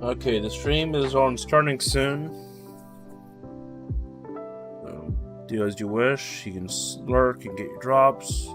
Okay, the stream is on starting soon. So, do as you wish. You can lurk and get your drops.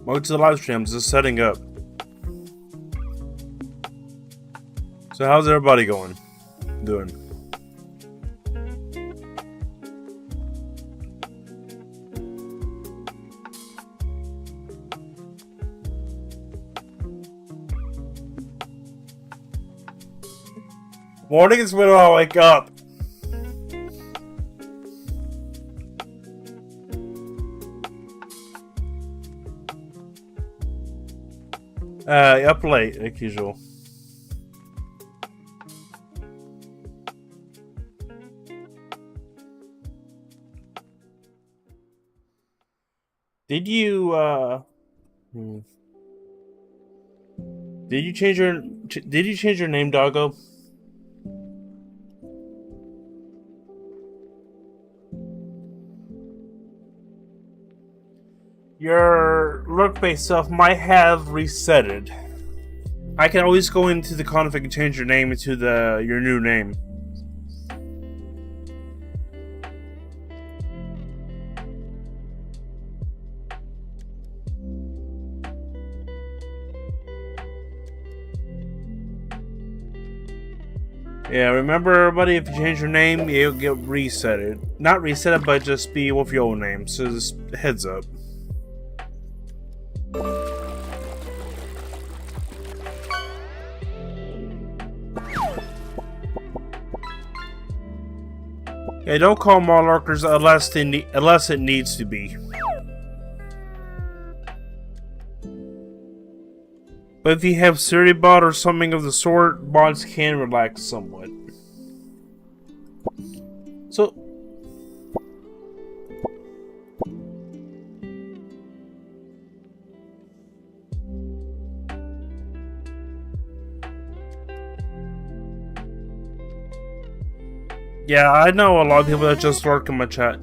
Welcome to the live stream. Just setting up. So how's everybody doing? Morning is when I wake up. Up late, like usual. Did you change your name, Doggo? Your lurk-based stuff might have resetted. I can always go into the config and change your name into your new name. Yeah, remember everybody, if you change your name, you'll get resetted. Not resetted, but just be with your own name. So just heads up. Yeah, don't call them all lurkers unless it needs to be. But if you have Siri bot or something of the sort, bots can relax somewhat. So yeah, I know a lot of people that just lurk in my chat.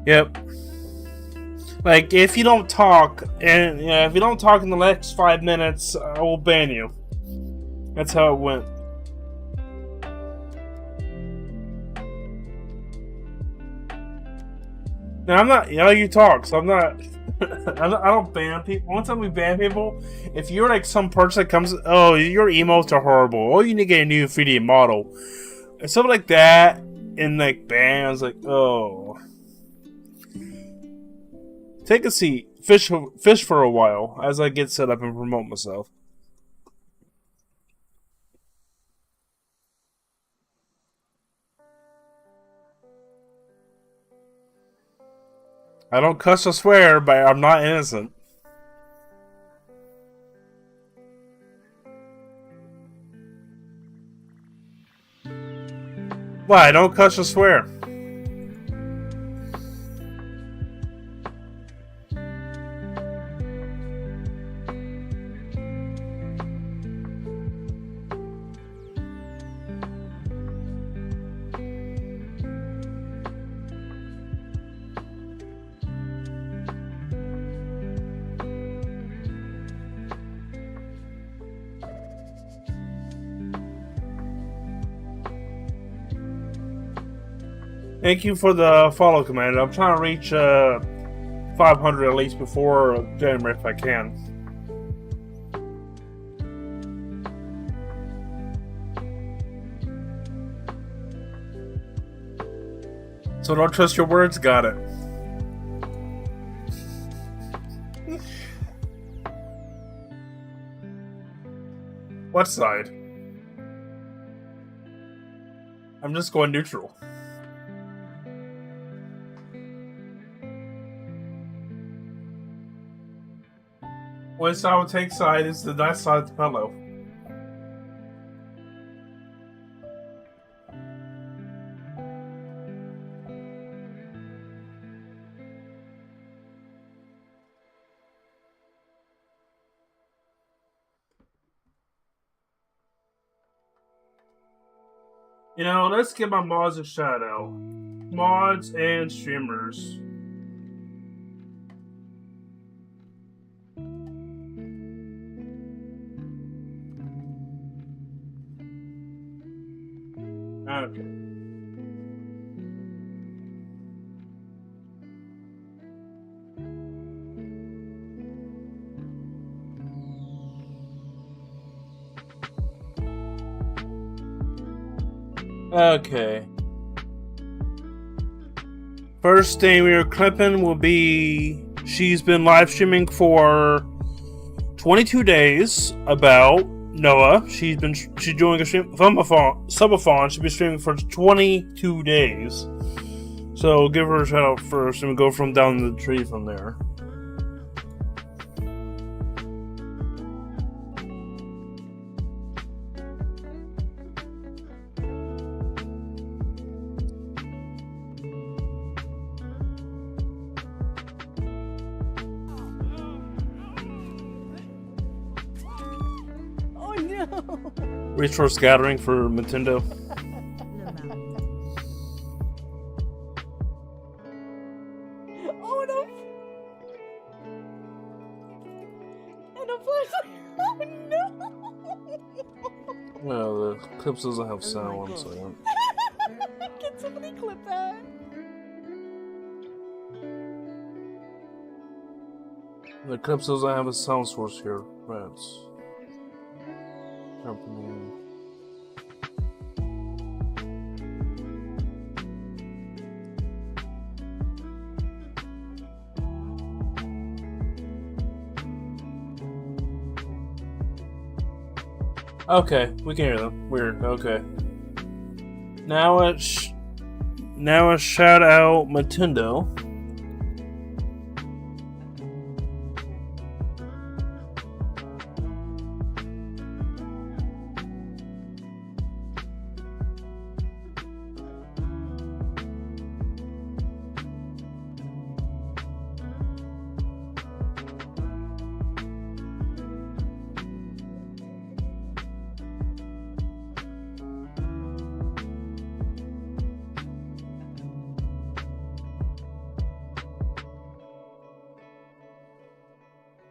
Yep. Like, if you don't talk, and if you don't talk in the next 5 minutes, I will ban you. That's how it went. Now, I'm not, you talk, so I'm not, I don't ban people. One time we ban people, if you're like some person that comes, oh, your emotes are horrible, oh, you need to get a new 3D model, and something like that, and like ban, I was like, oh. Take a seat, fish for a while, as I get set up and promote myself. I don't cuss or swear, but I'm not innocent. Why? I don't cuss or swear. Thank you for the follow, Commander. I'm trying to reach 500 at least before January if I can. So don't trust your words, got it. What side? I'm just going neutral. Which I would take side is the nice side of the pillow. You know, let's give my mods a shout out. Mods and streamers. Okay. Okay. First thing we are clipping will be she's been live streaming for 22 days about Noah. She's doing a stream subathon. She's been streaming for 22 days. So give her a shout out first and we'll go from down the tree from there. Resource gathering for Nintendo. Oh no! And a flashlight! Oh no! Well, the clips doesn't have sound. 1 second. Can somebody clip that? The clips doesn't have a sound source here. Rats. Company. Okay, we can hear them. Weird. Okay. Now a shout out Nintendo.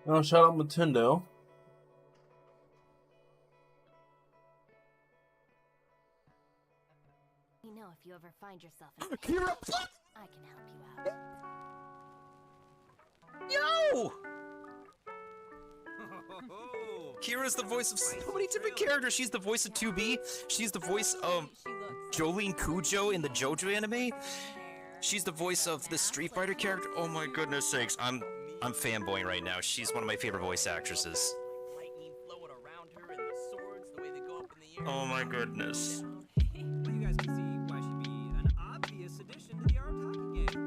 Now shout out Nintendo. You know, if you ever find yourself in Kira, I can help you out. Yo! Kira's the voice of so many different characters. She's the voice of 2B. She's the voice of Jolene Cujo in the JoJo anime. She's the voice of the Street Fighter character. Oh my goodness sakes, I'm fanboying right now. She's one of my favorite voice actresses. Oh my goodness. You guys can see why she'd be an obvious addition to the art hockey game.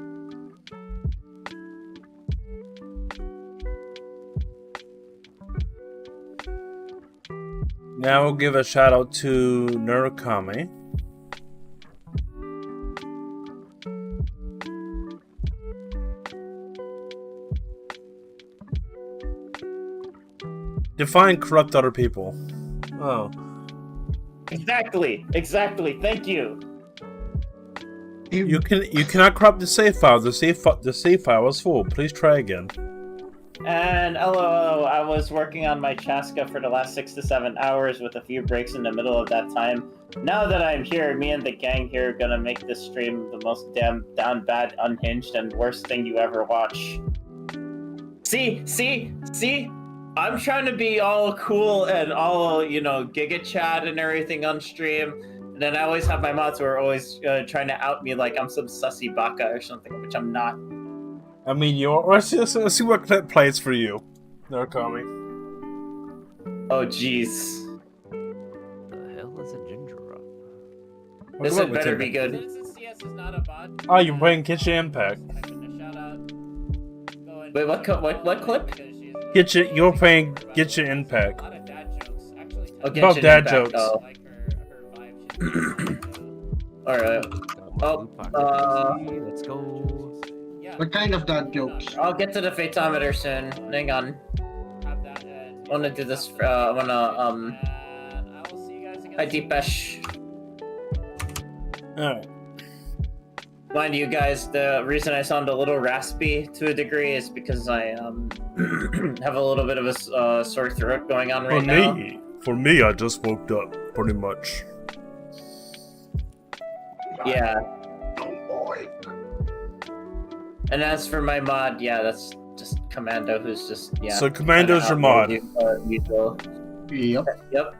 Now we'll give a shout out to Narukami. Define corrupt other people. Oh. Exactly. Thank you. You cannot corrupt the save file. The save file is full. Please try again. And LOL, I was working on my Chaska for the last 6 to 7 hours with a few breaks in the middle of that time. Now that I'm here, me and the gang here are gonna make this stream the most damn down bad, unhinged, and worst thing you ever watch. See? I'm trying to be all cool and all, Giga Chat and everything on stream. And then I always have my mods who are always trying to out me like I'm some sussy baka or something, which I'm not. I mean, let's see what clip plays for you. Narukami. Oh, jeez. The hell is a ginger up? This had better be good. Oh, you're playing Kitchen Impact. Wait, what clip? You're playing Kitchen Impact. Oh, About Genshin dad Impact. jokes. Alright. Let's go. What kind of dad jokes? I'll get to the Fatometer soon. Hang on. I wanna do this, I wanna, Hi, Deepesh. Alright. Mind you guys, the reason I sound a little raspy to a degree is because I, have a little bit of a sore throat going on right now. For me, I just woke up, pretty much. Yeah. And as for my mod, yeah, that's just Commando, who's just So Commando's your mod. Usual. Yep. Yep.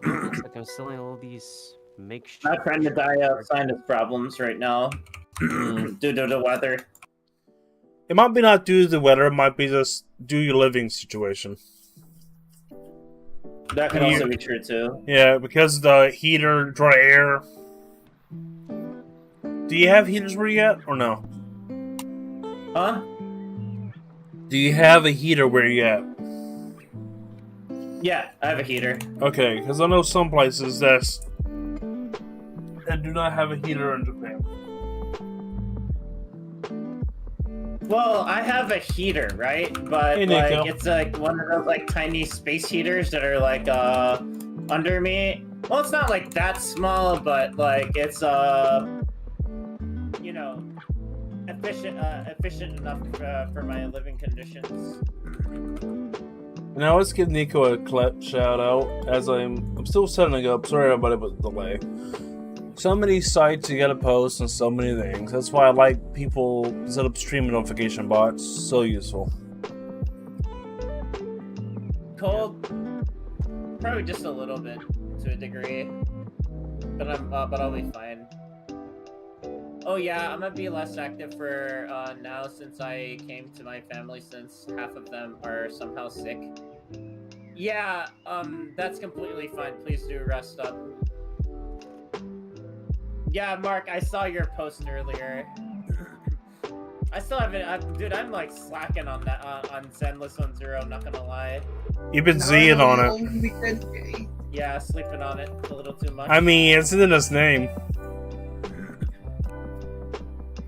Looks like I'm selling all these makeshift. Not trying to die of sinus problems right now due to the weather. It might be not due to the weather, it might be just due to your living situation. That can also be true too. Yeah, because the heater, dry air. Do you have heaters where you at, or no? Huh? Do you have a heater where you at? Yeah, I have a heater. Okay, because I know some places that do not have a heater in Japan. Well, I have a heater, right? But Hey, Nico. like, it's like one of those like tiny space heaters that are like under me. Well, it's not like that small, but like it's you know, efficient enough for my living conditions. Now let's give Nico a shout out as I'm still setting up. Sorry about the delay. So many sites you gotta post and so many things. That's why I like people set up stream notification bots. So useful. Cold, probably just a little bit to a degree, but I'll be fine. Oh yeah, I'm gonna be less active for now since I came to my family since half of them are somehow sick. Yeah, that's completely fine. Please do rest up. Yeah, Mark, I saw your post earlier. I still haven't, dude. I'm like slacking on that on Zenless on Zero. I'm not gonna lie. You've been Zing on it. Yeah, sleeping on it a little too much. I mean, it's in his name.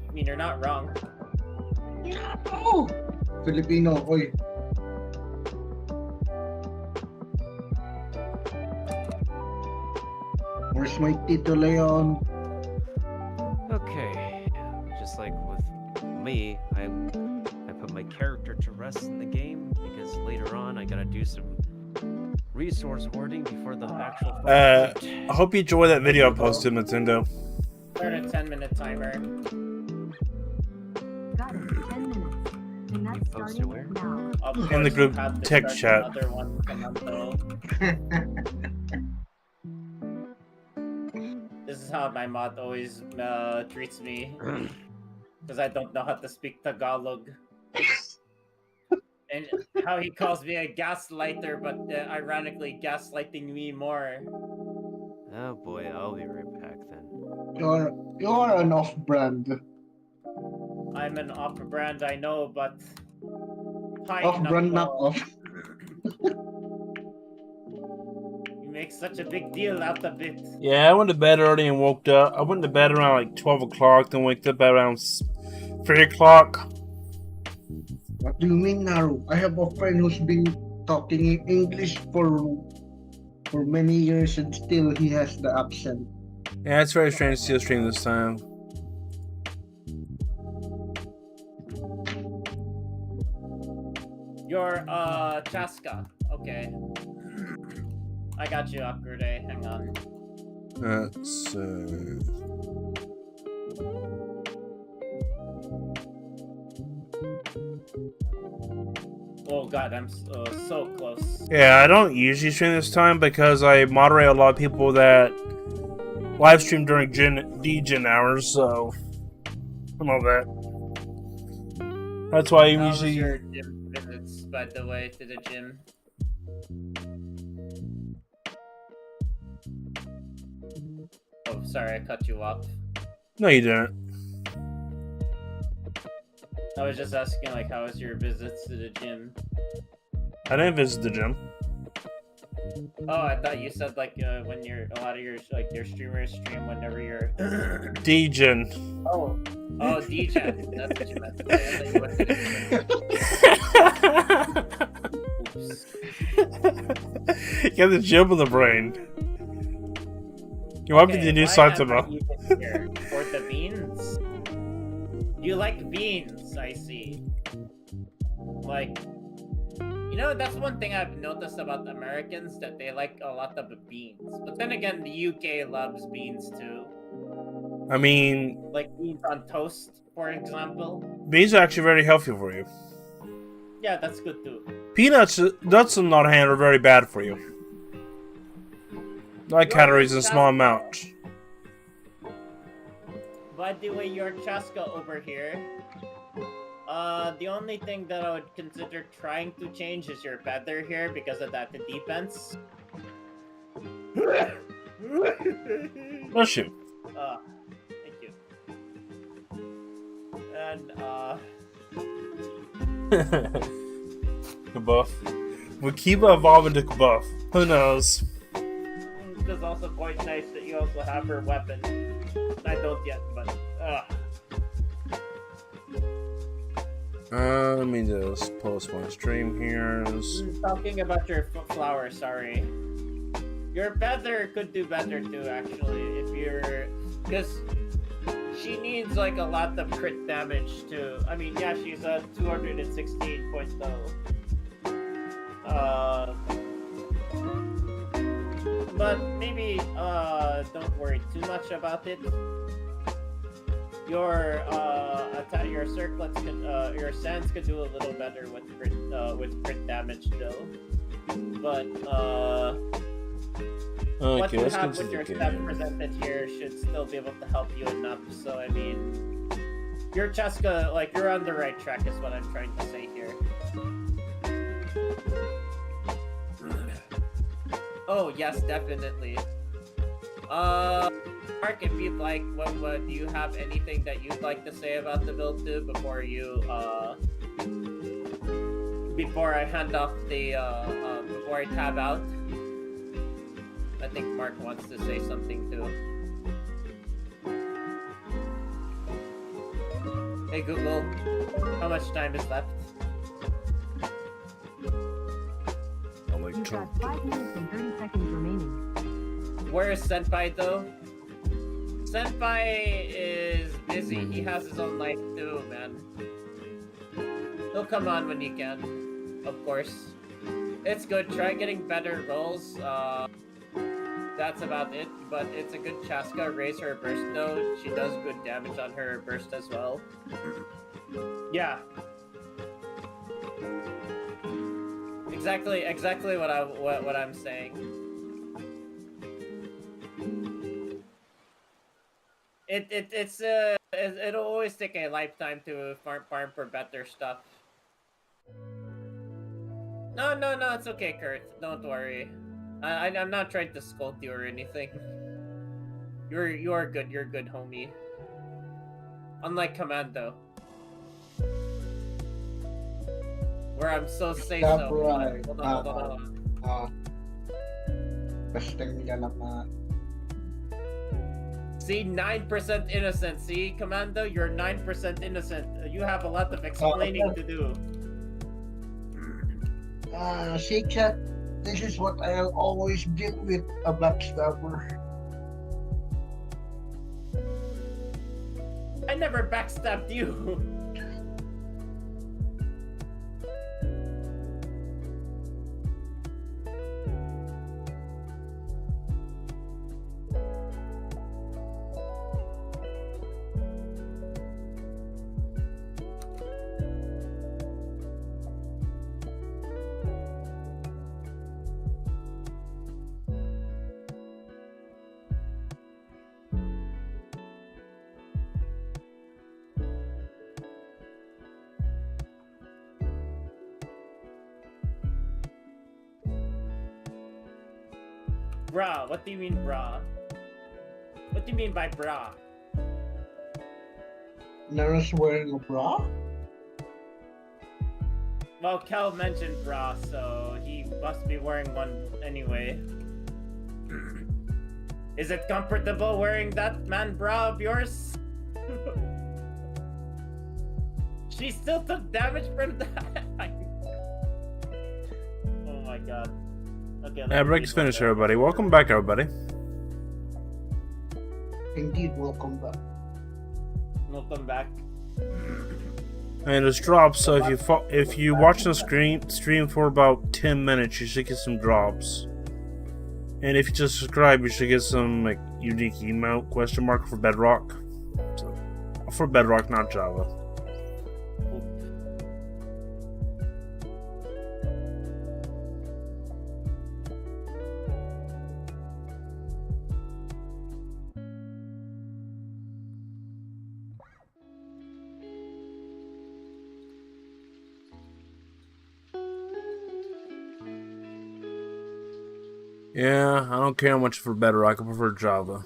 I mean, you're not wrong. Oh! Filipino, oy. Where's my Tito Leon? Okay, just like with me, I put my character to rest in the game because later on I gotta do some resource hoarding before the actual. I hope you enjoy that video I posted, Nintendo. Start a 10-minute timer. Got it. 10 minutes. And that's Posted where? starting now. Of In the course, group you have to text start chat. another one, Fernando. This is how my mod always treats me. Because I don't know how to speak Tagalog. And how he calls me a gaslighter, but ironically gaslighting me more. Oh boy, I'll be right back then. You're an off-brand. I'm an off-brand, I know, but... Off-brand knockoff. You make such a big deal out of it. Yeah, I went to bed early and woke up. I went to bed around like 12 o'clock, then waked up around 3 o'clock. What do you mean, Naru? I have a friend who's been talking in English for many years and still he has the accent. Yeah, it's very strange to see a stream this time. You're, Chaska. Okay. I got you, Awkward A. Hang on. Let's Oh god, I'm so close. Yeah, I don't usually stream this time because I moderate a lot of people that live stream during DGen hours, so I know that. That's why I How was usually. your gym visits, by the way, to the gym? Oh, sorry, I cut you off. No, you didn't. I was just asking, like, how was your visits to the gym? I didn't visit the gym. Oh, I thought you said, like, when you're, a lot of your, like, your streamers stream whenever you're... DGen. Oh, DJ. That's what you meant to say. I thought you went to the gym. Oops. Get the gym in the brain. You might be the new why site am I about. even here? For the beans? You like beans, I see. Like, You know, that's one thing I've noticed about Americans, that they like a lot of beans. But then again, the UK loves beans too. I mean, Like beans on toast, for example. beans are actually very healthy for you. Yeah, that's good too. Peanuts, nuts on the other hand, are very bad for you. Like calories in small amounts. By the way, your Chaska over here. The only thing that I would consider trying to change is your feather here because of that, the defense. Bless you. Thank you. And, Kabuff. We keep evolving to Kabuff. Who knows? it's also quite nice that you also have her weapon. I don't yet, but, Let me just post my stream here. Talking about your flower, sorry. Your feather could do better too, actually, if you're... Because she needs, like, a lot of crit damage too. I mean, yeah, she's a 216 point though. But maybe, don't worry too much about it. Your your circlets can, your sands could do a little better with crit damage though. But what Okay, you let's have get with to your the stat game. presented here should still be able to help you enough. So I mean, your Cheska, like, you're on the right track is what I'm trying to say here. Oh yes, definitely. Mark, if you'd like, what do you have anything that you'd like to say about the build too before you before I hand off the before I tab out? I think Mark wants to say something too. Hey Google, how much time is left? You've got 5 minutes and 30 seconds remaining. Where is Senpai though? Senpai is busy. He has his own life too, man. He'll come on when he can, of course. It's good. Try getting better rolls. That's about it. But it's a good Chaska. Raise her burst though. She does good damage on her burst as well. Yeah. Exactly what I'm saying. It'll always take a lifetime to farm for better stuff. No, it's okay, Kurt. Don't worry. I'm not trying to scold you or anything. You are good. You're good, homie. Unlike Commando, where I'm so safe. That's So right. hold on. Testing ka naman. See, 9% innocent. See, Commando, you're 9% innocent. You have a lot of explaining to do. See, chat, this is what I'll always deal with a backstabber. I never backstabbed you. Brah, what do you mean, brah? What do you mean by brah? Nara's wearing a bra? Well, Kel mentioned bra, so he must be wearing one anyway. Is it comfortable wearing that man bra of yours? She still took damage from that. Oh my god. Okay. Break's finished, everybody. Welcome back, everybody. Indeed, welcome back. Welcome back. And it's drops, so if you watch the stream for about 10 minutes, you should get some drops. And if you just subscribe, you should get some like unique emote question mark for Bedrock. So, for Bedrock, not Java. Yeah, I don't care much for Bedrock. I prefer Java.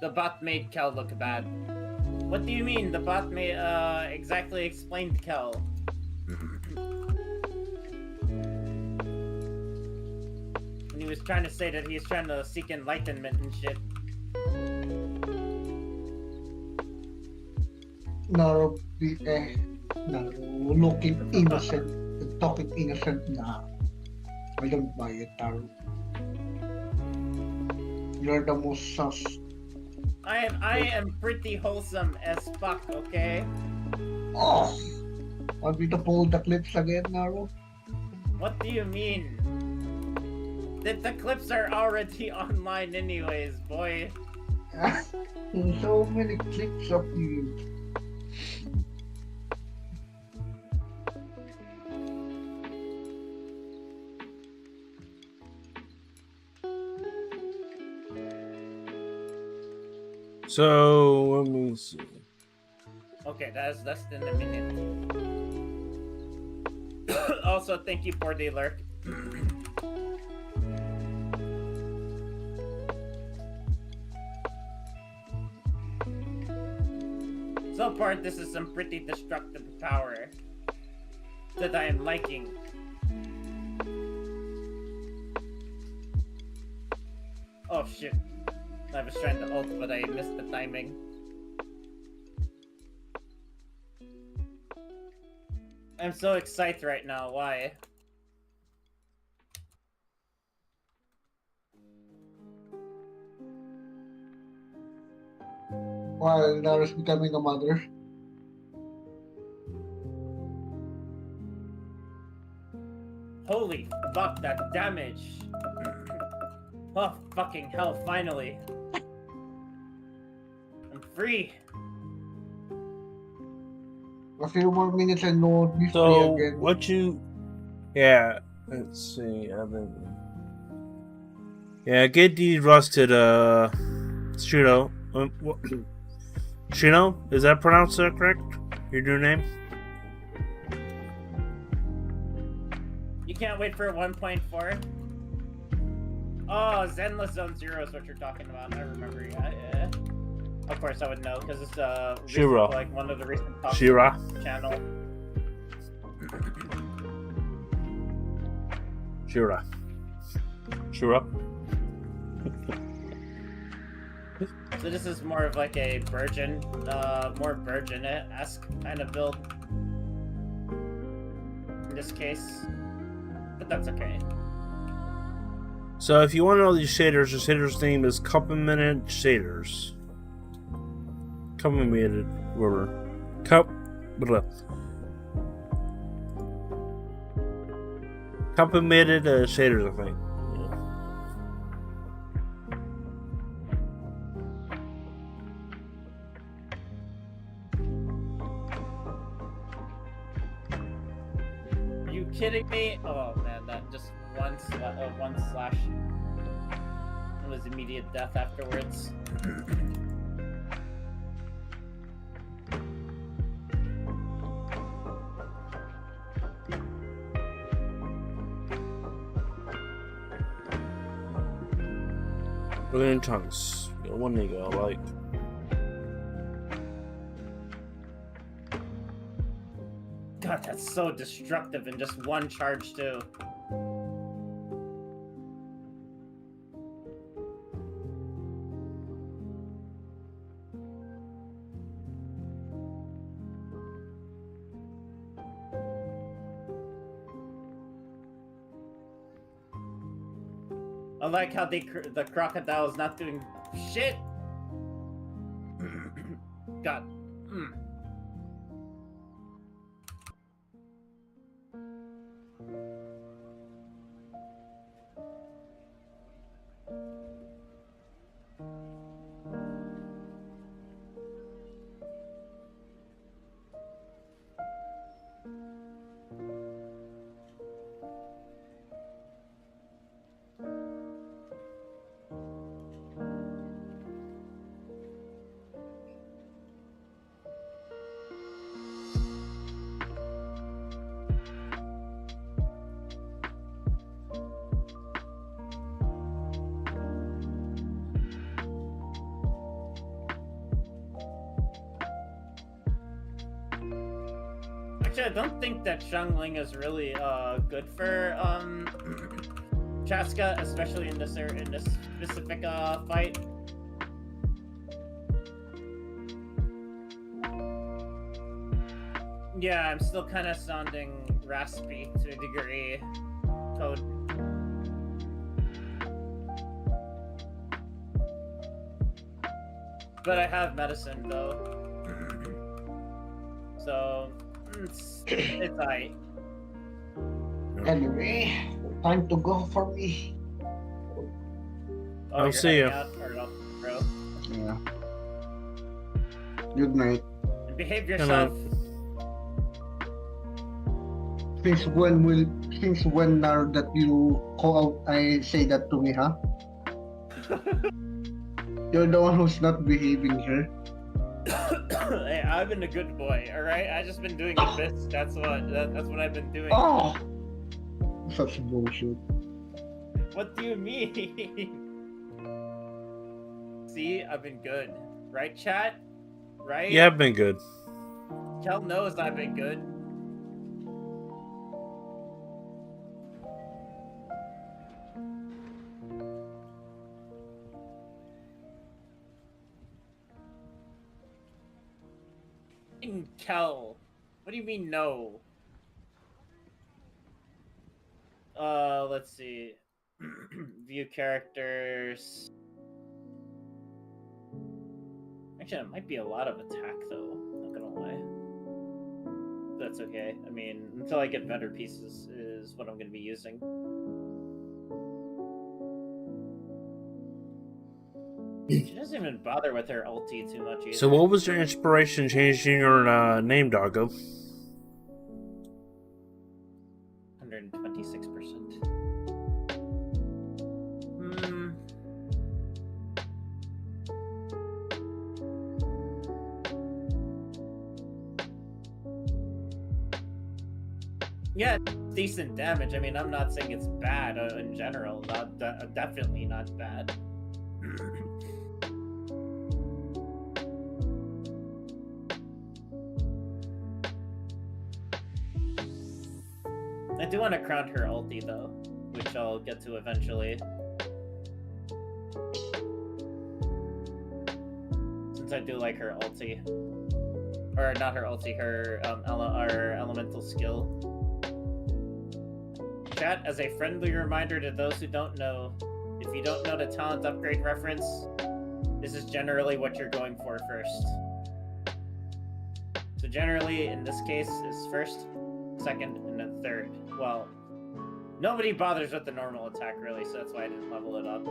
The bot made Kel look bad. What do you mean? The bot made exactly explained Kel. When he was trying to say that he's trying to seek enlightenment and shit. Naro, looking innocent and talking innocent na. I don't buy it, Taro. You're the most sus. I am pretty wholesome as fuck, okay? Oh! Want me to pull the clips again, Naro? What do you mean? The clips are already online anyways, boy. So many clips of you. So let me see. Okay, that's less than a minute. Also, thank you for the alert. So far, this is some pretty destructive power that I am liking. Oh shit. I was trying to ult, but I missed the timing. I'm so excited right now, why? While Naro's becoming a mother. Holy fuck, that damage! Oh, fucking hell, finally! I'm free! A few more minutes and no be free So again. what you? Yeah, let's see. Yeah, get de-rusted. Shuno. Shuno, is that pronounced correct? Your new name? You can't wait for 1.4? Oh, Zenless Zone Zero is what you're talking about. I remember. Yeah. Of course, I would know because it's Shira. like one of the recent top Shira. channel. Shura. Shura. So this is more of like a virgin, more virgin-esque kind of build. In this case, but that's okay. So if you want to know these shaders, the shader's name is Cup-A-Minute Shaders. Cup-A-Minute, whatever. Cup-A-Minute Shaders, I think. Are you kidding me? Oh man, that just one slash was immediate death afterwards. Brilliant chunks. Got one nigga I like. God, that's so destructive in just one charge too. I like how the crocodile is not doing shit. God. Actually, I don't think that Xiangling is really good for Chaska, especially in this specific fight. Yeah, I'm still kind of sounding raspy to a degree. Code. But I have medicine though, so it's alright. Anyway, time to go for me. Oh, I'll you're see heading ya. out, or no, bro? Yeah. Good night. And behave Good yourself. Since when now that you call out, I say that to me, huh? You're the one who's not behaving here. Hey, I've been a good boy, all right. I just been doing the best. That's what I've been doing. Oh, such bullshit. What do you mean? See, I've been good, right, chat? Right? Yeah, I've been good. Kel knows I've been good. Kel, what do you mean no? Let's see. View characters. Actually, it might be a lot of attack though. Not gonna lie. That's okay. I mean, until I get better pieces is what I'm gonna be using. She doesn't even bother with her ulti too much either. So what was your inspiration changing your name, Doggo? 126%. Yeah, decent damage. I mean, I'm not saying it's bad in general. Not definitely not bad. I do want to crown her ulti though, which I'll get to eventually. Since I do like her ulti. Or not her ulti, her elemental skill. Chat, as a friendly reminder to those who don't know, if you don't know the talent upgrade reference, this is generally what you're going for first. So generally, in this case, is first, second, and then third. Well, nobody bothers with the normal attack really, so that's why I didn't level it up.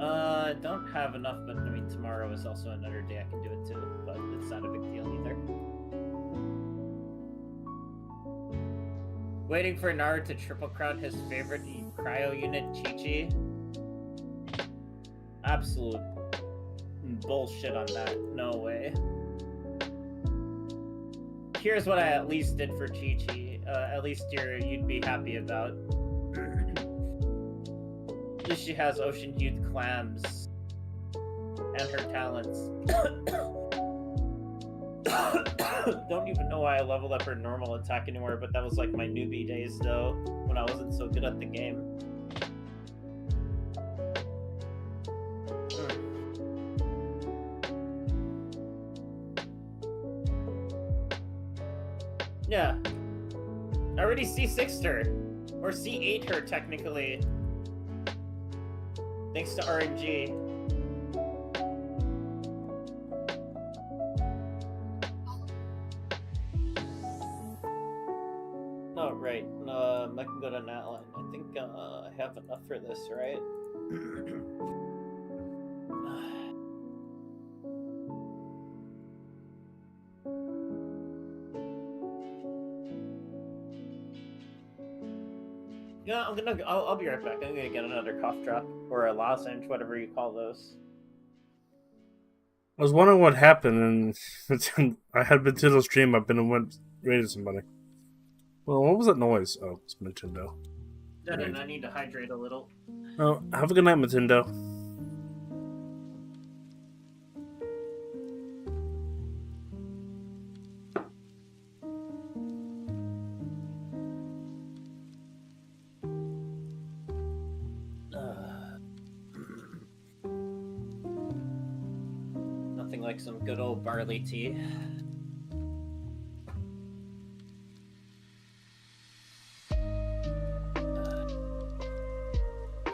I don't have enough, but I mean, tomorrow is also another day I can do it too, but it's not a big deal either. Waiting for Naru to triple crown his favorite cryo unit, Chi-Chi. Absolute bullshit on that. No way. Here's what I at least did for Chi-Chi. At least you'd be happy about. At least she has ocean-hued clams. And her talents. Don't even know why I leveled up her normal attack anymore, but that was like my newbie days though, when I wasn't so good at the game. Yeah. I already C6'd her. Or C8 her, technically. Thanks to RNG. Oh, right. I can go to Natline. I think I have enough for this, right? Yeah, I'll be right back. I'm gonna get another cough drop or a lozenge, whatever you call those. I was wondering what happened, and I had been to the stream. I've been and went raided somebody. Well, what was that noise? Oh, it's Nintendo. Then I need to hydrate a little. Oh, have a good night, Nintendo. Nothing like some good old barley tea.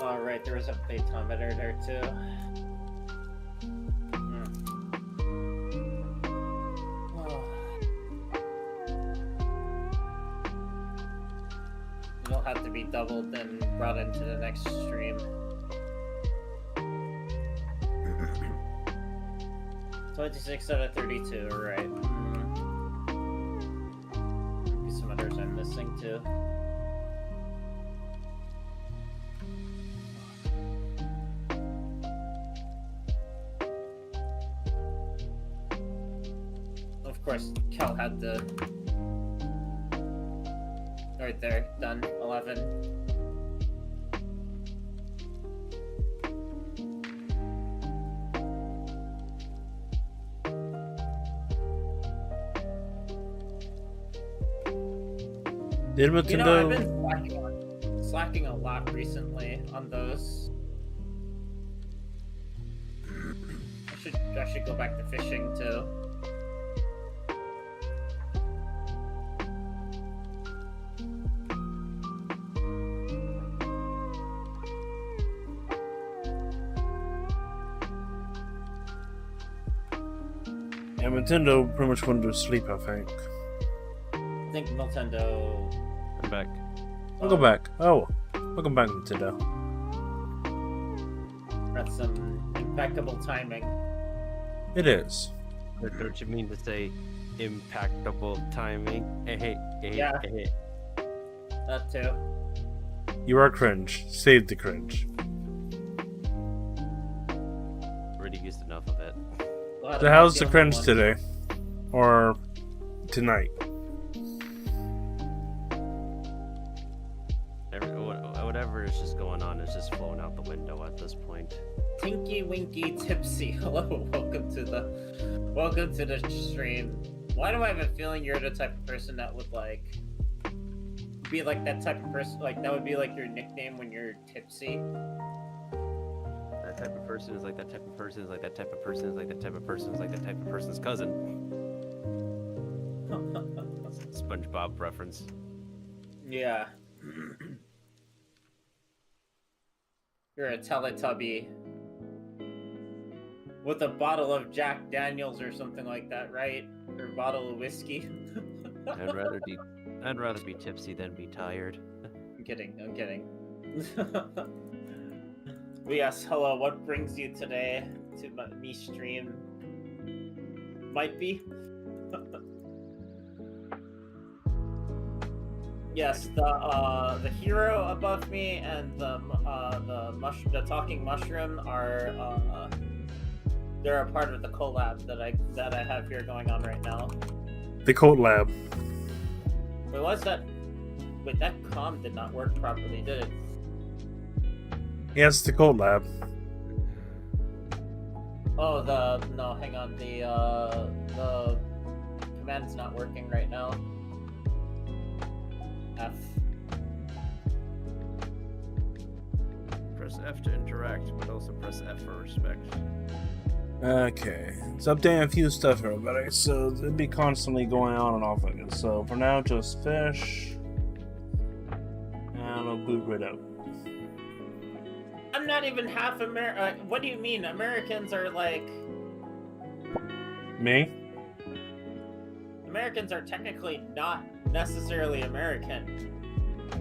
Alright, there was a photometer there too. It'll have to be doubled and brought into the next stream. 26 out of 32, alright. Maybe some others I'm missing too. Of course, Cal had the... Right there, done, 11. Did Nintendo... You know, I've been slacking a lot recently on those. I should go back to fishing too. Yeah, Nintendo pretty much went to sleep, I think. I think Nintendo... I'm back. Welcome back. Oh, welcome back, Nintendo. That's some impeccable timing. It is. Don't you mean to say impeccable timing? Yeah. That too. You are cringe. Save the cringe. Already used enough of it. So how's the cringe today? Or tonight? Whatever is just going on is just flowing out the window at this point. Tinky Winky Tipsy. Hello, welcome to the stream. Why do I have a feeling you're the type of person that would like be like that type of person? Like that would be like your nickname when you're tipsy. That type of person is like that type of person is like that type of person is like that type of person is like that type of person's cousin. SpongeBob reference. Yeah. You're a Teletubby with a bottle of Jack Daniels or something like that, right? Or a bottle of whiskey. I'd rather be tipsy than be tired. I'm kidding. But yes, hello, what brings you today to me stream? Might be. Yes, the hero above me and the talking mushroom are they're a part of the collab that I have here going on right now. The Code Lab. Wait, that comm did not work properly, did it? Yes, the Code Lab. Oh, no, hang on, the command's not working right now. F. Press F to interact, but also press F for respect. Okay, it's updating a few stuff, everybody. So it'd be constantly going on and off, I guess. So for now, just fish, and I'll boot right out. I'm not even half American. What do you mean? Americans are like... Me? Americans are technically not necessarily American.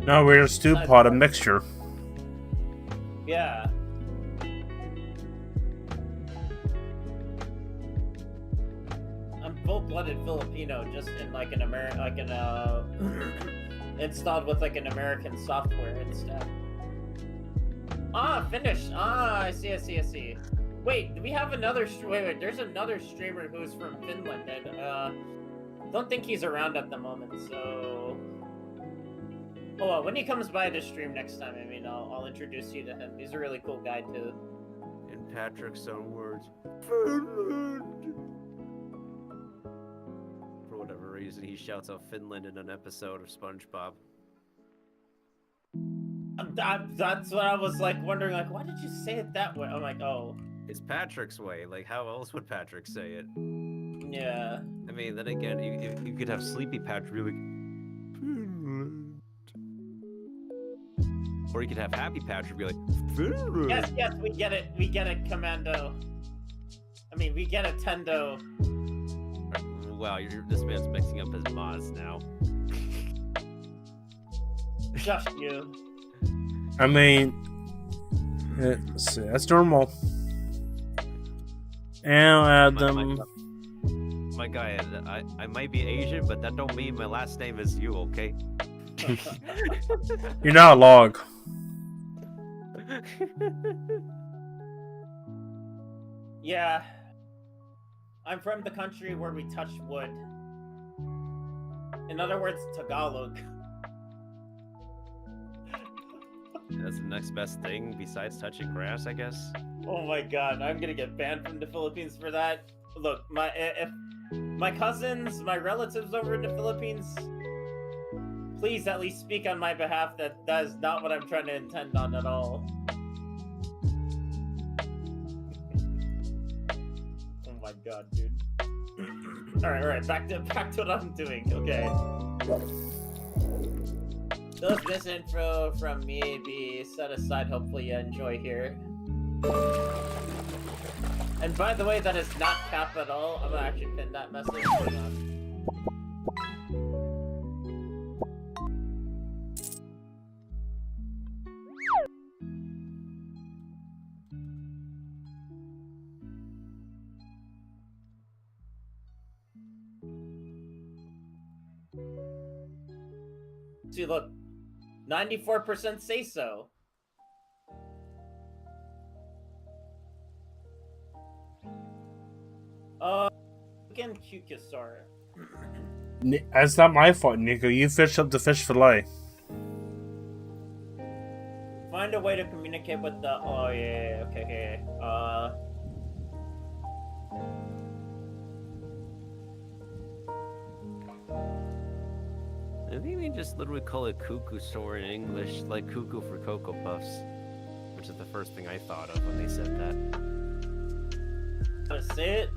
No, we're a stew pot, a mixture. Yeah. I'm full-blooded Filipino, just in like an installed with like an American software instead. Ah, Finnish. Ah, I see. Wait, do we have another? Wait. There's another streamer who's from Finland, and don't think he's around at the moment. So, when he comes by the stream next time, I mean, I'll introduce you to him. He's a really cool guy too. In Patrick's own words, Finland. For whatever reason, he shouts out Finland in an episode of SpongeBob. That's what I was like wondering. Like, why did you say it that way? I'm like, oh. It's Patrick's way. Like, how else would Patrick say it? Yeah. I mean, then again, you could have Sleepy Patrick be like, Finland. Or you could have Happy Patrick be like, Finland. Yes, we get it. We get it, Commando. I mean, we get it, Tendo. Wow, this man's mixing up his mods now. Just you. I mean, that's normal. And I'll add them. My guy, I might be Asian, but that don't mean my last name is you, okay? You're not a log. Yeah. I'm from the country where we touch wood. In other words, Tagalog. That's the next best thing besides touching grass, I guess. Oh my god, I'm gonna get banned from the Philippines for that. Look, if my cousins, my relatives over in the Philippines, please at least speak on my behalf that is not what I'm trying to intend on at all. Oh my god, dude. Alright, back to what I'm doing, okay. Does this intro from me be set aside? Hopefully you enjoy here. And by the way, that is not cap at all. I'm gonna actually pin that message. Hold on. See, look, 94% say so. Again, Cucusaur. That's not my fault, Nico. You fished up the fish fillet. Find a way to communicate with the. Oh yeah, okay. I think they just literally call it cuckoo store in English, like cuckoo for Cocoa Puffs, which is the first thing I thought of when they said that. How to say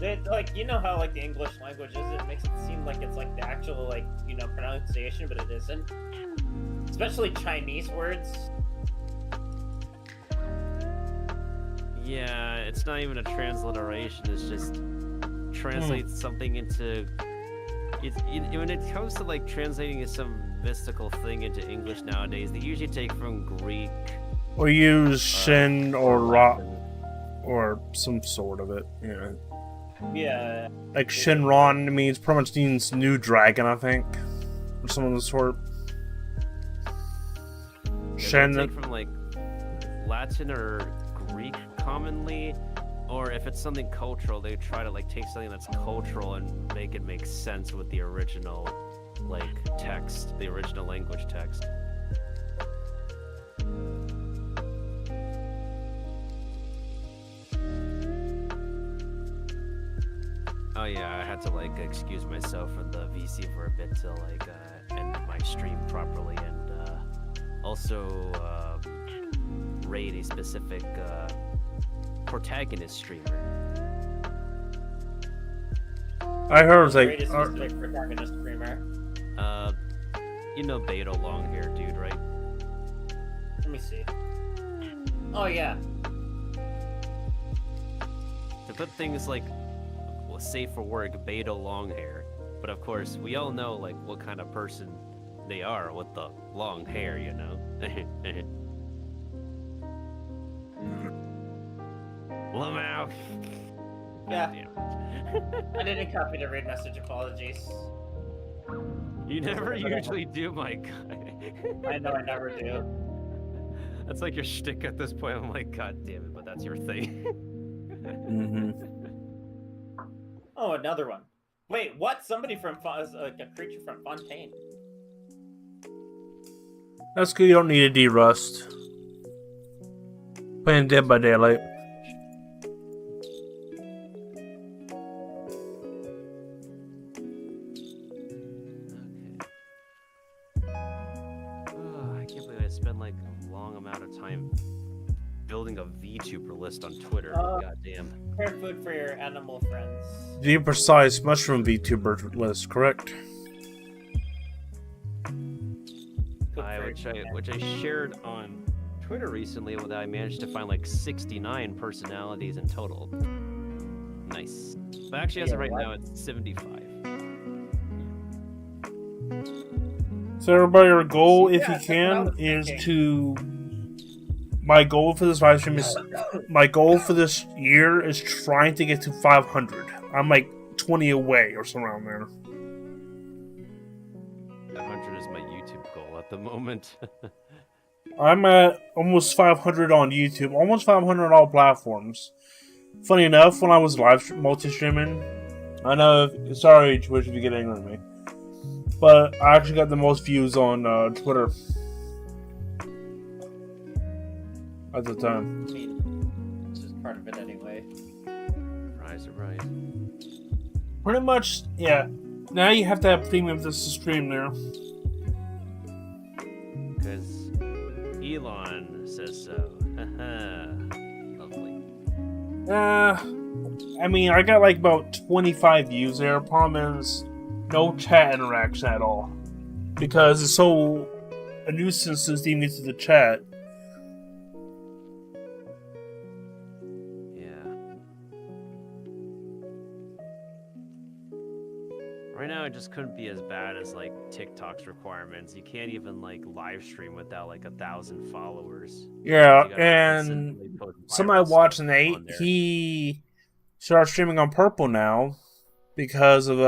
it? Like, you know how like the English language is, it makes it seem like it's like the actual like, you know, pronunciation, but it isn't. Especially Chinese words. Yeah, it's not even a transliteration, it's just translates something into... when it comes to like translating some mystical thing into English nowadays, they usually take from Greek. Or use Shin or Ra, or some sort of it, yeah. Yeah. Like Shinron means pretty much means new dragon, I think, or some of the sort. Shin. They take from like Latin or Greek commonly, or if it's something cultural, they try to like take something that's cultural and make it make sense with the original like text, the original language text. Oh yeah, I had to like excuse myself from the VC for a bit to like end my stream properly, and also raid a specific protagonist streamer. I heard it was like, Greatest specific protagonist streamer. You know Beto Longhair, dude, right? Let me see. Oh yeah. To put things like, well, safe for work, Beto Longhair. But of course, we all know like what kind of person they are with the long hair, you know. Lamau. Yeah. I didn't copy the read message. Apologies. You never usually do, Mike. I know I never do. That's like your shtick at this point. I'm like, God damn it, but that's your thing. Oh, another one. Wait, what? Somebody from a creature from Fontaine. that's good. You don't need a D-Rust. Playing Dead by Daylight. I can't believe I spent like a long amount of time building a VTuber list on Twitter. God damn. Prepare food for your animal friends. To be precise, mushroom VTuber list, correct? Which I shared on Twitter recently, that I managed to find like 69 personalities in total. Nice. But actually, as of right now, it's 75. So everybody, your goal, if you can, is to... My goal for this live stream is... My goal for this year is trying to get to 500. I'm like 20 away or somewhere around there. 500 is my YouTube goal at the moment. I'm at almost 500 on YouTube, almost 500 on all platforms. Funny enough, when I was multi-streaming, I know, sorry Twitch if you get angry at me, but I actually got the most views on Twitter at the time. I mean, it's just part of it anyway. Surprise. Pretty much, yeah. Now you have to have premium to stream there. Because Elon says so. Lovely. I mean, I got like about 25 views there. Problem is, no chat interaction at all. Because it's so a nuisance to even get to the chat. Right now, it just couldn't be as bad as like TikTok's requirements. You can't even like live stream without like 1,000 followers. Yeah, and somebody watching Nate, he started streaming on Purple now because of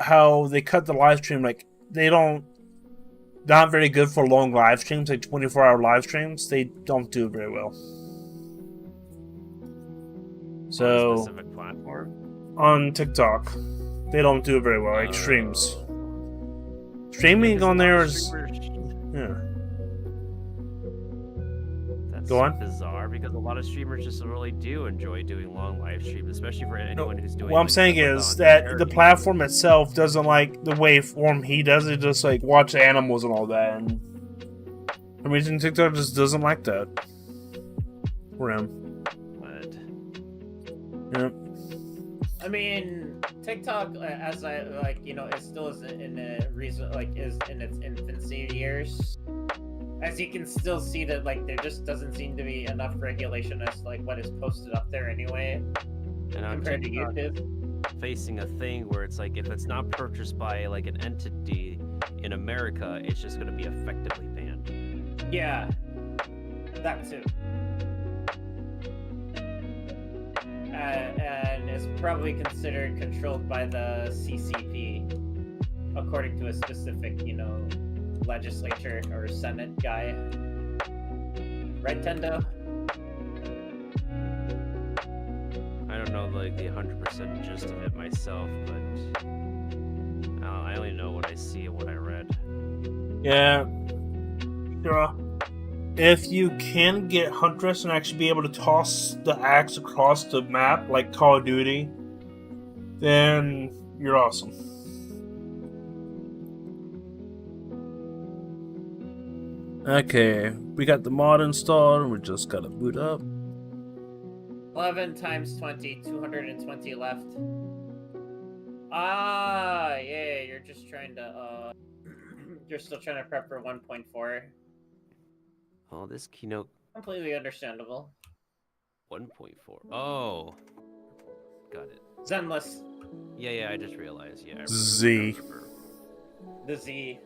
how they cut the live stream. Like not very good for long live streams, like 24-hour live streams. They don't do very well. So on a specific platform on TikTok. They don't do it very well, like streams. Streaming on there is... Yeah. That's Go on. bizarre, because a lot of streamers just really do enjoy doing long live streams, especially for anyone who's doing... What I'm saying is that the platform itself doesn't like the waveform he does. It just like watch animals and all that. And for some reason TikTok just doesn't like that. For him. But... Yep. I mean, TikTok, as I like, it still is in a reason, like, is in its infancy years. As you can still see that, like, there just doesn't seem to be enough regulation as like what is posted up there anyway, compared to YouTube. Facing a thing where it's like, if it's not purchased by like an entity in America, it's just going to be effectively banned. Yeah, that too. And is probably considered controlled by the CCP, according to a specific, legislature or Senate guy. Right, Tendo? I don't know like the 100% gist of it myself, but I only know what I see and what I read. Yeah. Sure. If you can get Huntress and actually be able to toss the axe across the map like Call of Duty, then you're awesome. Okay, we got the mod installed and we just gotta boot up. 11 times 20, 220 left. Ah, yeah, you're just trying to, you're still trying to prep for 1.4. Oh, this keynote Completely understandable. 1.4. Oh, got it. Zenless. Yeah, I just realized. Yeah. Z. The Z.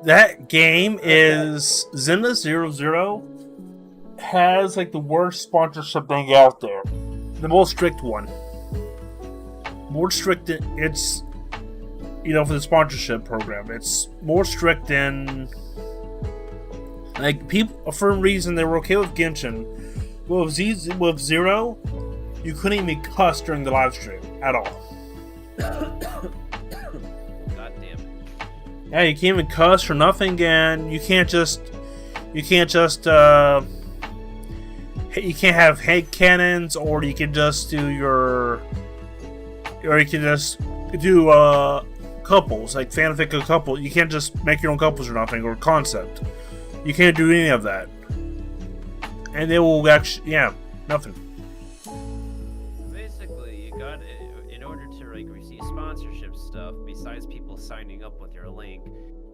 That game is Zenless 00 has like the worst sponsorship thing out there. The most strict one. More strict than it's, you know, for the sponsorship program. It's more strict than, like, people for a reason they were okay with Genshin. With Zero, you couldn't even cuss during the live stream at all. God damn it. Yeah, you can't even cuss or nothing, and you can't have hate cannons, or you can just do couples, like fanfic of couple. You can't just make your own couples or nothing, or concept. You can't do any of that. And they will actually, nothing. Basically, you got in order to like receive sponsorship stuff. Besides people signing up with your link,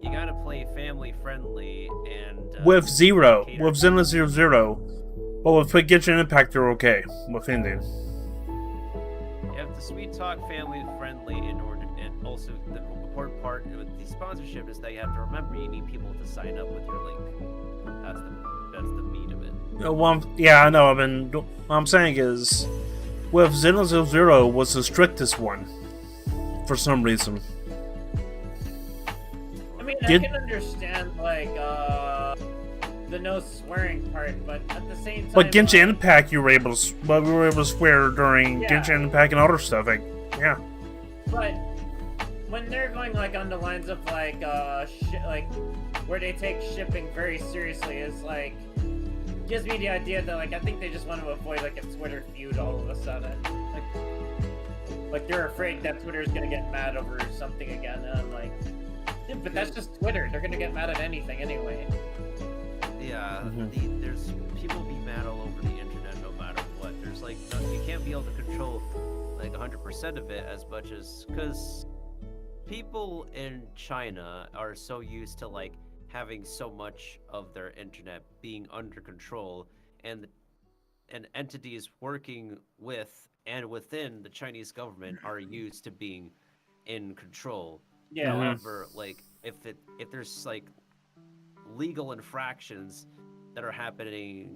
you gotta play family friendly and with Zenless 00. But with Genshin Impact, they're okay with Indian. You have to sweet talk family friendly in order, and also the important part with the sponsorship is that you have to remember you need people to sign up with your link. That's the meat of it. I know. What I'm saying is, with Zenless 00 was the strictest one for some reason. I mean, I can understand like the no swearing part, but at the same time. But Genshin Impact, we were able to swear during Genshin Impact and other stuff. Like, yeah. But when they're going like on the lines of like like where they take shipping very seriously, is like gives me the idea that like I think they just want to avoid like a Twitter feud all of a sudden. Like they're afraid that Twitter's gonna get mad over something again, and I'm like, dude, but that's just Twitter. They're gonna get mad at anything anyway. Yeah, there's people be mad all over the internet no matter what. There's like you can't be able to control like 100% of it as much as because people in China are so used to like having so much of their internet being under control, and entities working with and within the Chinese government are used to being in control. Yeah. However, like if there's like legal infractions that are happening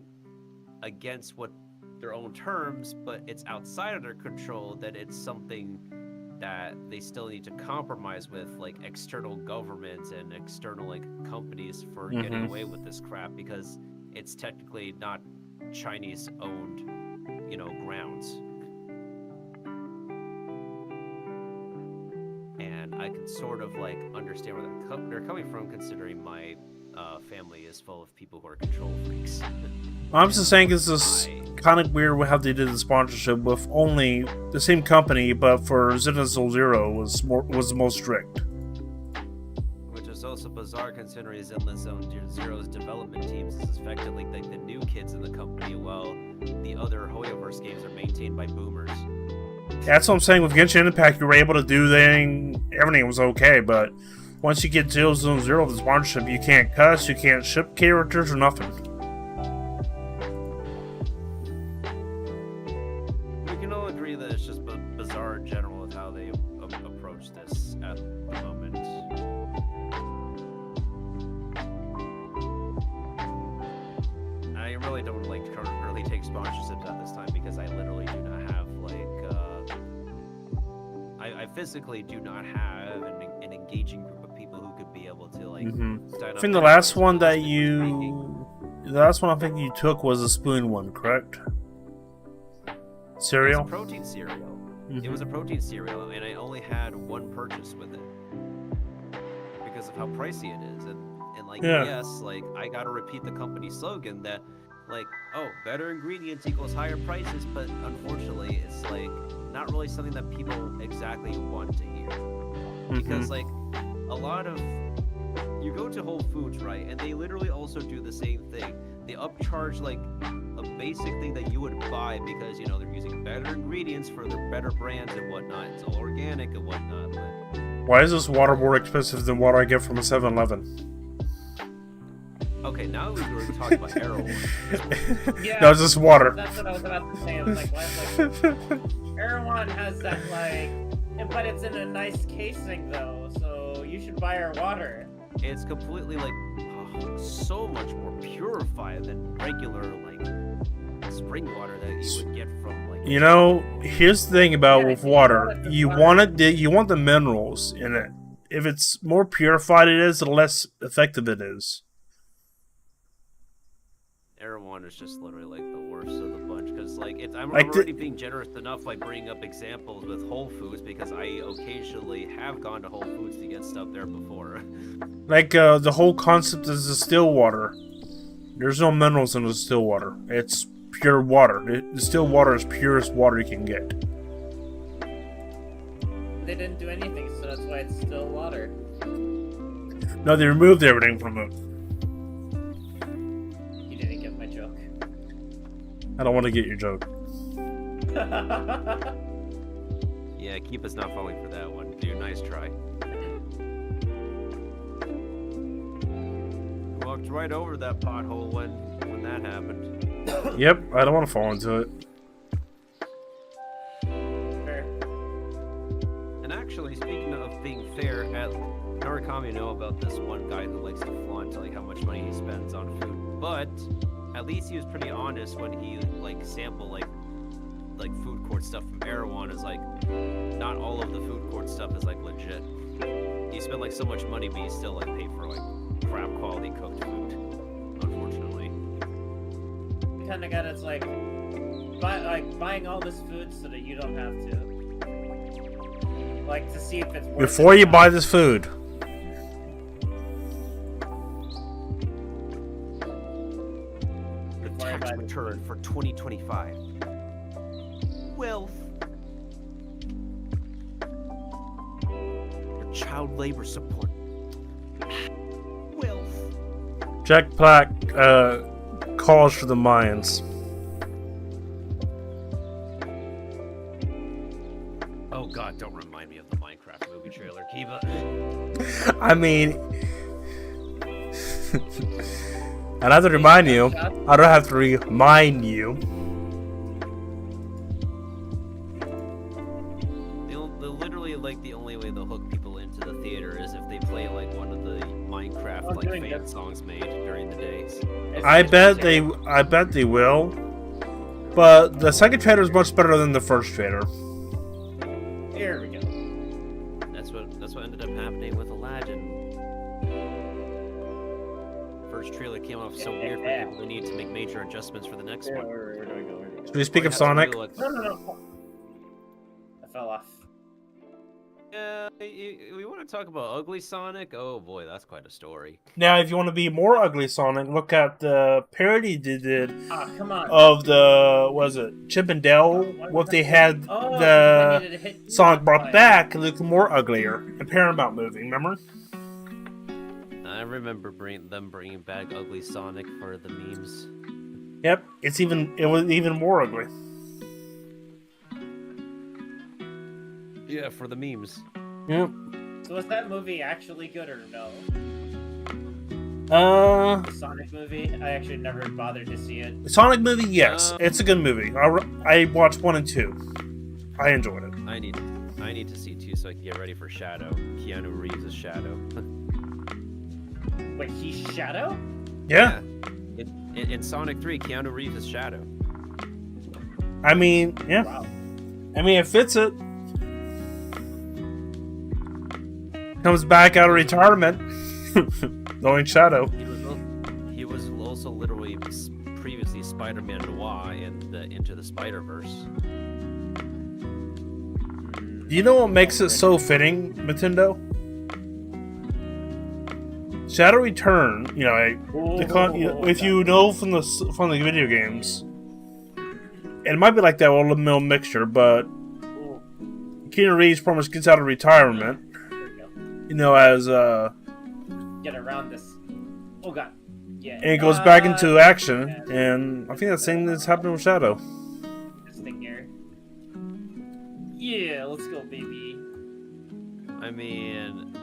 against what their own terms, but it's outside of their control, that it's something that they still need to compromise with like external governments and external like companies for getting away with this crap, because it's technically not Chinese owned, you know, grounds. And I can sort of like understand where they're coming from, considering my family is full of people who are control freaks. I'm just saying it's just kind of weird how they did the sponsorship with only the same company, but for Zenless 00 was the most strict. Which is also bizarre considering Zenless 00's development teams is effectively like the new kids in the company, while the other Hoyoverse games are maintained by boomers. That's what I'm saying. With Genshin Impact, you were able to do everything was okay, but once you get 000, the sponsorship, you can't cuss, you can't ship characters or nothing. We can all agree that it's just bizarre in general with how they approach this at the moment. I really don't like really take sponsorships at this time, because I literally do not have like I physically do not have an engaging group of people who could be able to like stand up. I think the last one I think you took was a spoon one, correct? Cereal? It was a protein cereal. It was a protein cereal, and I only had one purchase with it because of how pricey it is. And like, yes, like I gotta repeat the company slogan that like, oh, better ingredients equals higher prices, but unfortunately it's like not really something that people exactly want to hear. Because like a lot of you go to Whole Foods, right, and they literally also do the same thing. They upcharge like a basic thing that you would buy because you know they're using better ingredients for their better brands and whatnot. It's all organic and whatnot. But Why is this water more expensive than what I get from a 7-Eleven? okay, now we were talking about Arrow. Yeah, No, it's just water. that's what I was about to say. I was like, why is like Erewhon has that like, but it's in a nice casing though, so you should buy our water. It's completely like so much more purified than regular like spring water that you would get from like. You know, here's the thing about Yeah, with water. it's You water. want it. You want the minerals in it. If it's more purified it is, the less effective it is. Erewhon is just literally like the worst of the bunch because like I'm Like already being generous enough by bringing up examples with Whole Foods because I occasionally have gone to Whole Foods to get stuff there before. Like the whole concept is the still water. There's no minerals in the still water. It's pure water. The still water is purest water you can get. They didn't do anything, so that's why it's still water. No, they removed everything from it. You didn't get my joke. I don't want to get your joke. Yeah, keep us not falling for that one, dude. Nice try. Walked right over that pothole when that happened. Yep, I don't want to fall into it. Fair. And actually, speaking of being fair, at Narukami know about this one guy who likes to flaunt like how much money he spends on food, but at least he was pretty honest when he like sampled like food court stuff from Erewhon. Is like not all of the food court stuff is like legit. You spend like so much money, but you still like pay for like crap quality cooked food. Unfortunately. Kind of got it's like buying all this food so that you don't have to. Like to see if it's worth Before it you or buy not. this food, The Before I tax buy the return for 2025. Wealth. Your child labor support. Wealth. Jack Black calls for the Mayans. Oh god, don't remind me of the Minecraft movie trailer, Kiba. I mean, I'd have to remind you. I don't have to remind you. They'll literally like the only way they'll hook people into the theater is if they play like one of the Minecraft I'm like doing fan that. songs made during the days. I bet they will. But the second trailer is much better than the first trailer. Here we go. That's what ended up happening with Aladdin. First trailer came off so weird for people. They need to make major adjustments for the next Where one. do I go? Should we speak Or of it has to Sonic? be like- No. I fell off. Yeah, we want to talk about Ugly Sonic? Oh boy, that's quite a story. Now, if you want to be more ugly Sonic, look at the parody they did Ah, come on. of the, was it, Chip and Dale? What they had Oh, I the needed to hit you Sonic that brought time. back, it looked more uglier. A Paramount movie, remember? I remember them bringing back Ugly Sonic for the memes. Yep, it was even more ugly. Yeah, for the memes. Yep. So was that movie actually good or no? The Sonic movie? I actually never bothered to see it. Sonic movie, yes, it's a good movie. I watched 1 and 2. I enjoyed it. I need to see 2 so I can get ready for Shadow. Keanu Reeves as Shadow. Wait, he's Shadow? Yeah. In Sonic 3, Keanu Reeves is Shadow. I mean, yeah. Wow. I mean, it fits it. Comes back out of retirement, knowing Shadow. He was also literally previously Spider-Man Noir in the Into the Spider-Verse. Do you know what makes it so fitting, Nintendo? Shadow Return, if you know from the video games, and it might be like that little middle mixture, but Keanu Reeves pretty much gets out of retirement, There we go. as Get around this. Oh god. Yeah. And it goes back into action, yeah, and I think that same thing's happening with Shadow. this thing here. Yeah, let's go, baby. I mean,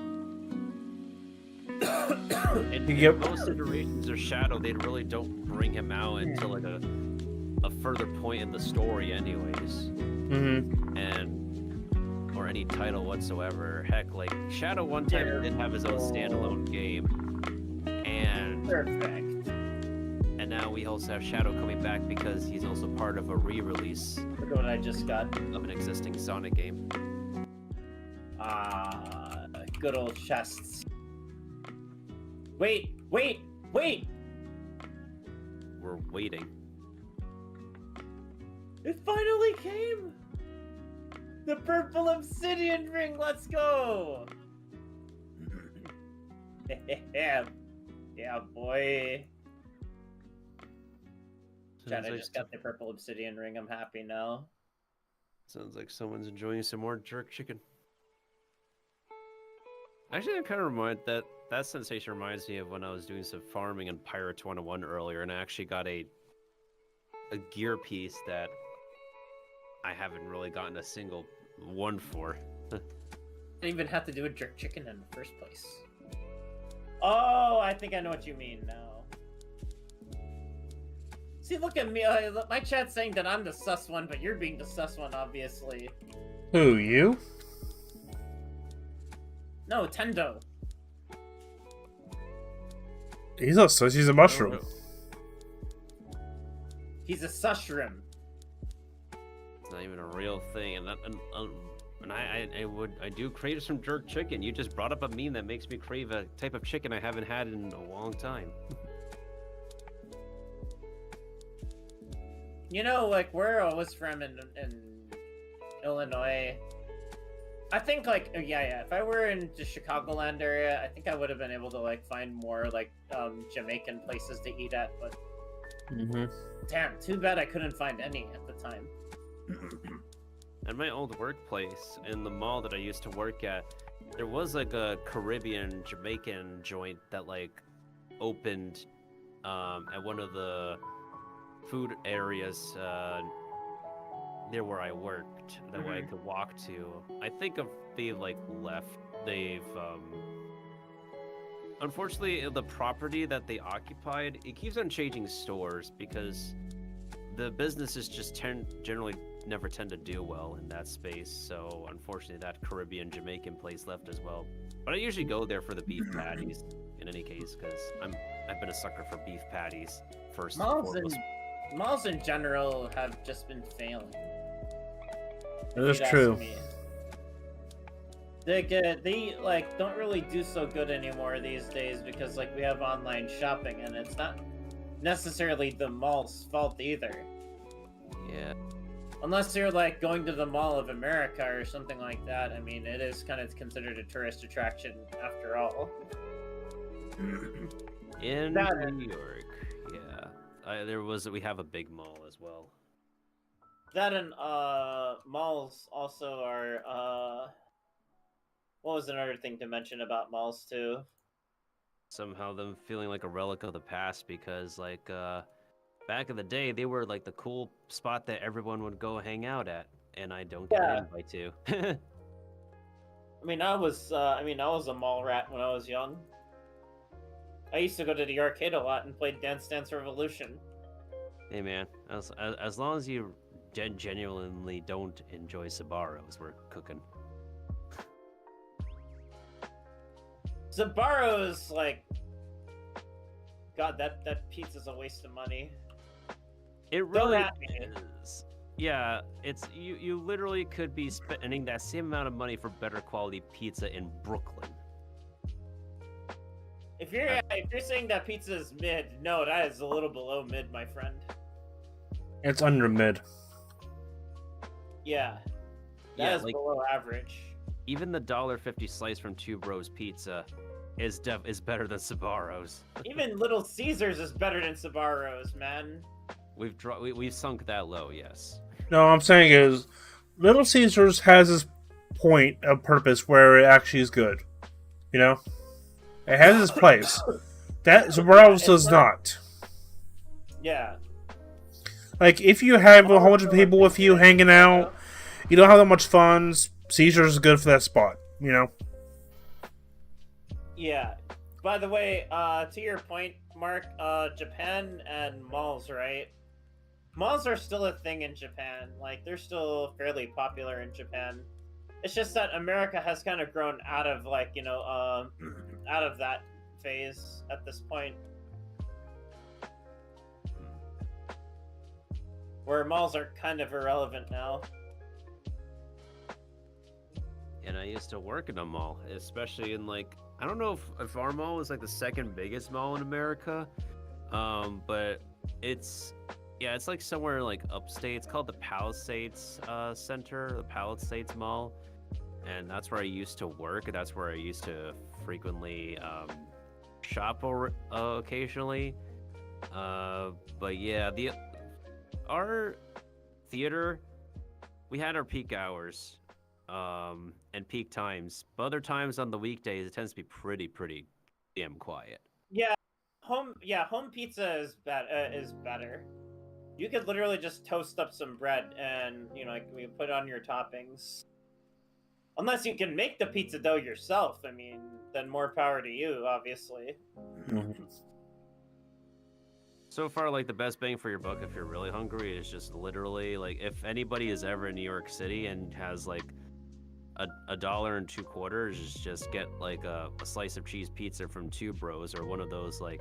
You in get- most iterations of Shadow, they really don't bring him out until like a further point in the story, anyways, Mm-hmm. and or any title whatsoever. Heck, like Shadow one time did have his own standalone game, and Perfect. and now we also have Shadow coming back because he's also part of a re-release Look at what I just got. of an existing Sonic game. Good old chests. Wait, wait, wait! We're waiting. It finally came! The purple obsidian ring, let's go! Yeah, boy. Chad, I just got the purple obsidian ring, I'm happy now. Sounds like someone's enjoying some more jerk chicken. Actually, that kind of that sensation reminds me of when I was doing some farming in Pirates 101 earlier, and I actually got a gear piece that I haven't really gotten a single one for. I didn't even have to do a jerk chicken in the first place. Oh, I think I know what you mean now. See, look at me. My chat's saying that I'm the sus one, but you're being the sus one, obviously. Who, you? No, Tendo. He's not sus, he's a mushroom. He's a sushroom. It's not even a real thing, and I do crave some jerk chicken. You just brought up a meme that makes me crave a type of chicken I haven't had in a long time. You know, like where I was from in Illinois, I think like yeah. If I were in the Chicagoland area, I think I would have been able to like find more like Jamaican places to eat at. But damn, too bad I couldn't find any at the time. At my old workplace, in the mall that I used to work at, there was like a Caribbean Jamaican joint that like opened at one of the food areas near where I worked that way I could walk to. I think if they like left, they've unfortunately the property that they occupied, it keeps on changing stores because the businesses just generally never tend to do well in that space. So unfortunately that Caribbean Jamaican place left as well. But I usually go there for the beef patties in any case because I've been a sucker for beef patties first and foremost. Malls in general have just been failing. That is true. They like don't really do so good anymore these days because like we have online shopping and it's not necessarily the mall's fault either. Yeah. Unless you're like going to the Mall of America or something like that. I mean, it is kind of considered a tourist attraction after all. In New York, yeah. We have a big mall as well. That and malls also are what was another thing to mention about malls too? Somehow them feeling like a relic of the past because like back in the day they were like the cool spot that everyone would go hang out at, and I don't get an invite to. I was a mall rat when I was young. I used to go to the arcade a lot and play Dance Dance Revolution. Hey man, as long as you genuinely don't enjoy Sbarro's, we're cooking. Sbarro's, like, God, that pizza's a waste of money. It really is. Yeah, it's you literally could be spending that same amount of money for better quality pizza in Brooklyn. If you're saying that pizza is mid, no, that is a little below mid, my friend. It's under mid. Yeah, that is like, below average. Even the $1.50 slice from Two Bros Pizza is better than Sbarro's. Even Little Caesars is better than Sbarro's, man. We've sunk that low, yes. No, I'm saying is Little Caesars has its point of purpose where it actually is good. You know? It has its place. That somewhere else does not. Yeah. Like, if you have a whole bunch of people with you hanging out, you don't have that much fun, Caesars is good for that spot, you know? Yeah. By the way, to your point, Mark, Japan and malls, right? Malls are still a thing in Japan. Like, they're still fairly popular in Japan. It's just that America has kind of grown out of, like, out of that phase at this point. Where malls are kind of irrelevant now. And I used to work in a mall, especially in like, I don't know if our mall was like the second biggest mall in America, but it's like somewhere like upstate. It's called the Palisades Center, the Palisades Mall, and that's where I used to work. That's where I used to frequently shop occasionally. But yeah, our theater, we had our peak hours and peak times, but other times on the weekdays it tends to be pretty damn quiet. Yeah, home pizza is better. You could literally just toast up some bread and like we put on your toppings. Unless you can make the pizza dough yourself, I mean, then more power to you, obviously. So far, like, the best bang for your buck if you're really hungry is just literally, like, if anybody is ever in New York City and has, like, $1.02, just get, like, a slice of cheese pizza from Two Bros or one of those, like,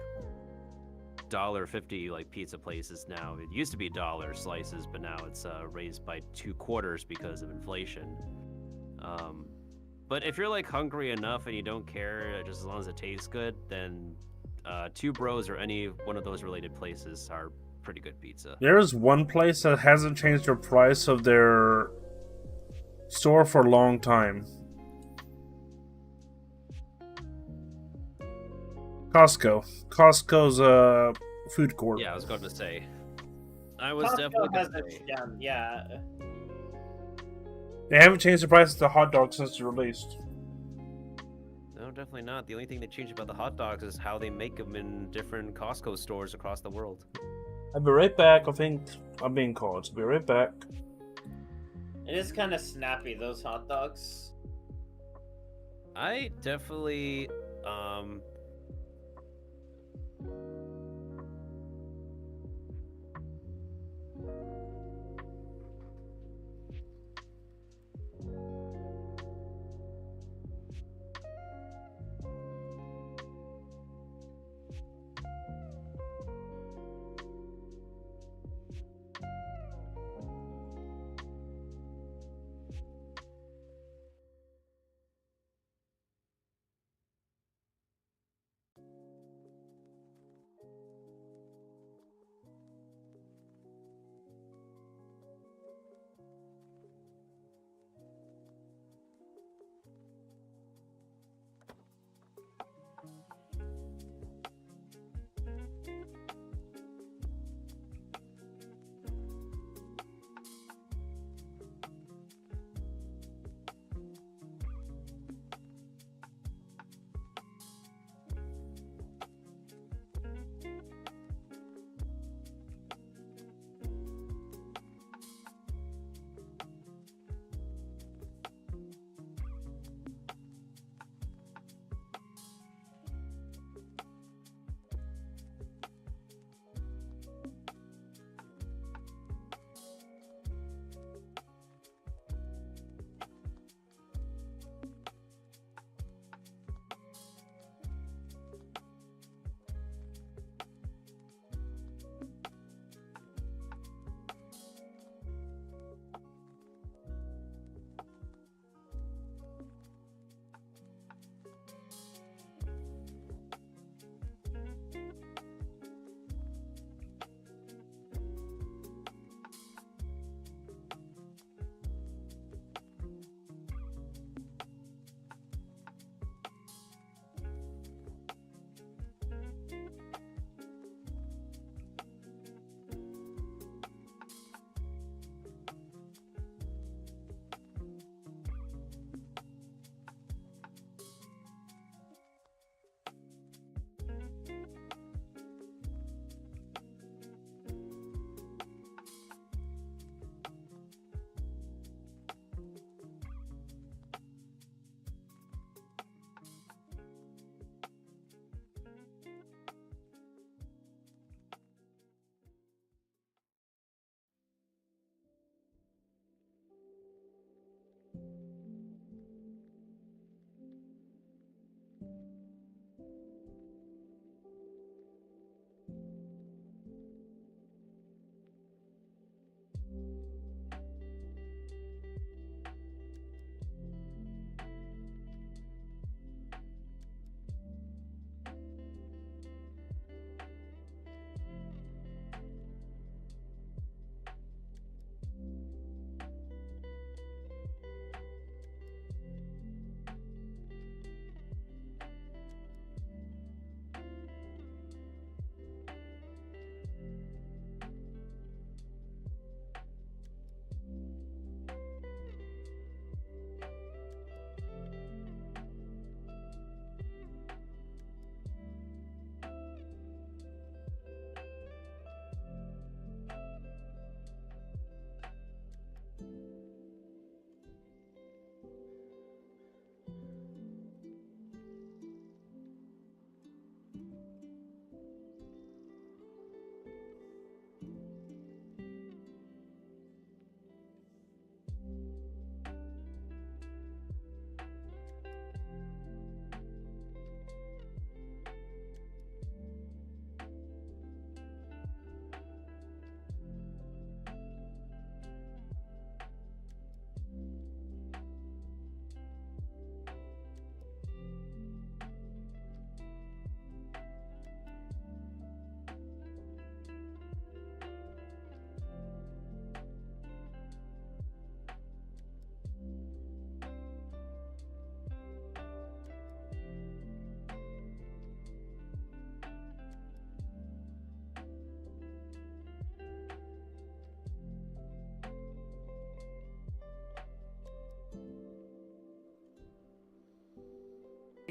$1.50, like, pizza places now. It used to be dollar slices, but now it's raised by 2 quarters because of inflation. But if you're, like, hungry enough and you don't care, just as long as it tastes good, then Two Bros or any one of those related places are pretty good pizza. There is one place that hasn't changed the price of their store for a long time. Costco. Costco's food court. Yeah, I was going to say. I was Costco definitely has going to its say. gem, yeah. They haven't changed the price of the hot dog since it released. No, definitely not. The only thing that changed about the hot dogs is how they make them in different Costco stores across the world. I'll be right back. I think I'm being called. I'll be right back. It is kind of snappy, those hot dogs. I definitely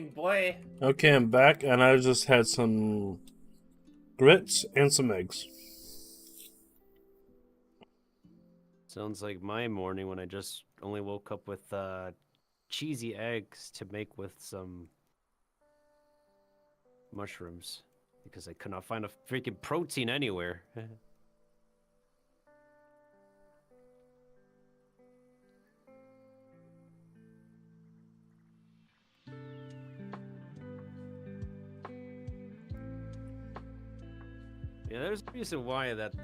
talking, boy. Okay, I'm back, and I just had some grits and some eggs. Sounds like my morning when I just only woke up with cheesy eggs to make with some mushrooms because I could not find a freaking protein anywhere. Yeah, there's a reason why that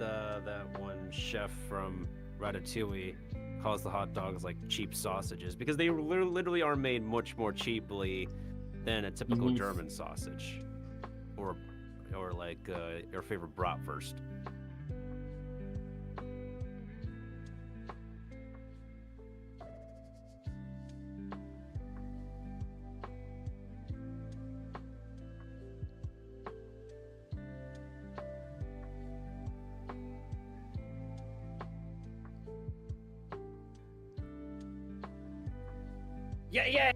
one chef from Ratatouille calls the hot dogs like cheap sausages, because they literally are made much more cheaply than a typical German sausage, or like your favorite bratwurst. Yeah.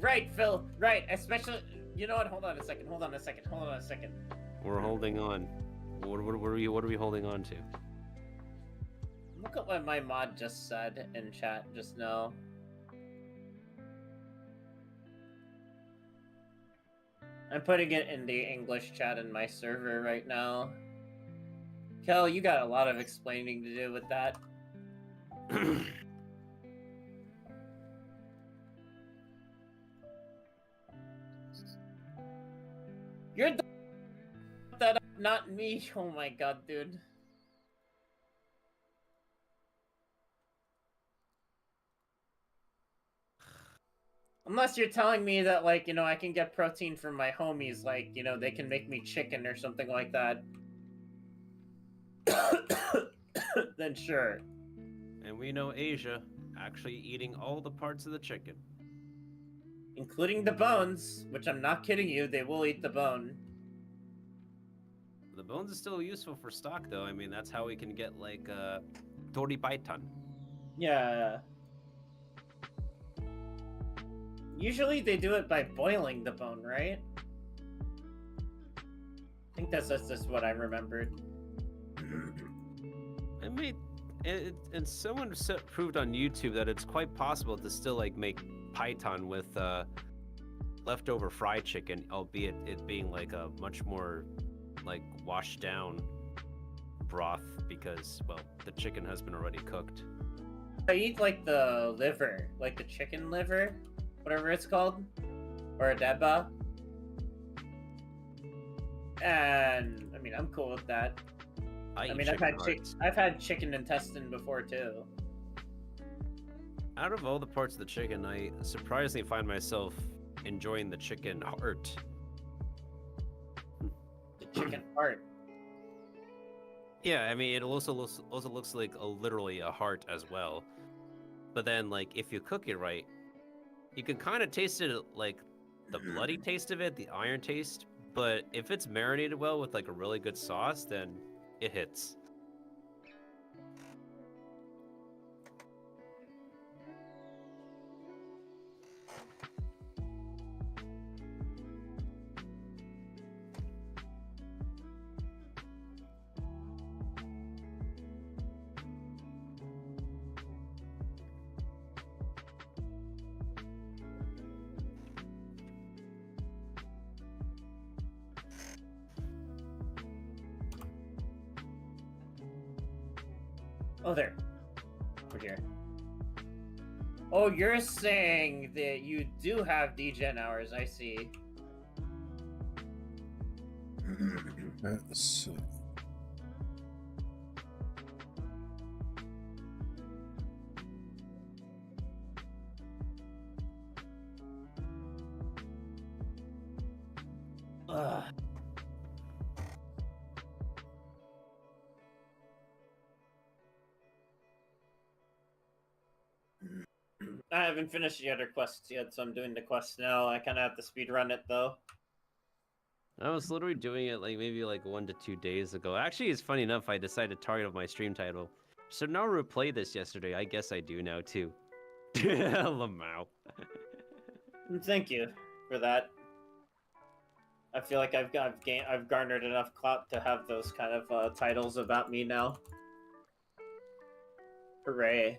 Right, Phil. Right. Especially, you know what? Hold on a second. We're holding on. What are we holding on to? Look at what my mod just said in chat just now. I'm putting it in the English chat in my server right now. Kel, you got a lot of explaining to do with that. You're that up, not me. Oh my god, dude. Unless you're telling me that, like, you know, I can get protein from my homies, like, you know, they can make me chicken or something like that. Then sure. And we know Asia actually eating all the parts of the chicken. Including the bones, which I'm not kidding you, they will eat the bone. The bones is still useful for stock, though. I mean, that's how we can get, like, tori paitan. Yeah. Usually they do it by boiling the bone, right? I think that's just what I remembered. I mean, and someone proved on YouTube that it's quite possible to still, like, make paitan with leftover fried chicken, albeit it being like a much more like washed down broth because, well, the chicken has been already cooked. I eat like the liver, like the chicken liver, whatever it's called, or a deba. And I mean, I'm cool with that. I mean, I've had chicken intestine before too. Out of all the parts of the chicken, I surprisingly find myself enjoying the chicken heart. The chicken heart. Yeah, I mean, it also looks like literally a heart as well. But then, like, if you cook it right, you can kind of taste it, like the bloody taste of it, the iron taste. But if it's marinated well with like a really good sauce, then it hits. Oh, there. Over here. Oh, you're saying that you do have degen hours, I see. That's... Ugh. I haven't finished the other quests yet, so I'm doing the quest now. I kind of have to speedrun it, though. I was literally doing it like maybe like 1 to 2 days ago. Actually, it's funny enough, I decided to target my stream title. So now replayed this yesterday. I guess I do now too. Lamau. Thank you for that. I feel like I've garnered enough clout to have those kind of titles about me now. Hooray!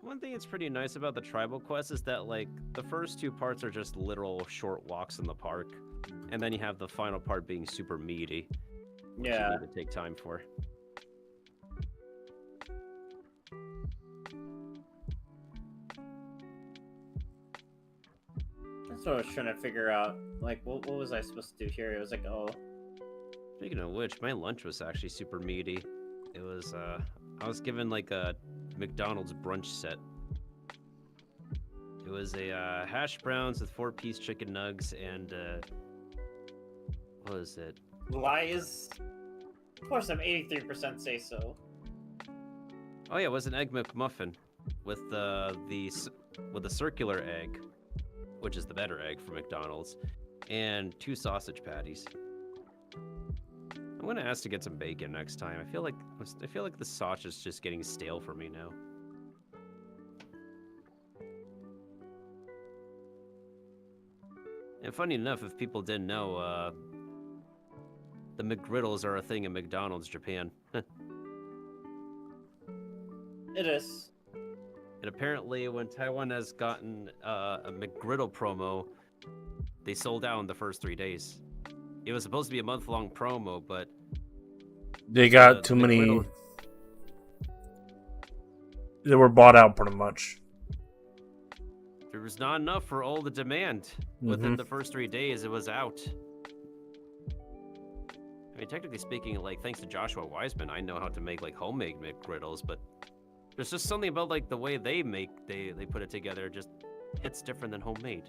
One thing that's pretty nice about the tribal quest is that, like, the first 2 parts are just literal short walks in the park, and then you have the final part being super meaty, which you need to take time for. That's what I was trying to figure out. Like, what was I supposed to do here? It was like, oh. Speaking of which, my lunch was actually super meaty. It was, I was given, like, a McDonald's brunch set. It was a, hash browns with 4-piece chicken nugs and, what was it? Lies? Of course, I'm 83% say so. Oh yeah, it was an Egg McMuffin with with a circular egg, which is the better egg from McDonald's, and 2 sausage patties. I'm gonna ask to get some bacon next time. I feel like the sausage is just getting stale for me now. And funny enough, if people didn't know, the McGriddles are a thing in McDonald's Japan. It is. And apparently, when Taiwan has gotten a McGriddle promo, they sold out in the first 3 days. It was supposed to be a month-long promo, but they got too many. They were bought out pretty much. There was not enough for all the demand. Within the first 3 days, it was out. I mean, technically speaking, like, thanks to Joshua Wiseman, I know how to make, like, homemade McGriddles, but there's just something about, like, the way they put it together just hits different than homemade.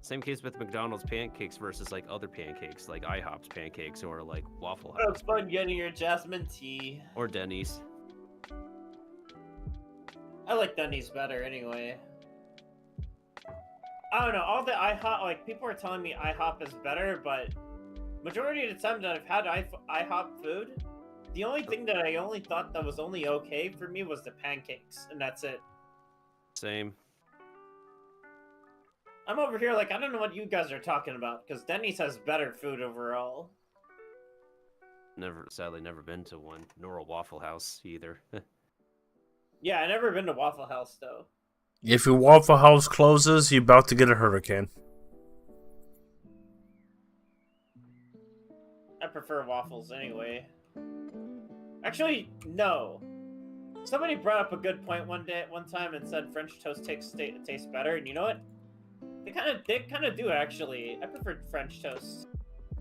Same case with McDonald's pancakes versus, like, other pancakes, like IHOP's pancakes or, like, Waffle House. It's fun getting your jasmine tea. Or Denny's. I like Denny's better anyway. I don't know, all the IHOP, like, people are telling me IHOP is better, but majority of the time that I've had IHOP food, the only thing that I only thought that was only okay for me was the pancakes, and that's it. Same. I'm over here like, I don't know what you guys are talking about, because Denny's has better food overall. Sadly never been to one, nor a Waffle House either. Yeah, I never been to Waffle House, though. If your Waffle House closes, you're about to get a hurricane. I prefer waffles anyway. Actually, no. Somebody brought up a good point one time and said French toast tastes better, and you know what? They kind of do actually. I prefer French toast.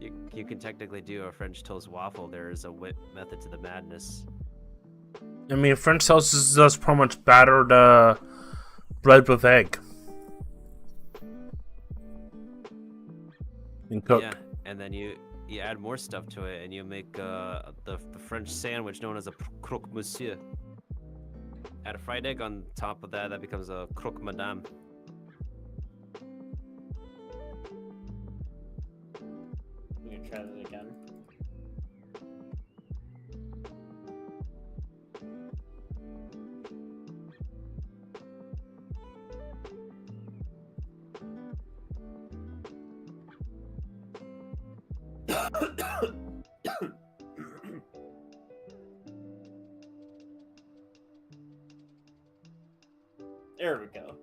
You can technically do a French toast waffle. There is a method to the madness. I mean, French toast is just pretty much battered bread with egg. And cook. Yeah, and then you add more stuff to it, and you make the French sandwich known as a croque monsieur. Add a fried egg on top of that. That becomes a croque madame. We can try that again. There we go.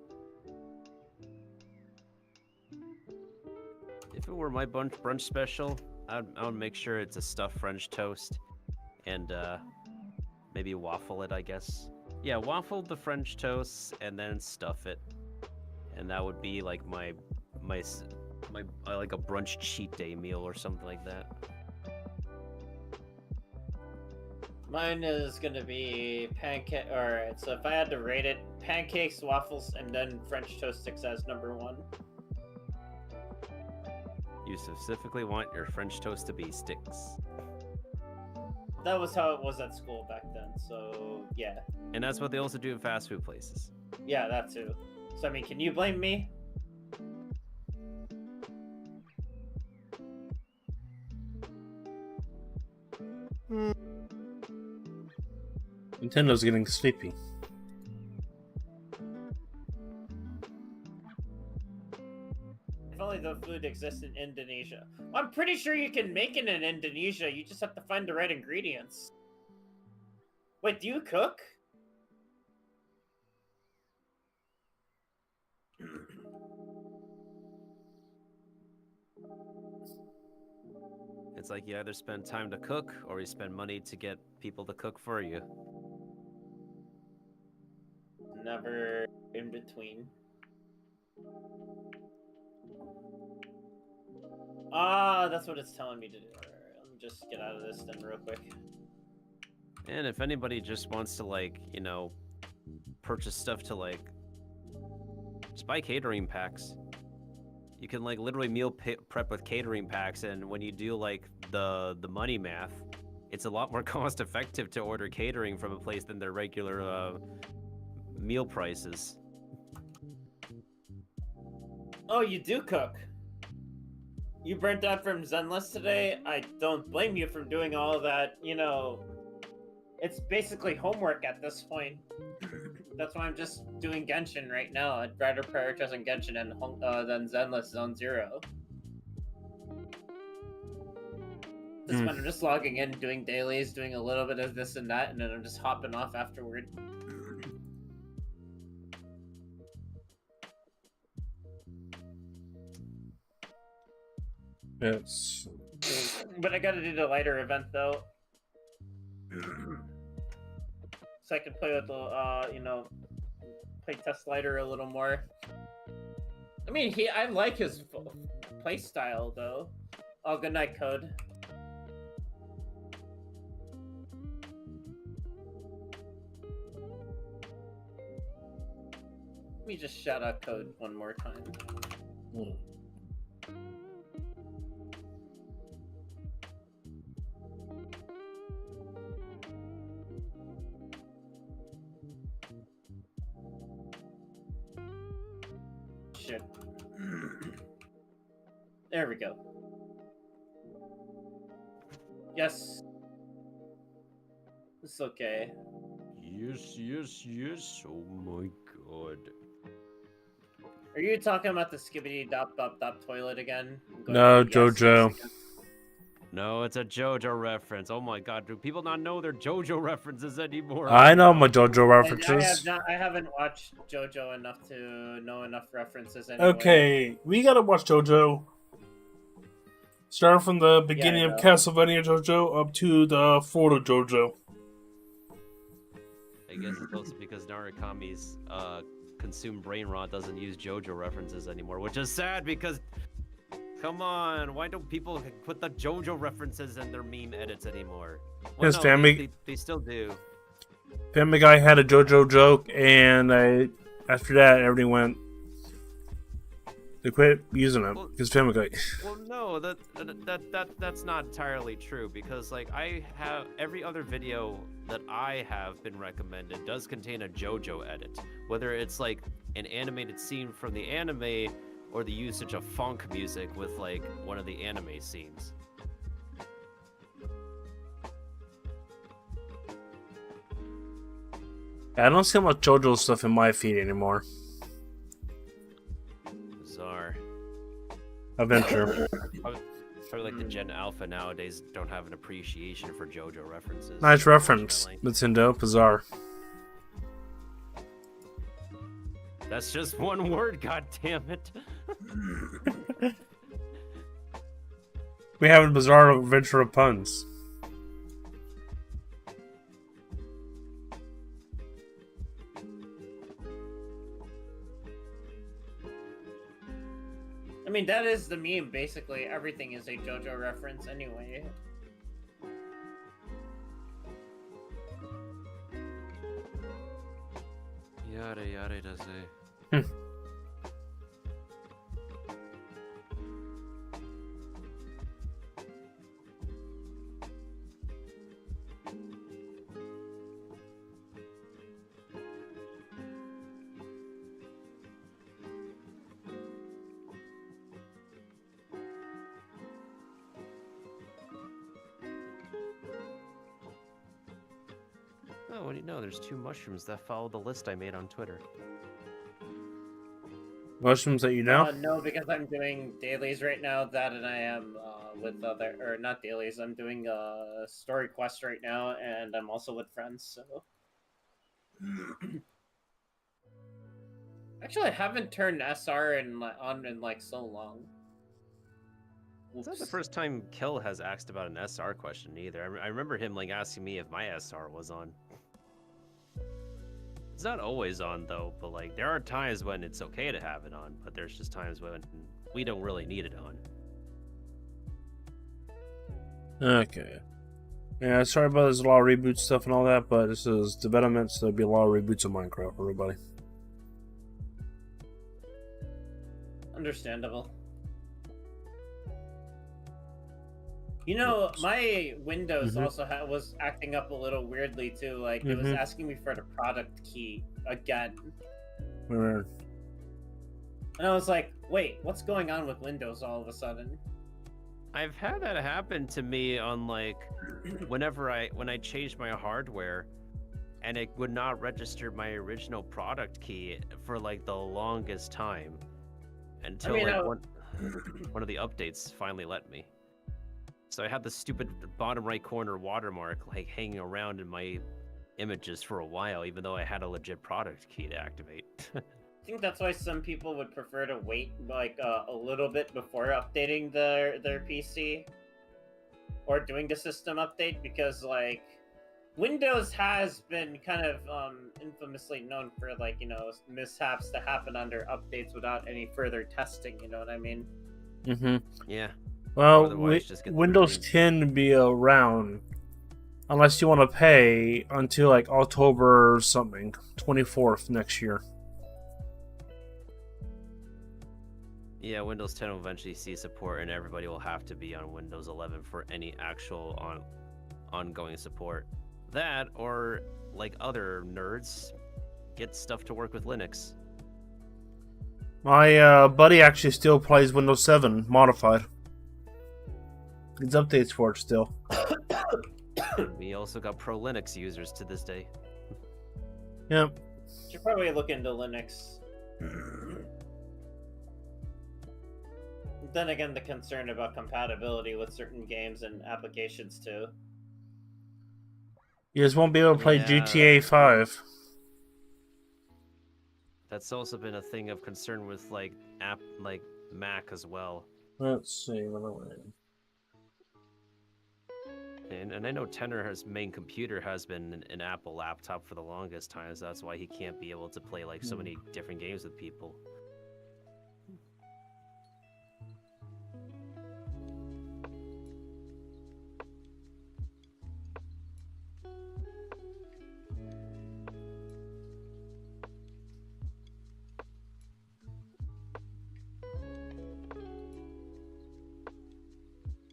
If it were my brunch special, I would make sure it's a stuffed French toast, and maybe waffle it, I guess. Yeah, waffle the French toast and then stuff it, and that would be like my like a brunch cheat day meal or something like that. Mine is gonna be pancake. Alright, so if I had to rate it, pancakes, waffles, and then French toast sticks as #1. You specifically want your French toast to be sticks. That was how it was at school back then, so yeah. And that's what they also do in fast food places. Yeah, that too. So I mean, can you blame me? Nintendo's getting sleepy. apparently the food exists in Indonesia. I'm pretty sure you can make it in Indonesia. You just have to find the right ingredients. Wait, do you cook? It's like you either spend time to cook or you spend money to get people to cook for you. Never in between. Ah, that's what it's telling me to do. Alright, let me just get out of this then real quick. And if anybody just wants to, like, you know, purchase stuff to, like, just buy catering packs. You can, like, literally meal prep with catering packs, and when you do, like, the money math, it's a lot more cost effective to order catering from a place than their regular meal prices. Oh, you do cook. You burnt out from Zenless today. I don't blame you for doing all of that. You know, it's basically homework at this point. That's why I'm just doing Genshin right now. I'd rather prioritize on Genshin than Zenless Zone Zero. When I'm just logging in, doing dailies, doing a little bit of this and that, and then I'm just hopping off afterward. Yes. But I gotta do the lighter event though. So I can play with the, you know, play test lighter a little more. I mean, I like his play style though. Oh, good night, Code. Let me just shout out Code one more time. Shit. There we go. Yes. It's okay. Yes, yes, yes. Oh my god. Are you talking about the skibbity dop dop dop toilet again? No, Yes, JoJo. yes, No, it's a JoJo reference. Oh my god, do people not know their JoJo references anymore? I know my JoJo references. I haven't watched JoJo enough to know enough references anyway. Okay, we gotta watch JoJo. Start from the beginning of Castlevania JoJo up to the Florida JoJo. I guess it's mostly because Narukami's consumed brain rot doesn't use JoJo references anymore, which is sad because, come on, why don't people put the JoJo references in their meme edits anymore? Well, His no, family, they still do. Family Guy had a JoJo joke, and after that, everything went. They quit using it because Family Guy. Well, no, that's not entirely true because, like, I have every other video that I have been recommended does contain a JoJo edit, whether it's like an animated scene from the anime or the usage of funk music with like one of the anime scenes. I don't see much JoJo stuff in my feed anymore. Bizarre. Adventure. Probably like the Gen Alpha nowadays don't have an appreciation for JoJo references. Nice reference, Nintendo. Bizarre. That's just one word, god damn it. We have a bizarre adventure of puns. I mean, that is the meme, basically. Everything is a JoJo reference anyway. Yada yada does it. Oh, what do you know? There's 2 mushrooms that follow the list I made on Twitter. Mushrooms that you know? No, because I'm doing dailies right now. That and I am with other, or not dailies. I'm doing story quest right now, and I'm also with friends. So, actually, I haven't turned SR on in like so long. It's not the first time Kill has asked about an SR question either. I remember him like asking me if my SR was on. It's not always on though, but like there are times when it's okay to have it on, but there's just times when we don't really need it on. Okay. Yeah, sorry about there's a lot of reboot stuff and all that, but this is development, so there'll be a lot of reboots of Minecraft, everybody. Understandable. You know, my Windows also was acting up a little weirdly too. Like it was asking me for the product key again, Weird. and I was like, "Wait, what's going on with Windows all of a sudden?" I've had that happen to me on like when I changed my hardware, and it would not register my original product key for like the longest time until one of the updates finally let me. So I had the stupid bottom right corner watermark like hanging around in my images for a while, even though I had a legit product key to activate. I think that's why some people would prefer to wait like a little bit before updating their PC or doing the system update, because like Windows has been kind of infamously known for like, you know, mishaps to happen under updates without any further testing, you know what I mean? Yeah. Well, Windows 10 to be around unless you want to pay until like October or something, 24th next year. Yeah, Windows 10 will eventually see support, and everybody will have to be on Windows 11 for any actual ongoing support. That, or like other nerds, get stuff to work with Linux. My buddy actually still plays Windows 7 modified. It's updates for it still. We also got pro Linux users to this day. Yep. Should probably look into Linux. Then again, the concern about compatibility with certain games and applications too. You just won't be able to play GTA 5. That's also been a thing of concern with like Mac as well. Let's see. And I know Tenor's main computer has been an Apple laptop for the longest time, so that's why he can't be able to play like so many different games with people.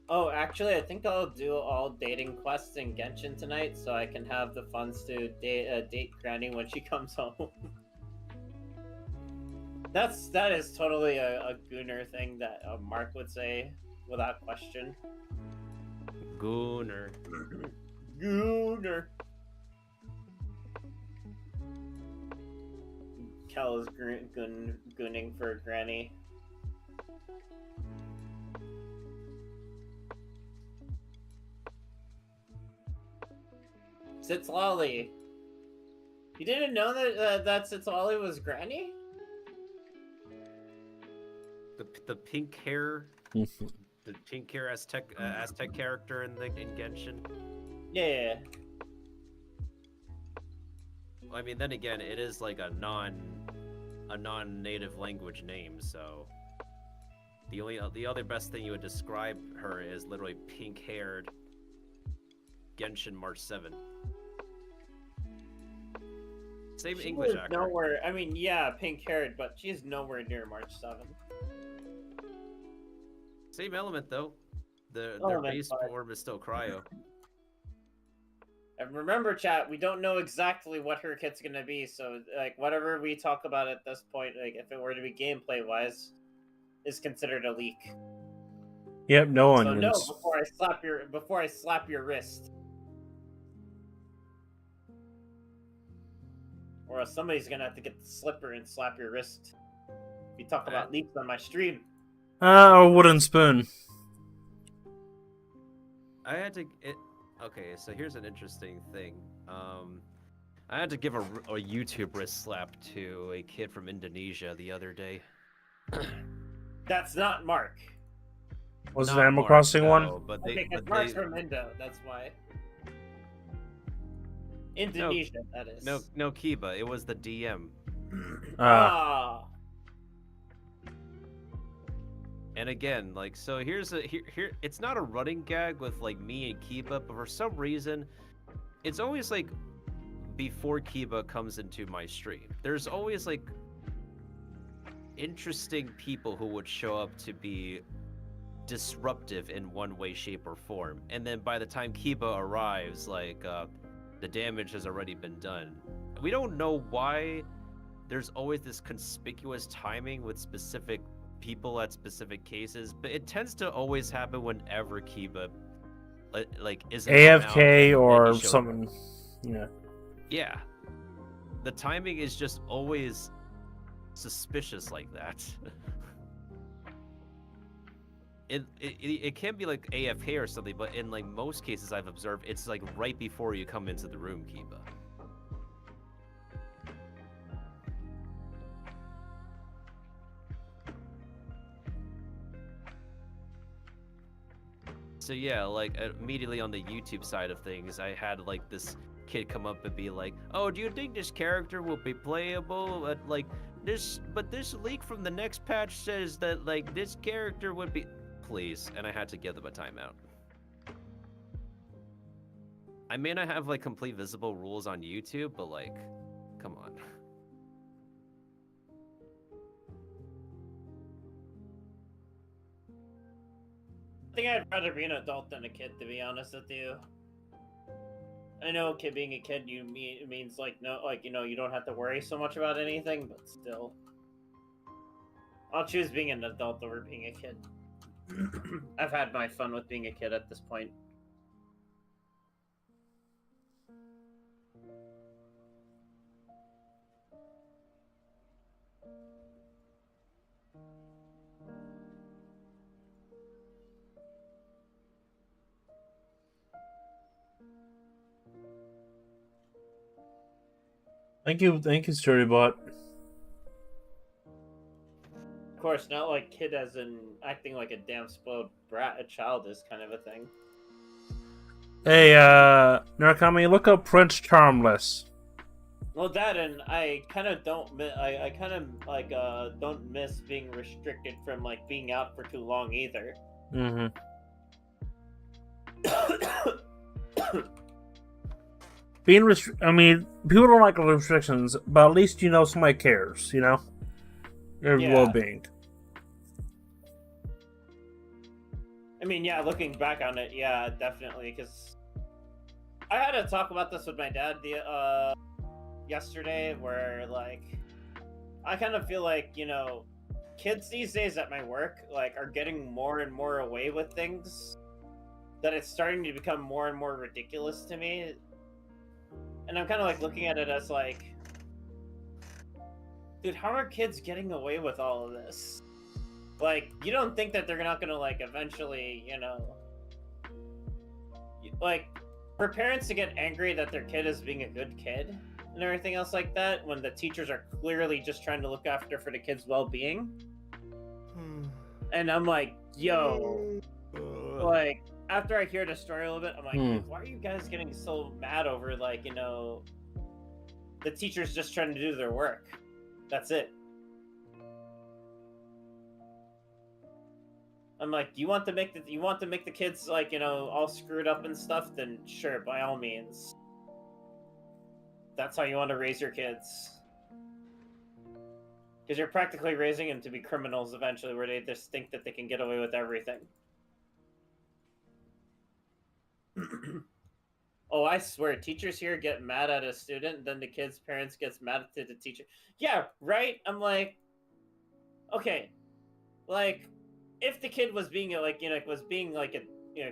Oh, actually, I think I'll do all dating quests in Genshin tonight, so I can have the funds to date Granny when she comes home. That is totally a Gooner thing that Mark would say without question. Gooner. Gooner. Cal is gooning for Granny. Sitzlolly. You didn't know that Sitzlolly was Granny? The pink hair, the pink hair Aztec character in Genshin. Yeah. I mean, then again, it is like a non-native language name, so the other best thing you would describe her is literally pink-haired Genshin March 7. Same She English was actor. nowhere. I mean, yeah, pink-haired, but she's nowhere near March 7. Same element though. Their base form is still cryo. And remember, chat, we don't know exactly what her kit's gonna be, so like whatever we talk about at this point, like if it were to be gameplay wise, is considered a leak. Yep, no one. So no, before I slap your wrist. Or else somebody's gonna have to get the slipper and slap your wrist. If you talk about leaks on my stream. A wooden spoon. I had to. Okay, so here's an interesting thing. I had to give a YouTube wrist slap to a kid from Indonesia the other day. That's not Mark. Was it Not Animal Mark, Crossing one? no, But Okay, because but Mark's from Indo, that's why. Indonesia, that is. No, Kiba. It was the DM. Ah. And again, like, so here. It's not a running gag with like me and Kiba, but for some reason, it's always like before Kiba comes into my stream. There's always like interesting people who would show up to be disruptive in one way, shape, or form. And then by the time Kiba arrives, like the damage has already been done. We don't know why there's always this conspicuous timing with specific people at specific cases, but it tends to always happen whenever Kiba like is AFK or something. Yeah. Yeah. The timing is just always suspicious like that. It can be like AFK or something, but in like most cases I've observed, it's like right before you come into the room, Kiba. So yeah, like immediately on the YouTube side of things, I had like this kid come up and be like, "Oh, do you think this character will be playable? Like this leak from the next patch says that like this character would be." Please, and I had to give them a timeout. I may not have like complete visible rules on YouTube, but like, come on. I think I'd rather be an adult than a kid, to be honest with you. I know being a kid means like no, like, you know, you don't have to worry so much about anything, but still, I'll choose being an adult over being a kid. I've had my fun with being a kid at this point. Thank you, SturdyBot. Of course, not like kid as in acting like a damn spoiled brat a child is kind of a thing. Hey, Narukami, look up Prince Charmless. Well, that, and I kind of don't. I kind of like don't miss being restricted from like being out for too long either. Mm-hmm. I mean, people don't like restrictions, but at least you know somebody cares. You know, your well-being. I mean, yeah, looking back on it, yeah, definitely, because I had to talk about this with my dad yesterday, where, like, I kind of feel like, you know, kids these days at my work, like, are getting more and more away with things, that it's starting to become more and more ridiculous to me, and I'm kind of, like, looking at it as, like, dude, how are kids getting away with all of this? Like, you don't think that they're not gonna, like, eventually, you know... Like, for parents to get angry that their kid is being a good kid and everything else like that, when the teachers are clearly just trying to look after for the kid's well-being. And I'm like, yo... Like, after I hear the story a little bit, I'm like, dude, why are you guys getting so mad over, like, you know... The teacher's just trying to do their work. That's it. I'm like, you want to make the kids, like, you know, all screwed up and stuff? Then sure, by all means. That's how you want to raise your kids. Because you're practically raising them to be criminals eventually, where they just think that they can get away with everything. Oh, I swear, teachers here get mad at a student, then the kid's parents gets mad at the teacher. Yeah, right? I'm like, okay, like, if the kid was being like, you know,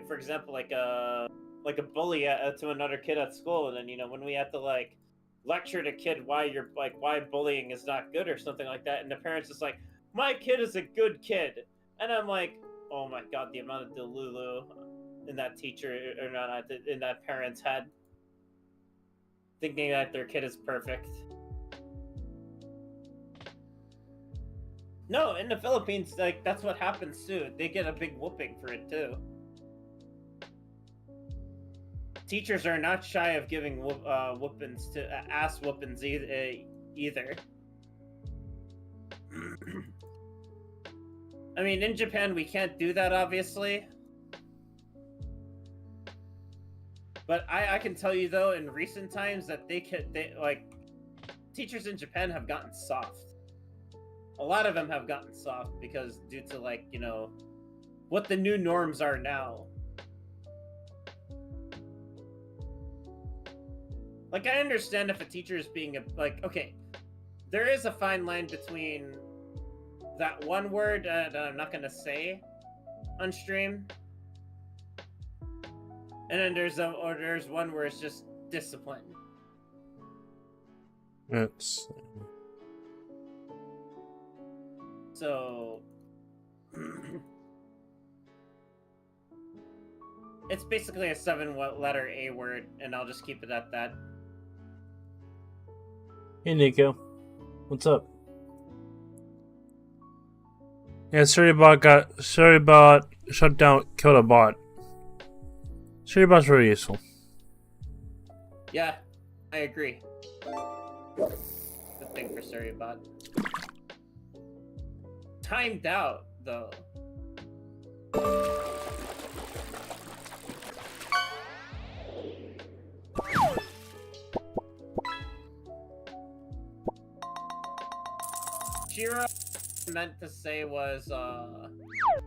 for example, like a bully to another kid at school, and then, you know, when we have to like lecture the kid why bullying is not good or something like that, and the parents is like, my kid is a good kid. And I'm like, oh my god, the amount of delulu in that teacher, or not, in that parent's head. Thinking that their kid is perfect. No, in the Philippines, like, that's what happens too. They get a big whooping for it too. Teachers are not shy of giving whoopings to ass whoopings either. I mean, in Japan, we can't do that, obviously. But I can tell you though, in recent times, that teachers in Japan have gotten soft. A lot of them have gotten soft because due to, like, you know, what the new norms are now. Like, I understand if a teacher is being okay, there is a fine line between that one word that I'm not gonna say on stream, and then there's one where it's just discipline. It's So it's basically a 7-letter A word, and I'll just keep it at that. Hey Nico, what's up? Yeah, Surrybot shut down, killed a bot. Surrybot's really useful. Yeah, I agree. Good thing for Surrybot. Timed out, though. Shiro meant to say was,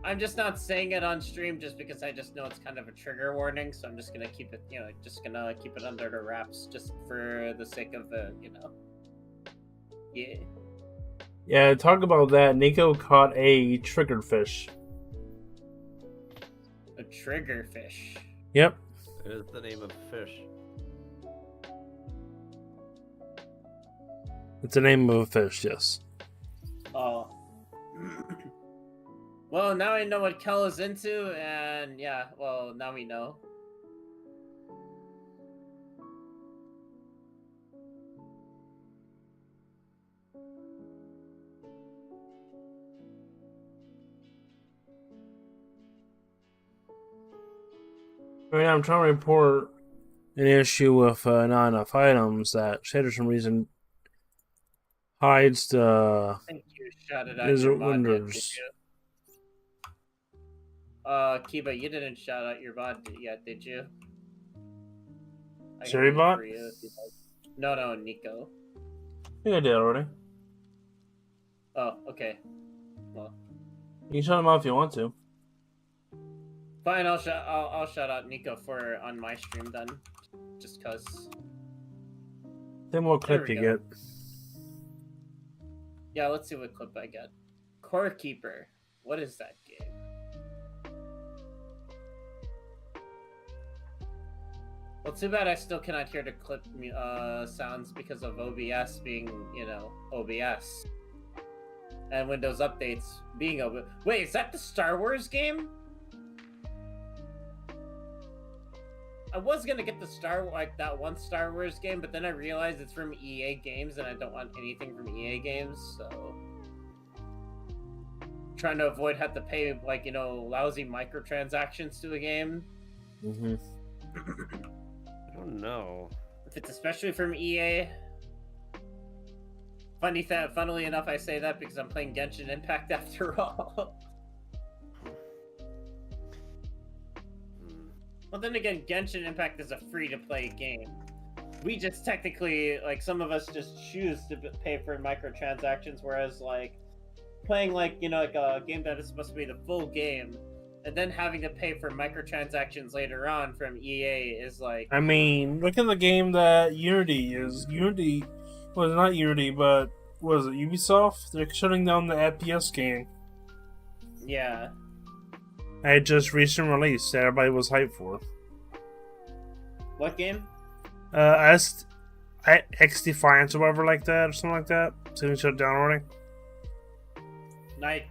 I'm just not saying it on stream just because I just know it's kind of a trigger warning, so I'm just gonna keep it, you know, keep it under the wraps just for the sake of you know. Yeah. Yeah, talk about that. Nico caught a triggerfish. A triggerfish. Yep. It is the name of a fish. It's the name of a fish, yes. Oh. Well, now I know what Kel is into, and yeah, well, now we know. Right now, I'm trying to report an issue with not enough items that Shader, for some reason, hides the I think you shouted out desert your mod yet, did windows. you? Kiba, you didn't shout out your mod yet, did you? I can do it Surrybot? for you if you'd like. No, Nico. I think I did already. Oh, okay. Well, You can shut him off if you want to. fine. I'll shout out Nico on my stream then, just cause. Then what There clip we you go. get. Yeah, let's see what clip I get. Core Keeper. What is that game? Well, too bad I still cannot hear the clip sounds because of OBS being, you know, OBS. And Windows updates being OBS. Wait, is that the Star Wars game? I was gonna get the that one Star Wars game, but then I realized it's from EA Games, and I don't want anything from EA Games, so trying to avoid have to pay, like, you know, lousy microtransactions to a game. Mm-hmm. I don't know. If it's especially from EA. Funnily enough, I say that because I'm playing Genshin Impact after all. Well, then again, Genshin Impact is a free-to-play game. We just technically, like, some of us just choose to pay for microtransactions, whereas, like, playing, like, you know, like a game that is supposed to be the full game, and then having to pay for microtransactions later on from EA is, like... I mean, look at the game that Unity is. Unity... Well, not Unity, but... What is it, Ubisoft? They're shutting down the FPS game. Yeah. I just recently released that everybody was hyped for. What game? X Defiance or whatever like that, or something like that. So they shut down already. I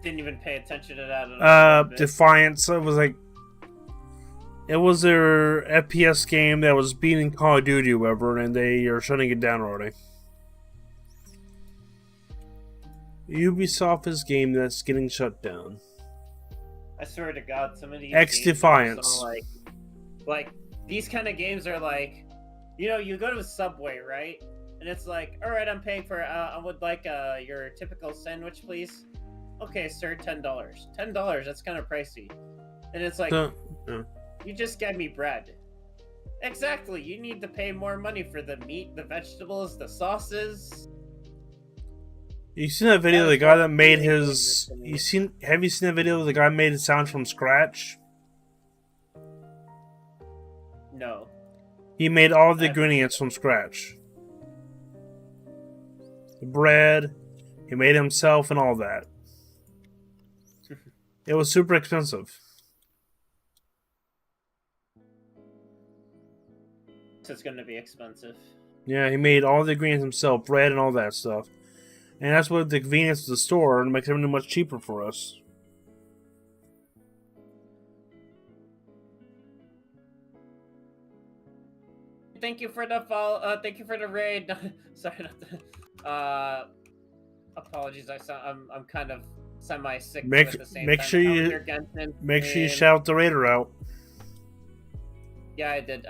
didn't even pay attention to that at all. Defiance. It was their FPS game that was beating Call of Duty, or whatever, and they are shutting it down already. Ubisoft is game that's getting shut down. I swear to God, some of these X games are Defiance. so, like these kind of games are like, you know, you go to a Subway, right? And it's like, all right, I'm paying for. I would like your typical sandwich, please. Okay, sir, $10. $10. That's kind of pricey. And it's like, you just gave me bread. Exactly. You need to pay more money for the meat, the vegetables, the sauces. You seen that video of the guy that made his? Have you seen that video of the guy made his sound from scratch? No. He made all the ingredients from scratch. The bread, he made himself and all that. It was super expensive. It's going to be expensive. Yeah, he made all the ingredients himself, bread and all that stuff. And that's what the convenience of the store makes everything much cheaper for us. Thank you for the follow. Thank you for the raid. Sorry, not the, apologies. I'm kind of semi-sick. At the same make time. sure you shout the raider out. Yeah, I did.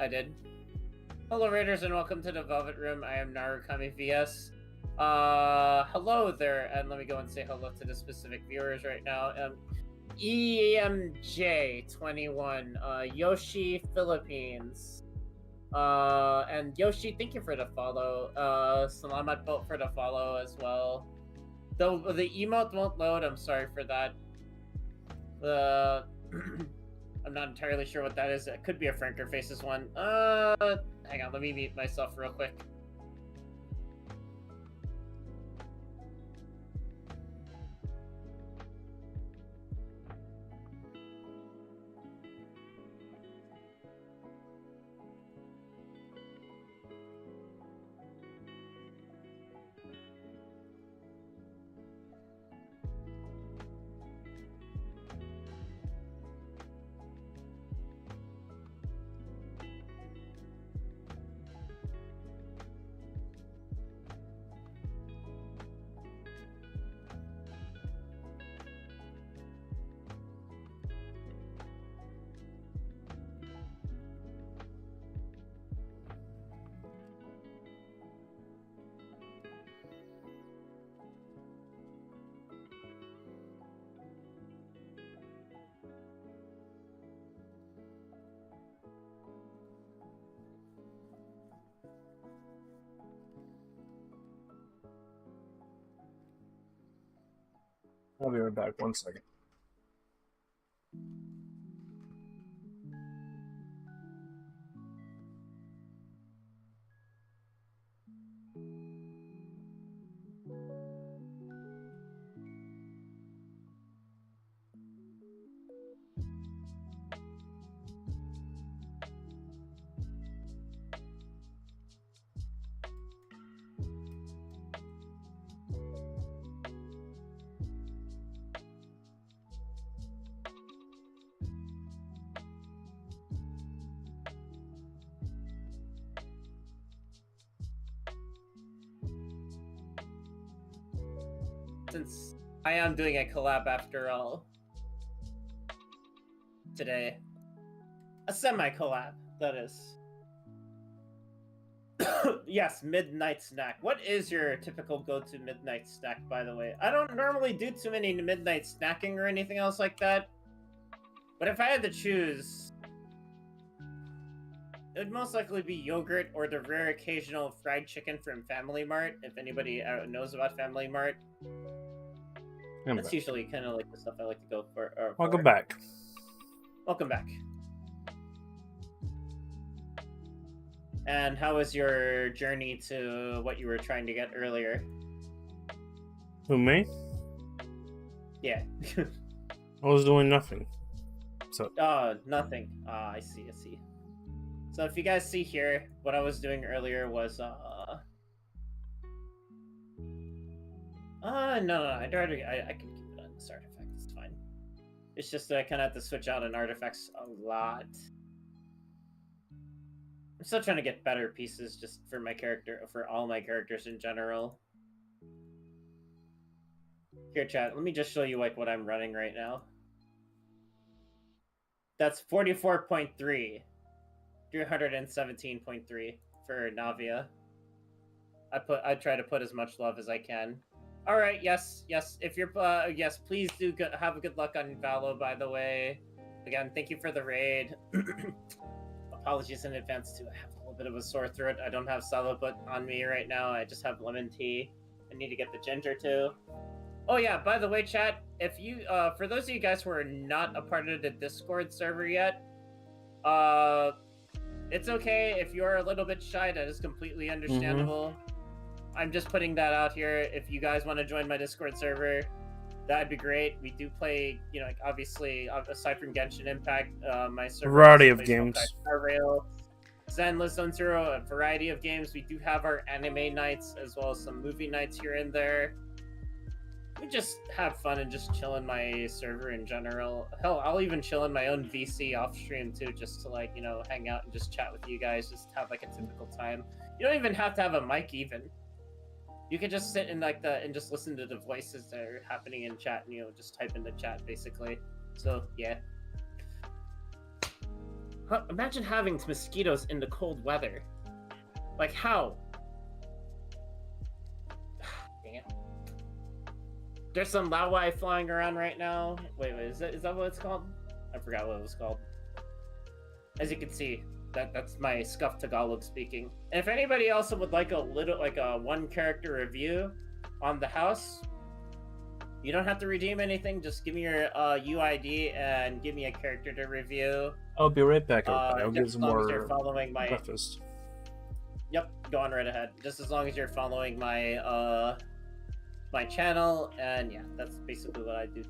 Hello, raiders, and welcome to the Velvet Room. I am Narukami VS. Hello there, and let me go and say hello to the specific viewers right now. EMJ21, Yoshi Philippines, and Yoshi, thank you for the follow. Salamat po for the follow as well. Though the emote won't load, I'm sorry for that. I'm not entirely sure what that is. It could be a Franker Faces one. Hang on, let me mute myself real quick. I'll be right back. 1 second. Since I am doing a collab after all today. A semi-collab, that is. Yes, midnight snack. What is your typical go-to midnight snack, by the way? I don't normally do too many midnight snacking or anything else like that. But if I had to choose, it would most likely be yogurt or the rare occasional fried chicken from Family Mart, if anybody knows about Family Mart. That's usually kind of like the stuff I like to go for. Welcome back. Welcome back. And how was your journey to what you were trying to get earlier? Who, me? Yeah. I was doing nothing. So. Oh, nothing. Ah, I see. So if you guys see here, what I was doing earlier was No, I can keep it on this artifact. It's fine. It's just that I kind of have to switch out on artifacts a lot. I'm still trying to get better pieces just for my character, for all my characters in general. Here, chat. Let me just show you like what I'm running right now. That's 44.3, 317.3 for Navia. I try to put as much love as I can. All right, yes. If you're yes, please do have a good luck on Valo. By the way, again, thank you for the raid. Apologies in advance too. I have a little bit of a sore throat. I don't have Salabut on me right now. I just have lemon tea. I need to get the ginger too. Oh yeah, by the way, chat, if you for those of you guys who are not a part of the Discord server yet, it's okay if you're a little bit shy. That is completely understandable. I'm just putting that out here. If you guys want to join my Discord server, that'd be great. We do play, you know, like obviously aside from Genshin Impact, my server Variety of games. Star Rail, Zenless Zone Zero, a variety of games. We do have our anime nights as well as some movie nights here and there. We just have fun and just chill in my server in general. Hell, I'll even chill in my own VC off stream too, just to like, you know, hang out and just chat with you guys, just have like a typical time. You don't even have to have a mic even. You can just sit in like and just listen to the voices that are happening in chat and, you know, just type in the chat basically. So yeah. Huh, imagine having mosquitoes in the cold weather. Like how? Dang it. There's some Lawai flying around right now. Wait, is that what it's called? I forgot what it was called. As you can see, that's my scuffed Tagalog speaking. And if anybody else would like a one character review on the house, you don't have to redeem anything. Just give me your UID and give me a character to review. I'll be right back. I'll give some more you're following my breakfast. Yep, go on right ahead. Just as long as you're following my my channel, and yeah, that's basically what I do.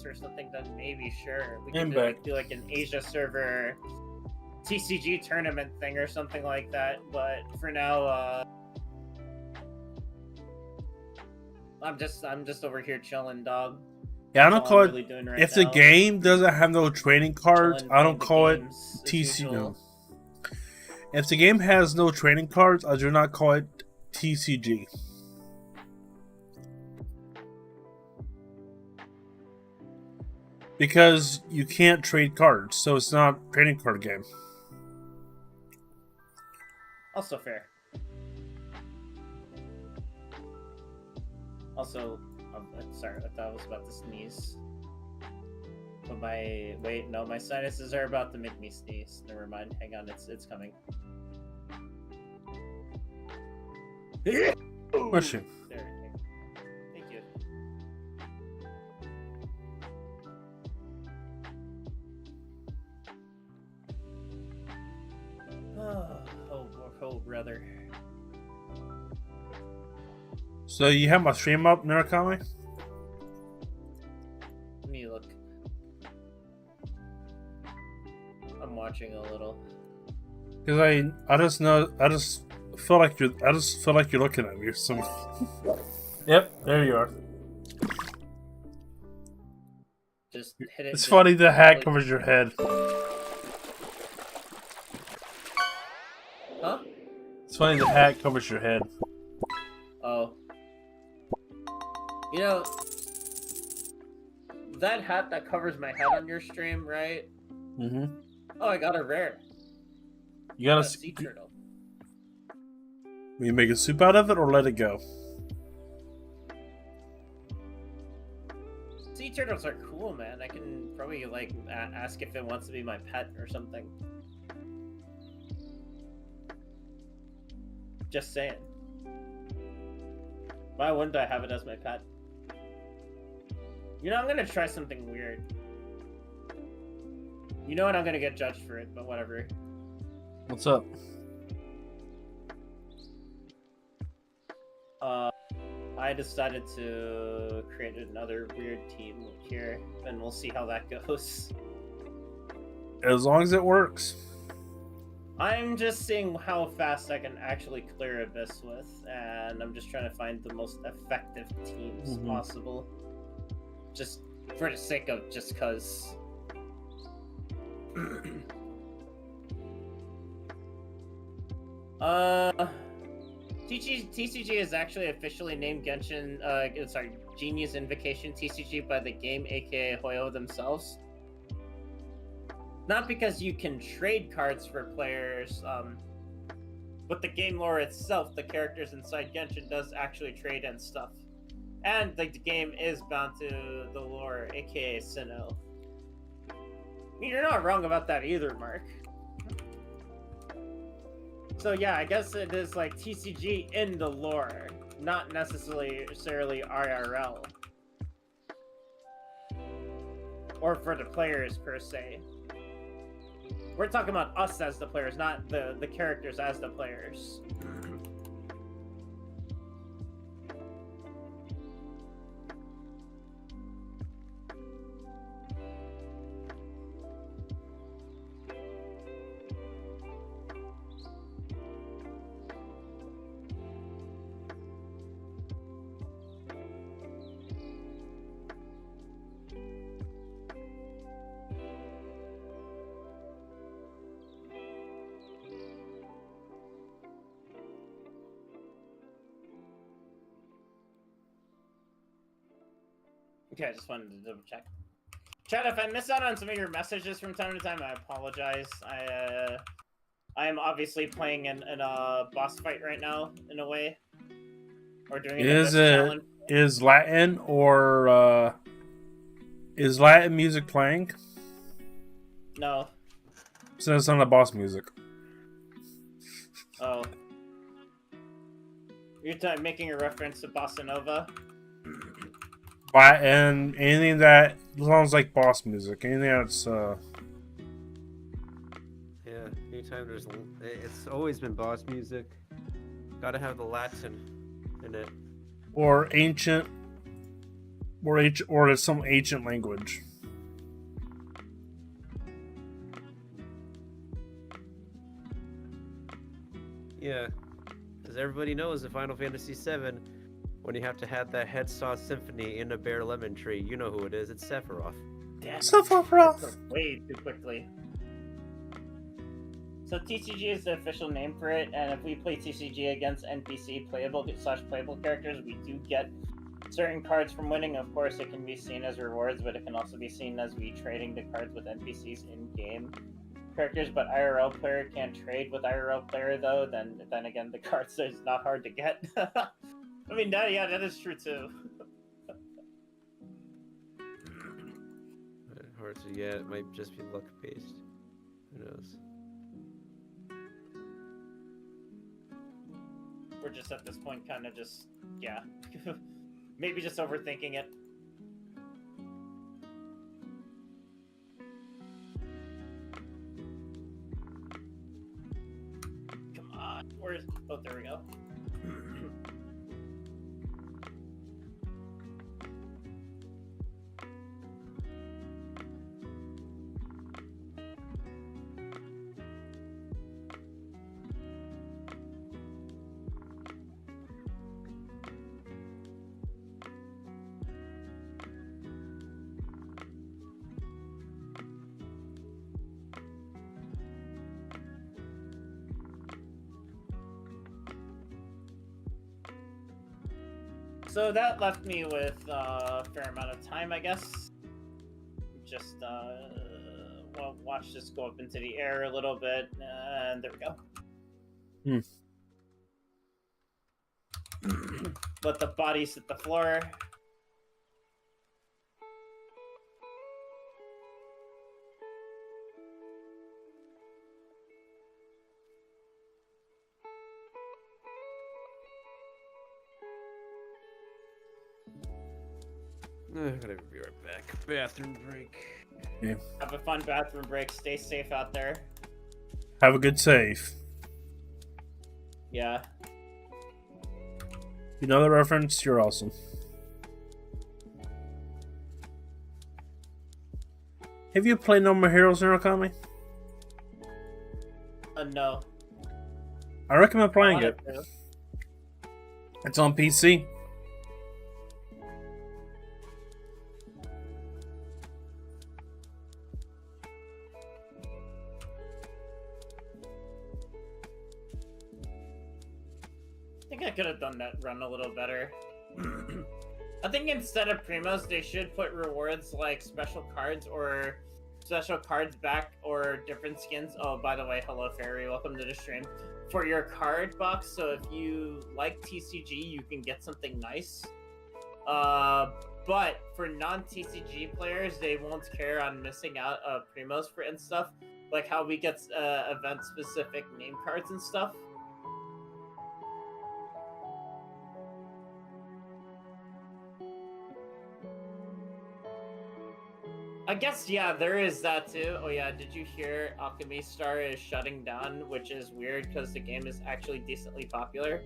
Or something, then maybe sure we could Invite. do like an Asia server TCG tournament thing or something like that. But for now, I'm just over here chilling, dog. Yeah, I That's don't all call I'm it. really doing right If the now. game doesn't have no trading cards, Chilling, I don't playing the call it games as TC. usual. No. If the game has no trading cards, I do not call it TCG. Because you can't trade cards, so it's not a trading card game. Also fair. Also, sorry, I thought I was about to sneeze. But my sinuses are about to make me sneeze. Never mind. Hang on, it's coming. Push it. There. Thank you. Oh, brother. So you have my stream up, Narukami? Let me look. I'm watching a little. Because I just feel like you're looking at me or something. Yep, there you are. Just hit it. It's just funny the hat like- covers your head. Huh? It's funny the hat covers your head. Oh. You know, that hat that covers my head on your stream, right? Mm-hmm. Oh, I got a rare. You gotta A sea turtle. Will you make a soup out of it or let it go? Sea turtles are cool, man. I can probably like ask if it wants to be my pet or something. Just saying. Why wouldn't I have it as my pet? You know, I'm gonna try something weird. You know what? I'm gonna get judged for it, but whatever. What's up? I decided to create another weird team here, and we'll see how that goes. As long as it works. I'm just seeing how fast I can actually clear Abyss with, and I'm just trying to find the most effective teams possible. Just for the sake of just cause. TCG is actually officially named Genshin, Genius Invocation TCG by the game, aka Hoyo themselves. Not because you can trade cards for players, but the game lore itself, the characters inside Genshin does actually trade and stuff. And the game is bound to the lore, aka Sinnoh. I mean, you're not wrong about that either, Mark. So yeah, I guess it is like TCG in the lore, not necessarily IRL. Or for the players per se. We're talking about us as the players, not the characters as the players. Okay, I just wanted to double check. Chad, if I miss out on some of your messages from time to time, I apologize. I am obviously playing in a boss fight right now, in a way. Or doing an challenge. Is Latin or is Latin music playing? No. So it's not the boss music. Oh. You're making a reference to Bossa Nova? Latin, anything that sounds like boss music. Anything that's Yeah, anytime there's, it's always been boss music. Gotta have the Latin in it. or ancient, or it's some ancient language. Yeah, as everybody knows in Final Fantasy VII, when you have to have that head saw symphony in a bare lemon tree, you know who it is. It's Sephiroth. Damn, Sephiroth. that's way too quickly. So TCG is the official name for it, and if we play TCG against NPC playable characters, we do get certain cards from winning. Of course, it can be seen as rewards, but it can also be seen as we trading the cards with NPCs in game characters. But IRL player can't trade with IRL player though. Then again, the cards is not hard to get. I mean, that is true too. Hard to get. It might just be luck based. Who knows? We're just at this point kind of just, yeah. Maybe just overthinking it. Come on, where's... Oh, there we go. So that left me with a fair amount of time, I guess. Just, well, watch this go up into the air a little bit, and there we go. Let the bodies hit the floor. I'm gonna be right back. Bathroom break. Yeah. Have a fun bathroom break. Stay safe out there. Have a good save. Yeah. You know the reference? You're awesome. Have you played No More Heroes, Narukami? No. I recommend playing Wanted it. to. It's on PC. I think I could have done that run a little better. I think instead of primos, they should put rewards like special cards or special cards back or different skins. Oh, by the way, hello Fairy, welcome to the stream. For your card box, so if you like TCG, you can get something nice. But for non-TCG players, they won't care on missing out primos for and stuff, like how we get event-specific name cards and stuff. I guess, yeah, there is that too. Oh yeah, did you hear Alchemy Star is shutting down, which is weird because the game is actually decently popular.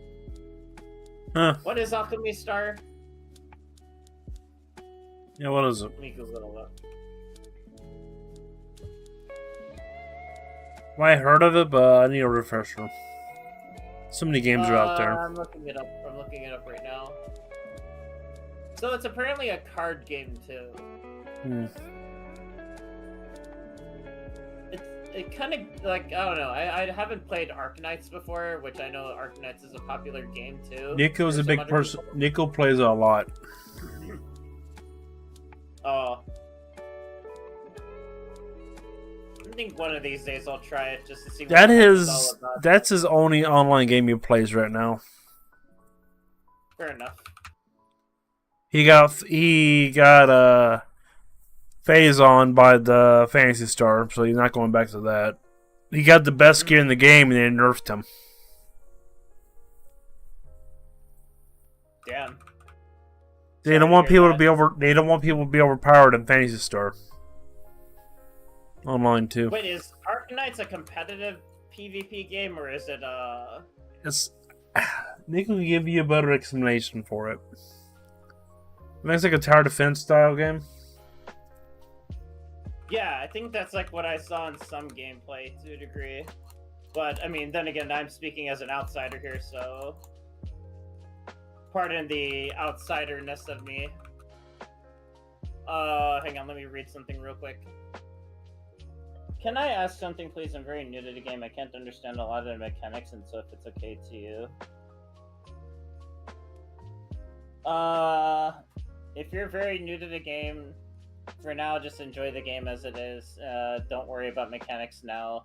Huh. What is Alchemy Star? Yeah, what is it? Let me Google it. Well, I heard of it, but I need a refresher. So many games are out there. I'm looking it up. I'm looking it up right now. So it's apparently a card game too. It kind of, like, I don't know, I haven't played Arknights before, which I know Arknights is a popular game too. Nico's a big person. Nico plays a lot. Oh. I think one of these days I'll try it just to see what it's all about. That's his only online game he plays right now. Fair enough. He got phase on by the Fantasy Star, so he's not going back to that. He got the best gear in the game and they nerfed him. They don't want people to be over. They don't want people to be overpowered in Fantasy Star. Online too. Wait, is Arknights a competitive PvP game or is it It's. Nick will give you a better explanation for it. I think it's like a tower defense style game. Yeah, I think that's like what I saw in some gameplay to a degree. But I mean, then again, I'm speaking as an outsider here, so pardon the outsiderness of me. Hang on, let me read something real quick. Can I ask something, please? I'm very new to the game. I can't understand a lot of the mechanics, and so if it's okay to you. If you're very new to the game, for now, just enjoy the game as it is. Don't worry about mechanics now.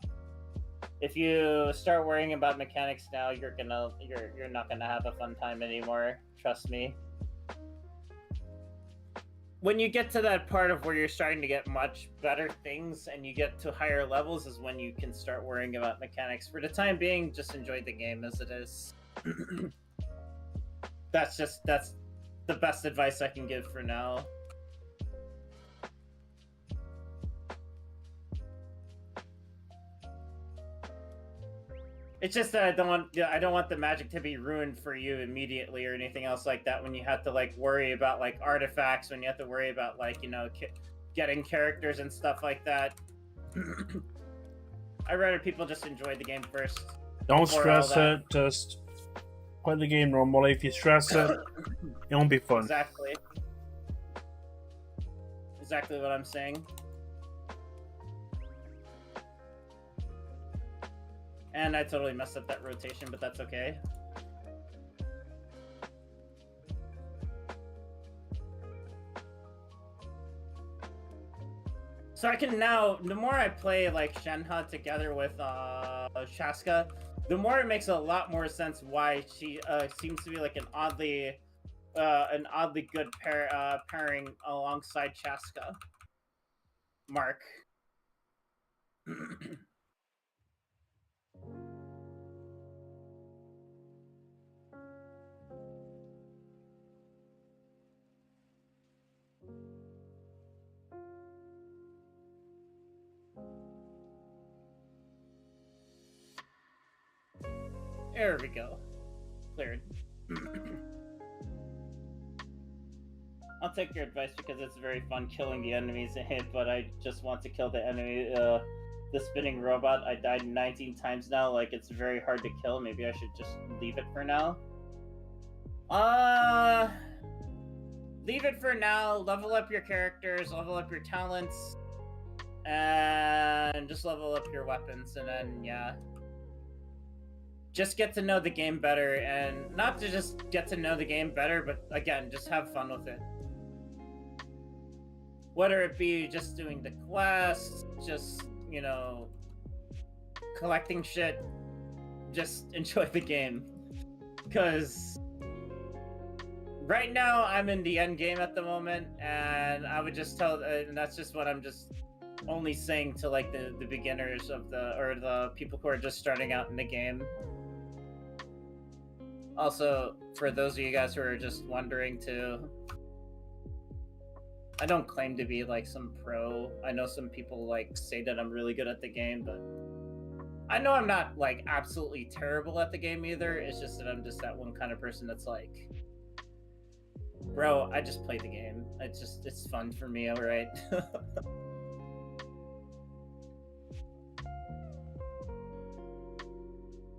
If you start worrying about mechanics now, you're not gonna have a fun time anymore. Trust me. When you get to that part of where you're starting to get much better things and you get to higher levels is when you can start worrying about mechanics. For the time being, just enjoy the game as it is. That's the best advice I can give for now. It's just that I don't want the magic to be ruined for you immediately or anything else like that when you have to like worry about like artifacts, when you have to worry about like, you know, getting characters and stuff like that. I'd rather people just enjoy the game first. Don't stress it, just play the game normally. If you stress it, it won't be fun. Exactly. Exactly what I'm saying. And I totally messed up that rotation, but that's okay. So I can now, the more I play like Shenhe together with Shaska, the more it makes a lot more sense why she seems to be like an oddly good pairing alongside Shaska. Mark. There we go. Cleared. I'll take your advice because it's very fun killing the enemies in it, but I just want to kill the enemy, the spinning robot. I died 19 times now, like it's very hard to kill. Maybe I should just leave it for now. Leave it for now, level up your characters, level up your talents, and just level up your weapons, and then, yeah. Just get to know the game better, and not to just get to know the game better, but again, just have fun with it. Whether it be just doing the quests, just, you know, collecting shit, just enjoy the game. Because right now, I'm in the end game at the moment, and I would just tell, and that's just what I'm just only saying to like the beginners of or the people who are just starting out in the game. Also, for those of you guys who are just wondering too, I don't claim to be like some pro. I know some people like say that I'm really good at the game, but I know I'm not like absolutely terrible at the game either. It's just that I'm just that one kind of person that's like, bro, I just play the game. It's fun for me, alright?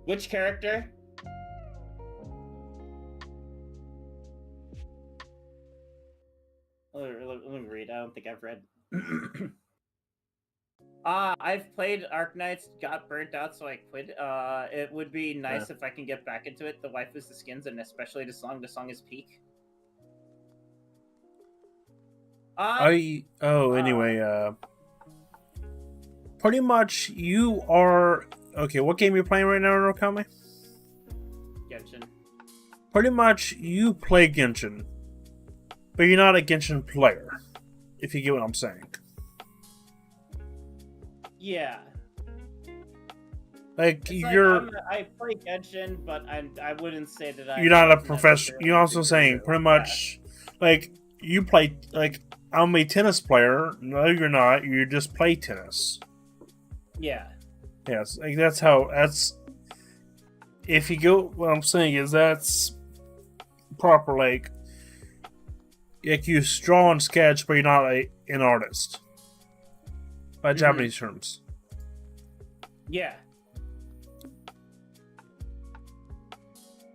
Which character? Let me read. I don't think I've read. I've played Arknights, got burnt out, so I quit. It would be nice if I can get back into it. The waifus, the skins, and especially the song. The song is peak. Anyway, pretty much you are... Okay, what game are you playing right now, Rokami? Genshin. Pretty much you play Genshin, but you're not a Genshin player, if you get what I'm saying. Yeah. Like, you're... I play Genshin, but I wouldn't say that You're not a professional... You're also saying, pretty much, like you play like I'm a tennis player. No, you're not. You just play tennis. Yeah. Yes, like that's how. That's if you go. What I'm saying is that's proper. Like you draw and sketch, but you're not an artist. By Japanese terms. Yeah.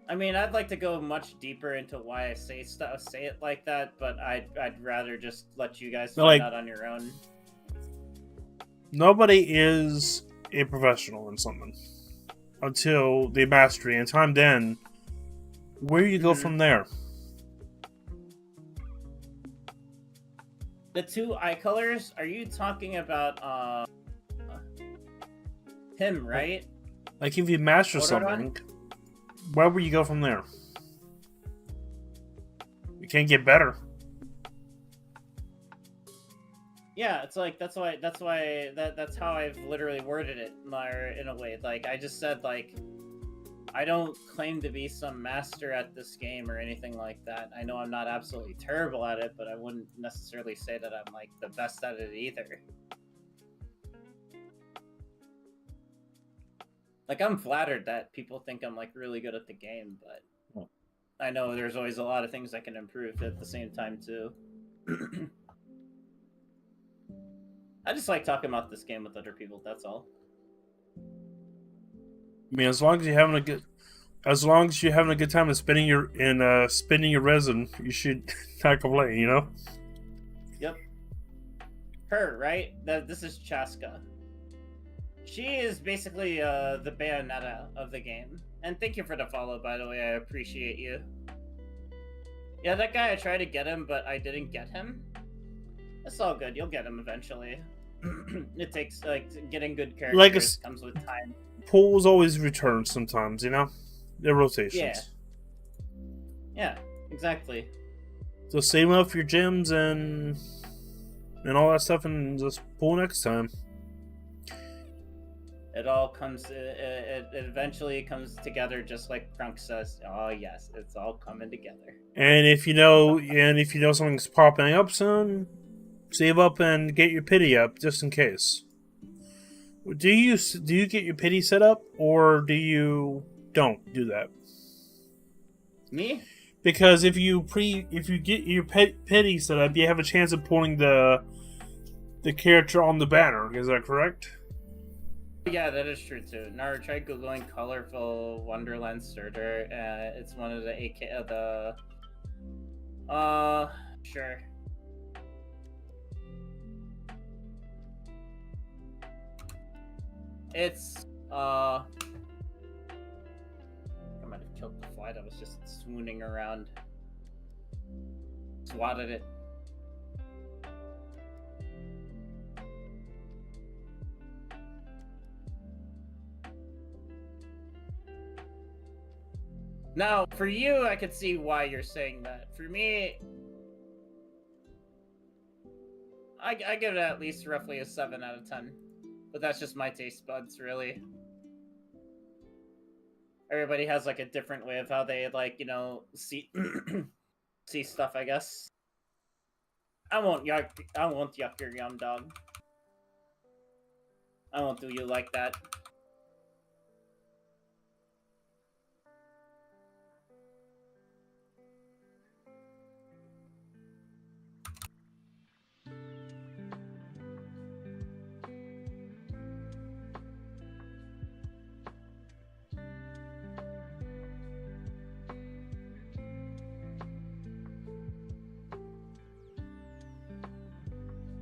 I mean, I'd like to go much deeper into why I say it like that, but I'd rather just let you guys find out on your own. Nobody is a professional in something until they mastery. And time then, where do you go from there? The two eye colors, are you talking about him, right? Like if you master something, where will you go from there? You can't get better. Yeah, it's like that's how I've literally worded it in a way. Like I just said, like I don't claim to be some master at this game or anything like that. I know I'm not absolutely terrible at it, but I wouldn't necessarily say that I'm like the best at it either. Like I'm flattered that people think I'm like really good at the game, but I know there's always a lot of things I can improve at the same time too. I just like talking about this game with other people. That's all. I mean, as long as you're having a good time and spinning your resin, you should not complain. You know. Yep. Her, right? This is Chaska. She is basically the Bayonetta of the game. And thank you for the follow, by the way. I appreciate you. Yeah, that guy, I tried to get him, but I didn't get him. It's all good. You'll get him eventually. It takes, like, getting good characters comes with time. Pools always return sometimes, you know? They're rotations. Yeah. Yeah, exactly. So save up your gems and all that stuff and just pull next time. It all comes, it eventually comes together just like Crunk says. Oh yes, it's all coming together. And if you know something's popping up soon, save up and get your pity up just in case. Do you get your pity set up or do you don't do that? Me? Because if you get your pity set up, you have a chance of pulling the character on the banner. Is that correct? Yeah, that is true too. Nara, try googling colorful Wonderland Surtur. It's one of the sure. It's I might have killed the fly that was just swooning around. Swatted it. Now, for you, I could see why you're saying that. For me, I give it at least roughly a 7 out of 10. But that's just my taste buds, really. Everybody has, like, a different way of how they, like, you know, see see stuff, I guess. I won't yuck your yum, dog. I won't do you like that.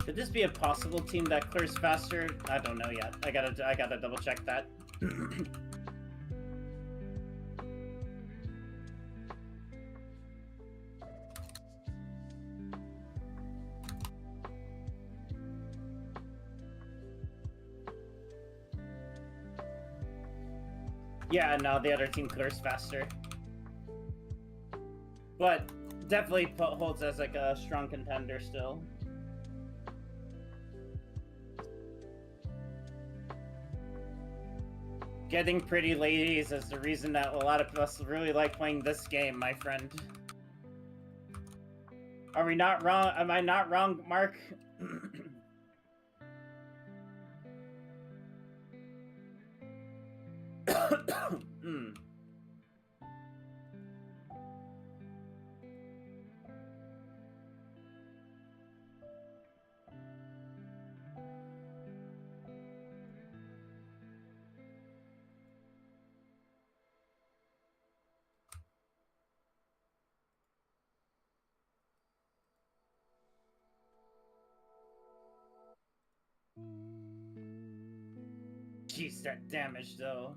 Could this be a possible team that clears faster? I don't know yet. I gotta double check that. Yeah, no, the other team clears faster. But definitely holds as like a strong contender still. Getting pretty ladies is the reason that a lot of us really like playing this game, my friend. Are we not wrong? Am I not wrong, Mark? Hmm. Jeez, that damage though.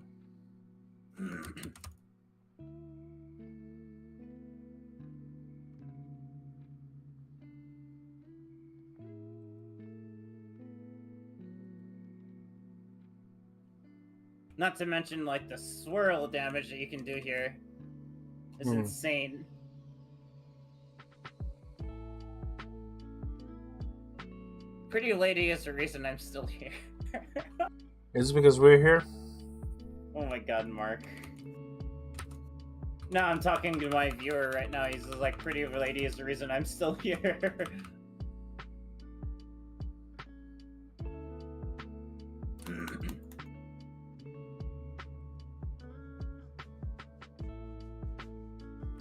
Not to mention, like, the swirl damage that you can do here is insane. Pretty lady is the reason I'm still here. Is it because we're here? Oh my god, Mark. No, I'm talking to my viewer right now. He's like, pretty lady is the reason I'm still here.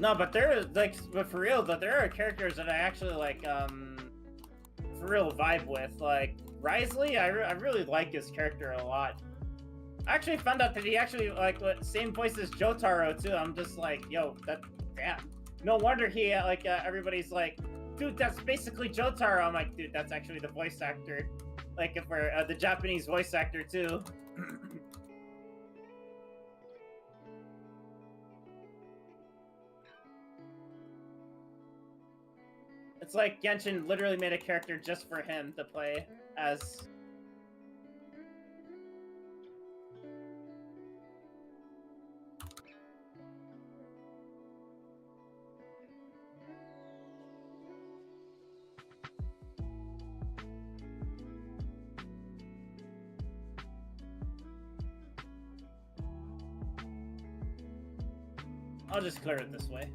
No, but there, like, but for real, though, there are characters that I actually, like, for real vibe with. Like, Risley, I really like his character a lot. I actually found out that he actually, like, same voice as Jotaro, too. I'm just like, yo, that, damn. No wonder he, like, everybody's like, dude, that's basically Jotaro. I'm like, dude, that's actually the voice actor. Like, if we're, the Japanese voice actor, too. It's like Genshin literally made a character just for him to play as. I'll just clear it this way.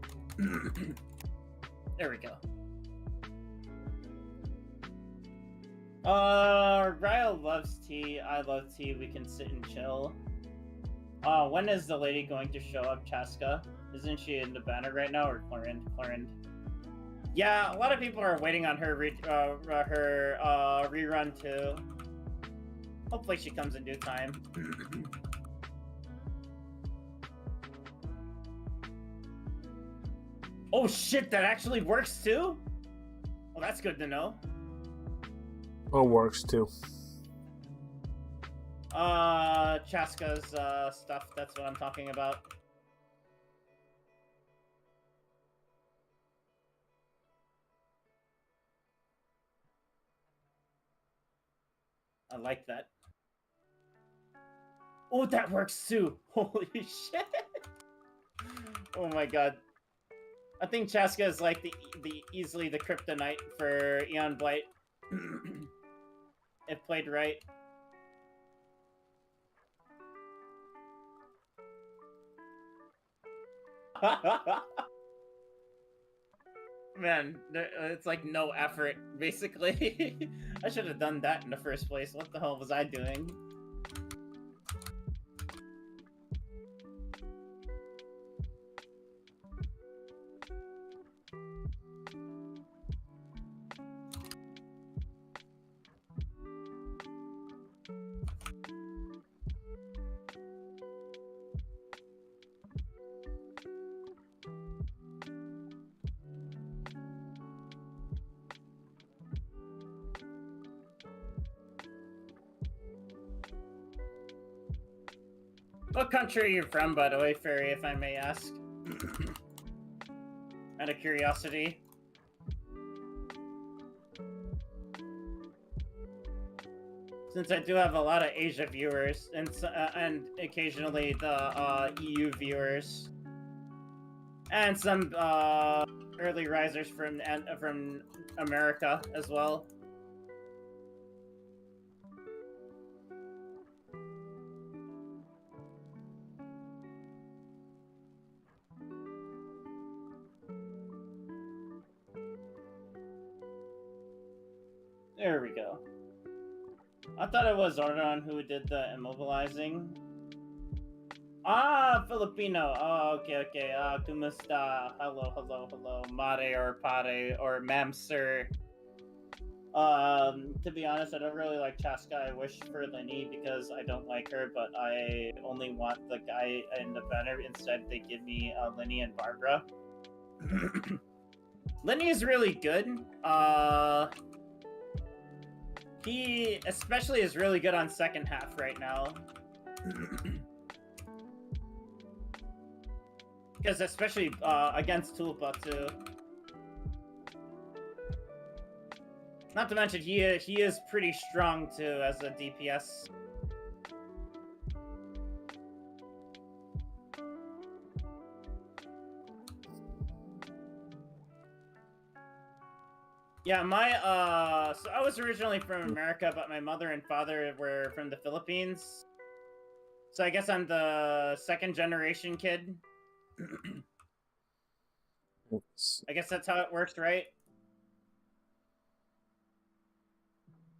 There we go. Ryle loves tea. I love tea. We can sit and chill. When is the lady going to show up, Chaska? Isn't she in the banner right now, or Clarend? Yeah, a lot of people are waiting on her rerun too. Hopefully she comes in due time. Oh shit, that actually works too? Well, that's good to know. It works too. Chaska's stuff, that's what I'm talking about. I like that. Oh, that works too! Holy shit! Oh my god. I think Chaska is like the easily the kryptonite for Eon Blight. If played right. Man, it's like no effort, basically. I should have done that in the first place. What the hell was I doing? What country are you from, by the way, Fairy, if I may ask? Out of curiosity. Since I do have a lot of Asia viewers, and occasionally the EU viewers. And some early risers from America as well. There we go. I thought it was Ordon who did the immobilizing. Ah, Filipino. Oh, okay. Kumusta? Hello. Mare or pare or ma'am, sir. To be honest, I don't really like Chaska. I wish for Lenny because I don't like her, but I only want the guy in the banner. Instead, they give me Lenny and Barbara. Lenny is really good. He especially is really good on second half right now. Because especially against Tulpa too. Not to mention, he is pretty strong, too, as a DPS. Yeah, so I was originally from America, but my mother and father were from the Philippines. So I guess I'm the second generation kid. I guess that's how it works, right?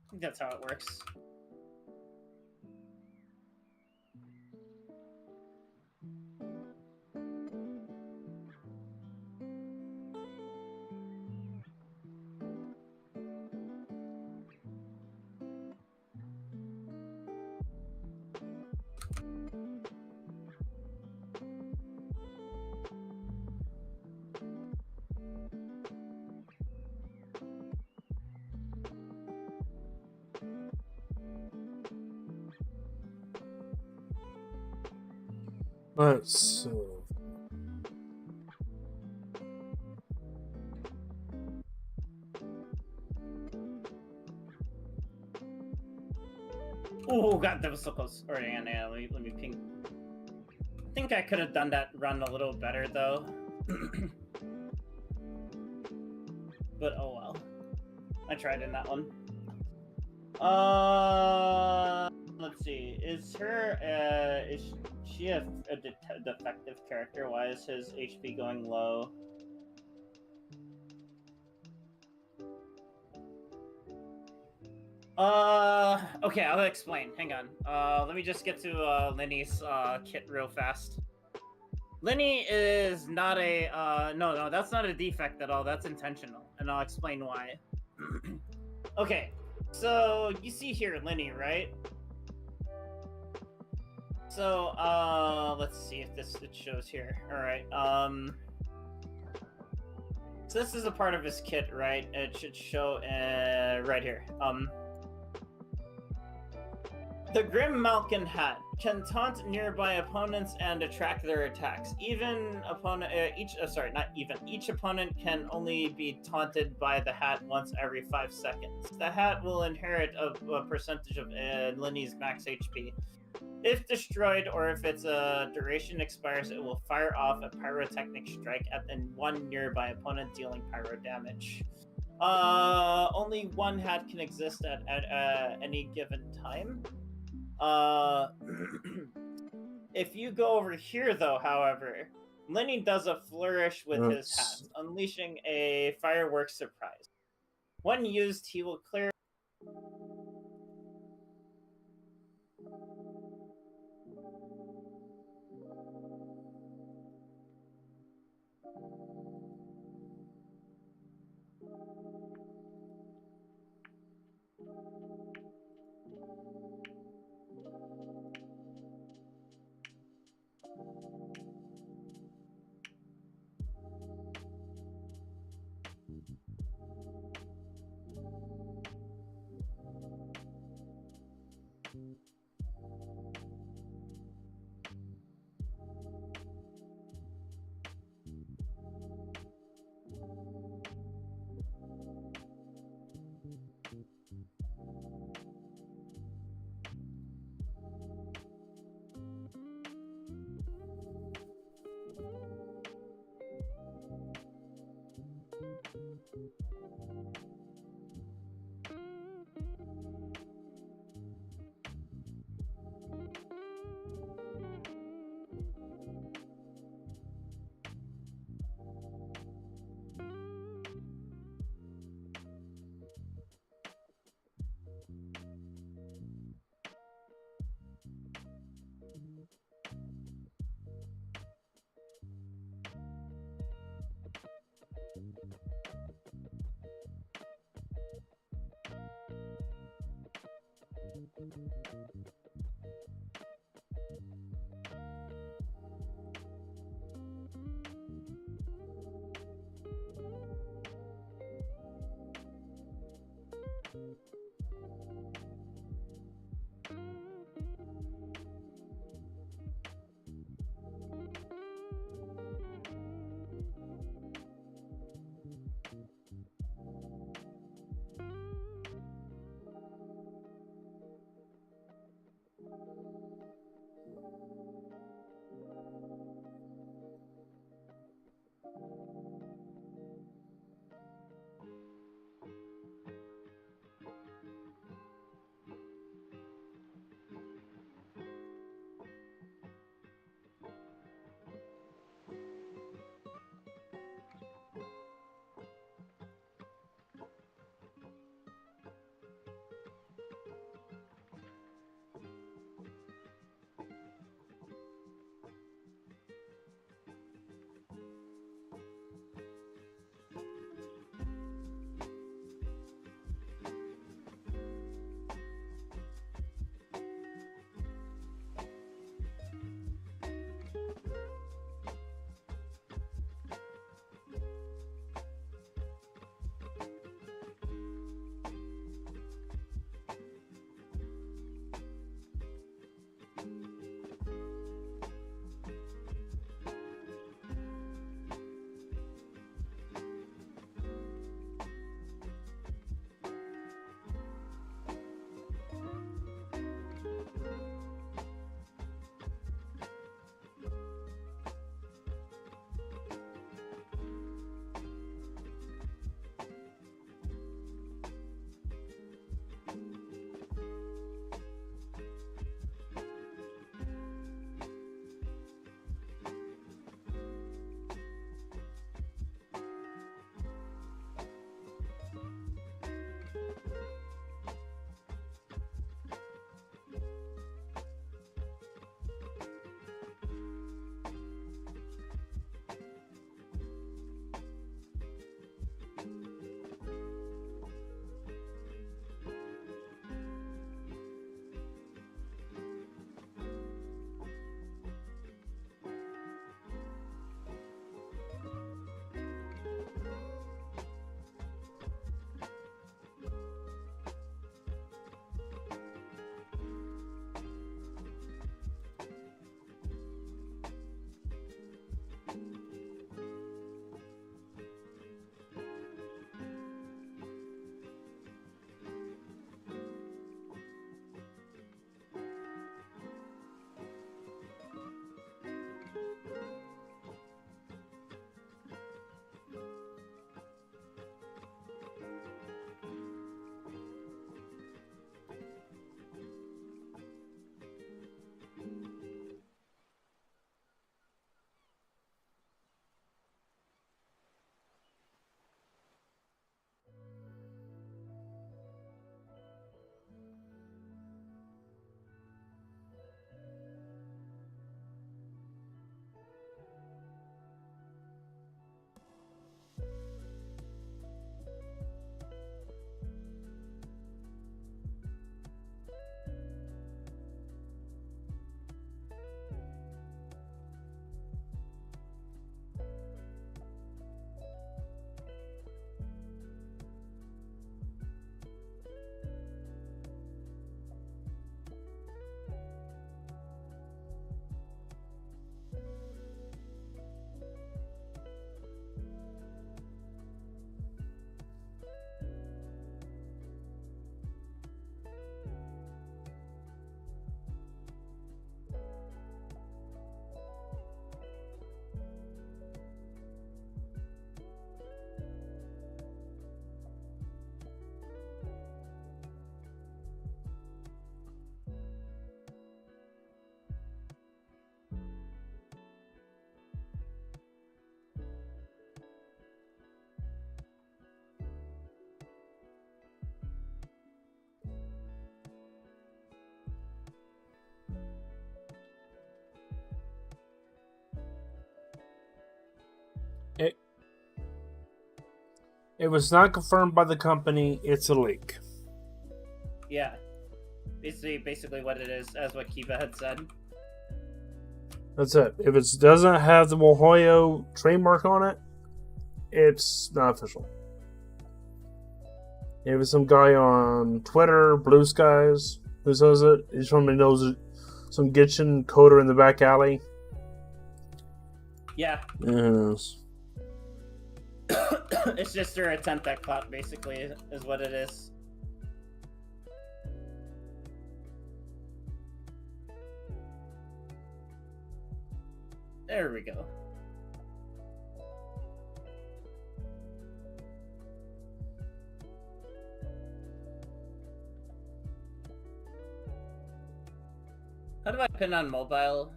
I think that's how it works. Let's Oh god, that was so close. Alright, yeah, let me ping. I think I could have done that run a little better though. But oh well. I tried in that one. Let's see. Is she a defective character? Why is his HP going low? Okay, I'll explain. Hang on. Let me just get to Lenny's kit real fast. Lenny is not a no, that's not a defect at all. That's intentional, and I'll explain why. Okay, so you see here Lenny, right? So let's see if it shows here. All right. So this is a part of his kit, right? It should show right here. The Grim Malkin hat can taunt nearby opponents and attract their attacks. Each opponent can only be taunted by the hat once every 5 seconds. The hat will inherit a percentage of Lenny's max HP. If destroyed or if its duration expires, it will fire off a pyrotechnic strike at one nearby opponent, dealing pyro damage. Only one hat can exist at any given time. If you go over here, though, however, Lenny does a flourish with his hat, unleashing a fireworks surprise. When used, he will clear. It was not confirmed by the company. It's a leak. Yeah. Basically what it is, as what Kiba had said. That's it. If it doesn't have the Mohoyo trademark on it, it's not official. If it's some guy on Twitter, Blue Skies, who says it, he's from knows some Gitchin coder in the back alley. Yeah. Yes. It's just their attempt at clout, basically, is what it is. There we go. How do I pin on mobile?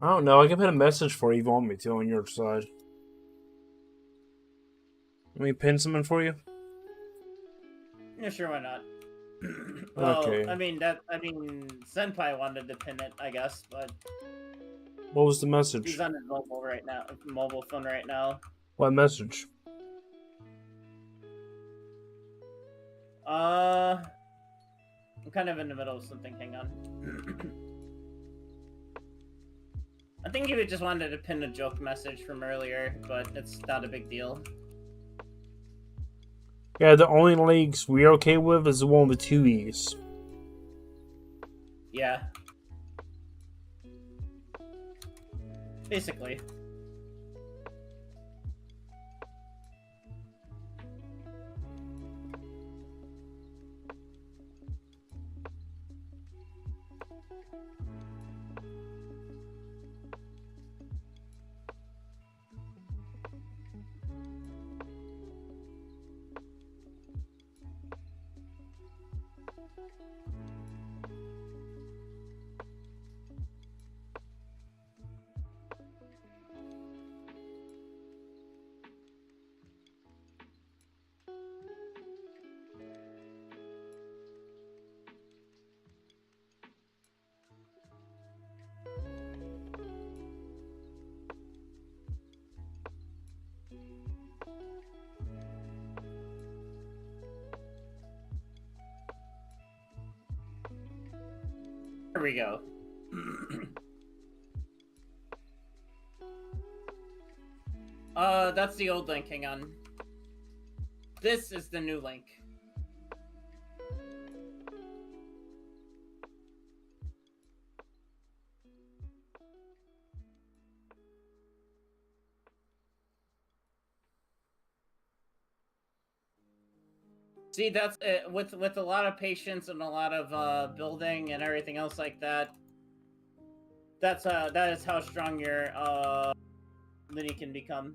I don't know. I can put a message for you if you want me to on your side. Let me pin something for you. Yeah, sure, why not? Well, Okay. I mean, Senpai wanted to pin it, I guess, but What was the message? he's on his mobile phone right now. What message? I'm kind of in the middle of something. Hang on. I think he just wanted to pin a joke message from earlier, but it's not a big deal. Yeah, the only links we're okay with is the one with 2 E's. Yeah. Basically. Here we go. That's the old link, hang on. This is the new link. See, that's it. With a lot of patience and a lot of building and everything else like that. That is how strong your Linny can become.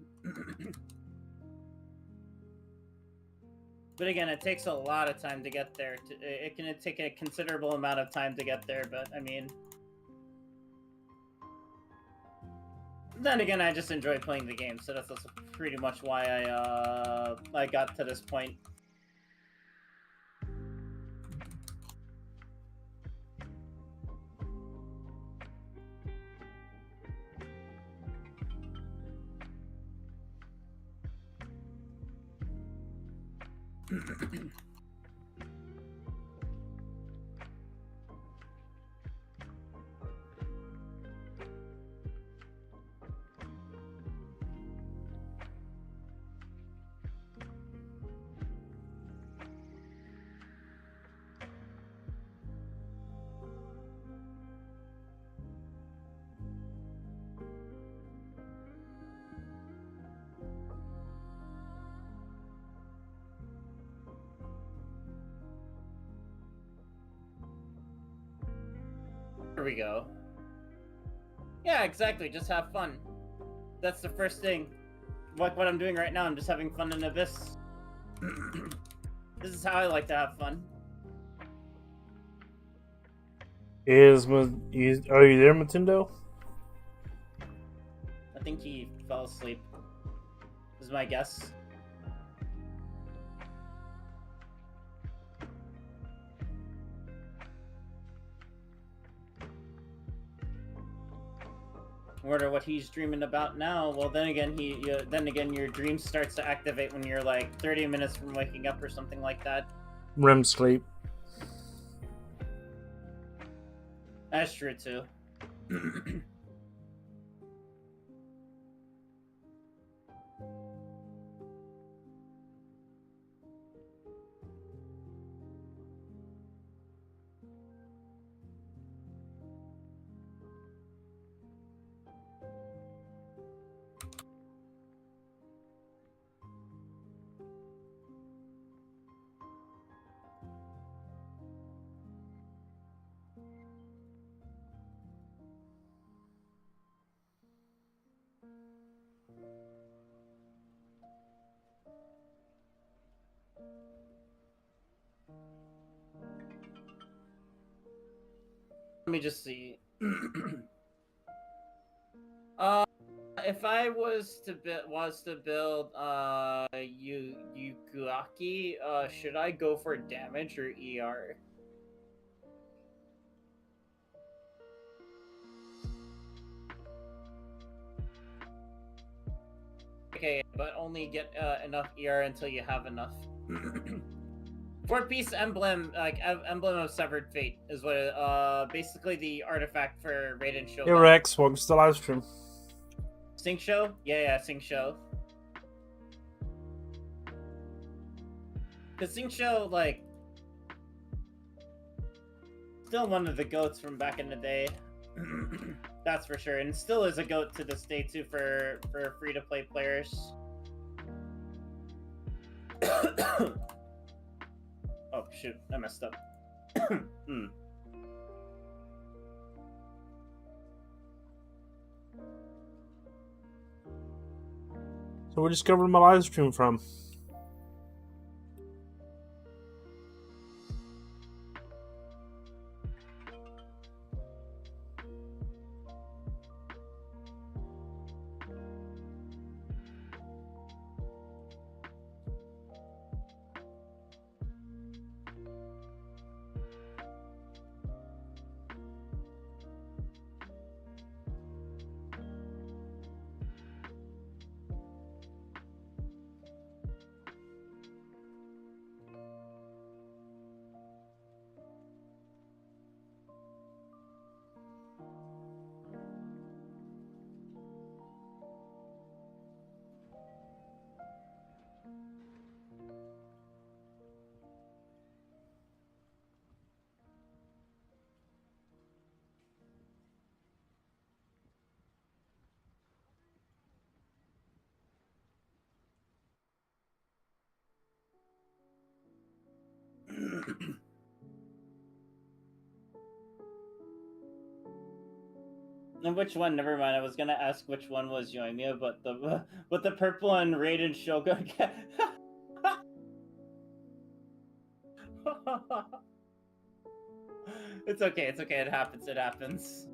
But again, it takes a lot of time to get there. It can take a considerable amount of time to get there, but I mean, then again, I just enjoy playing the game, so that's also pretty much why I got to this point. Here we go. Yeah, exactly. Just have fun. That's the first thing. Like what I'm doing right now, I'm just having fun in Abyss. This is how I like to have fun. Are you there, Matendo? I think he fell asleep. Is my guess. Wonder what he's dreaming about now. Well, then again, your dream starts to activate when you're like 30 minutes from waking up or something like that. REM sleep. That's true too. Let me just see. If I was to build Yukugaki, should I go for damage or ER? Okay, but only get enough ER until you have enough. Four-piece emblem, like emblem of severed fate, is what basically the artifact for Raiden Shogun. Hey Rex, welcome to the live stream. Sync show? Yeah, sync show. Cause sync show, like, still one of the goats from back in the day. That's for sure, and still is a goat to this day too for free-to-play players. Oh shoot, I messed up. So where discovered my live stream from? And which one? Never mind. I was gonna ask which one was Yoimiya, but the purple and Raiden Shogun. It's okay. It's okay. It happens. It happens.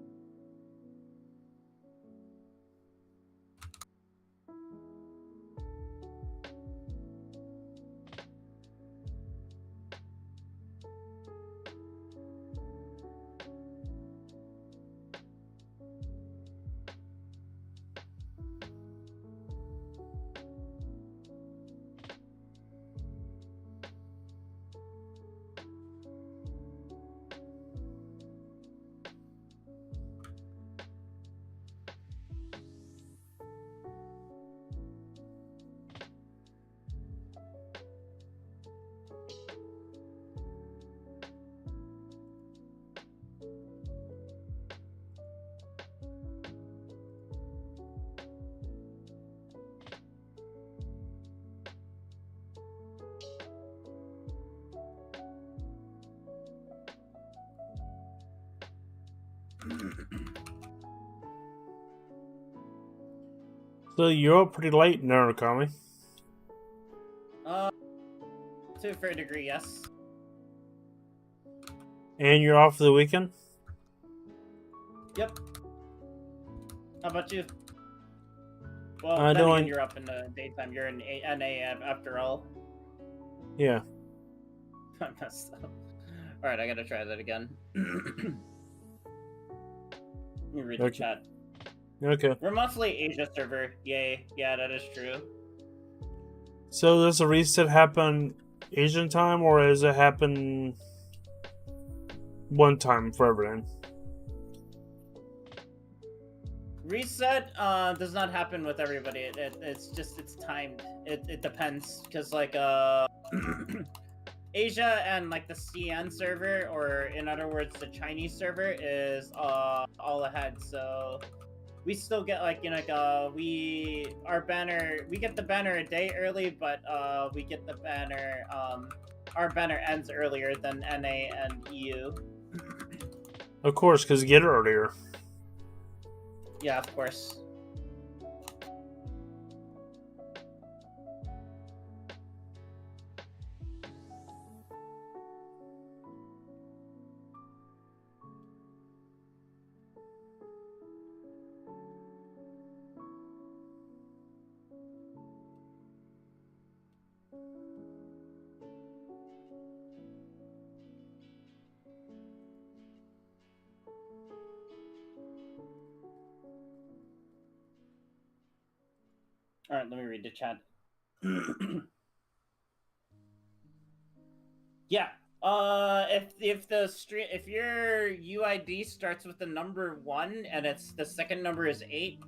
So you're up pretty late, Narukami. To a fair degree, yes. And you're off for the weekend? Yep. How about you? Well, I then don't- again, you're up in the daytime. You're in NA after all. Yeah. I messed up. Alright, I gotta try that again. Let me read the Okay. chat. Okay. We're monthly Asia server. Yay. Yeah, that is true. So does the reset happen Asian time, or does it happen one time for everything? Reset does not happen with everybody. It's timed. It depends because like Asia and like the CN server, or in other words the Chinese server, is all ahead. So we still get like we get the banner a day early, but we get the banner our banner ends earlier than NA and EU. Of course, because you get it earlier. Yeah, of course. All right, let me read the chat. Yeah. If your UID starts with the number 1 and the second number is 8,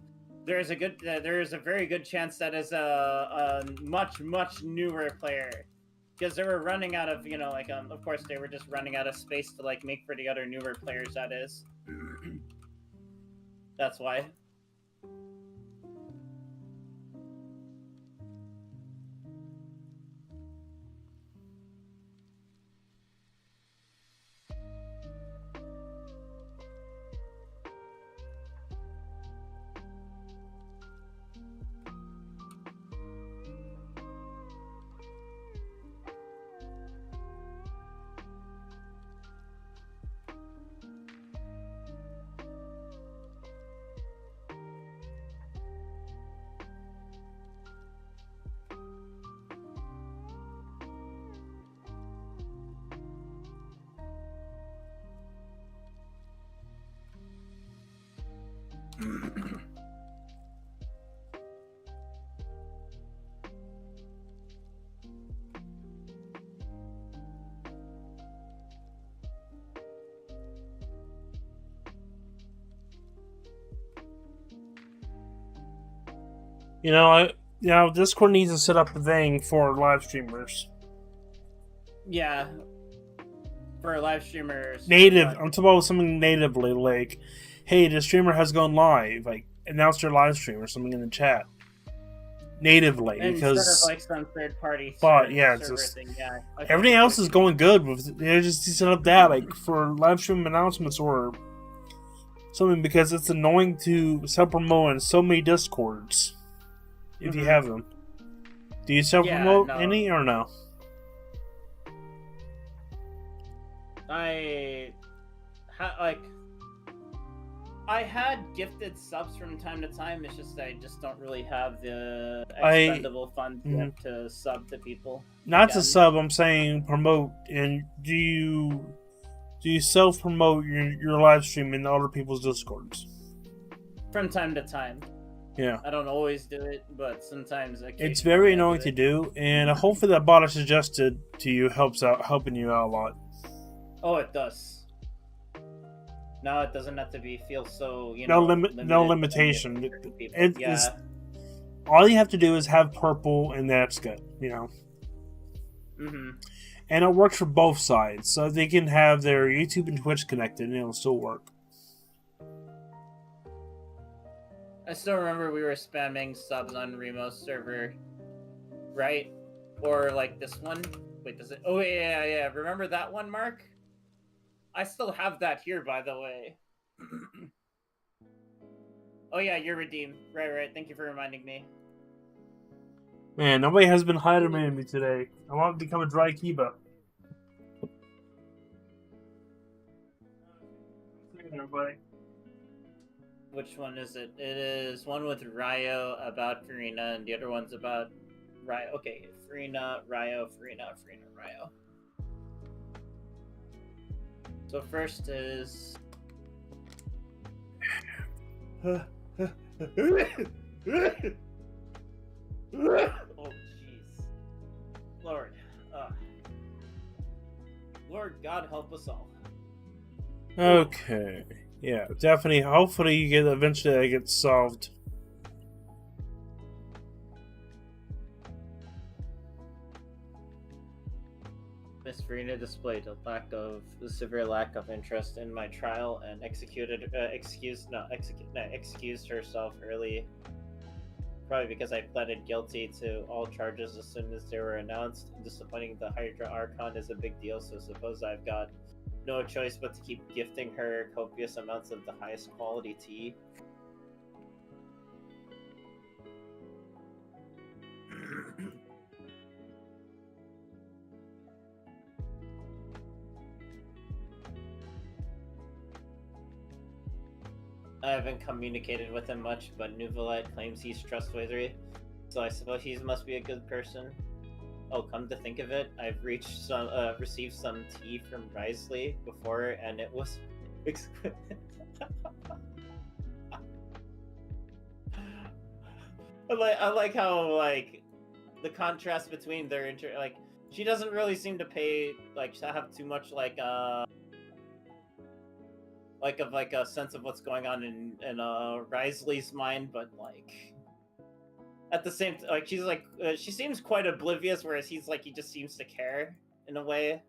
there is a very good chance that is a much newer player, because they were running out of of course they were just running out of space to like make for the other newer players. That is. That's why. Discord needs to set up a thing for live streamers. Yeah. For live streamers. Native. I'm talking about something natively, like, hey, the streamer has gone live. Like, announce their live stream or something in the chat. Natively, because instead of like some third party. But yeah, it's just thing. Yeah. everything else is going good. They just set up that like for live stream announcements or something, because it's annoying to self promote in so many Discords. If you have them, do you self promote any or no? I had gifted subs from time to time. It's just I just don't really have the expendable funds to sub to people. Not to sub, I'm saying promote. And do you self promote your live stream in other people's Discords? From time to time. Yeah. I don't always do it, but sometimes it's very annoying to do, and hopefully that bot I suggested to you helping you out a lot. Oh, it does. Now it doesn't have to feel so no limitation. All you have to do is have purple, and that's good. And it works for both sides, so they can have their YouTube and Twitch connected, and it'll still work. I still remember we were spamming subs on Remo's server, right? Or like this one. Wait, does it? Oh yeah. Remember that one, Mark? I still have that here, by the way. Oh yeah, you're redeemed. Right. Thank you for reminding me. Man, nobody has been hiding me today. I want to become a dry Kiba. Everybody. Which one is it? It is one with Ryo about Farina, and the other one's about Ryo. Okay, Farina, Ryo. So first is... Oh, jeez. Lord. Lord God help us all. Okay. Yeah, definitely. Hopefully, you get eventually that gets solved. Miss Verena displayed a severe lack of interest in my trial and excused herself early. Probably because I pleaded guilty to all charges as soon as they were announced. Disappointing the Hydra Archon is a big deal, so suppose I've got no choice but to keep gifting her copious amounts of the highest quality tea. I haven't communicated with him much, but Nouvelette claims he's trustworthy, so I suppose he must be a good person. Oh, come to think of it, I've received some tea from Risley before, and it was exquisite. I like how like the contrast between their she doesn't really seem to have too much a sense of what's going on in Risley's mind, but like at the same she's she seems quite oblivious, whereas he just seems to care in a way.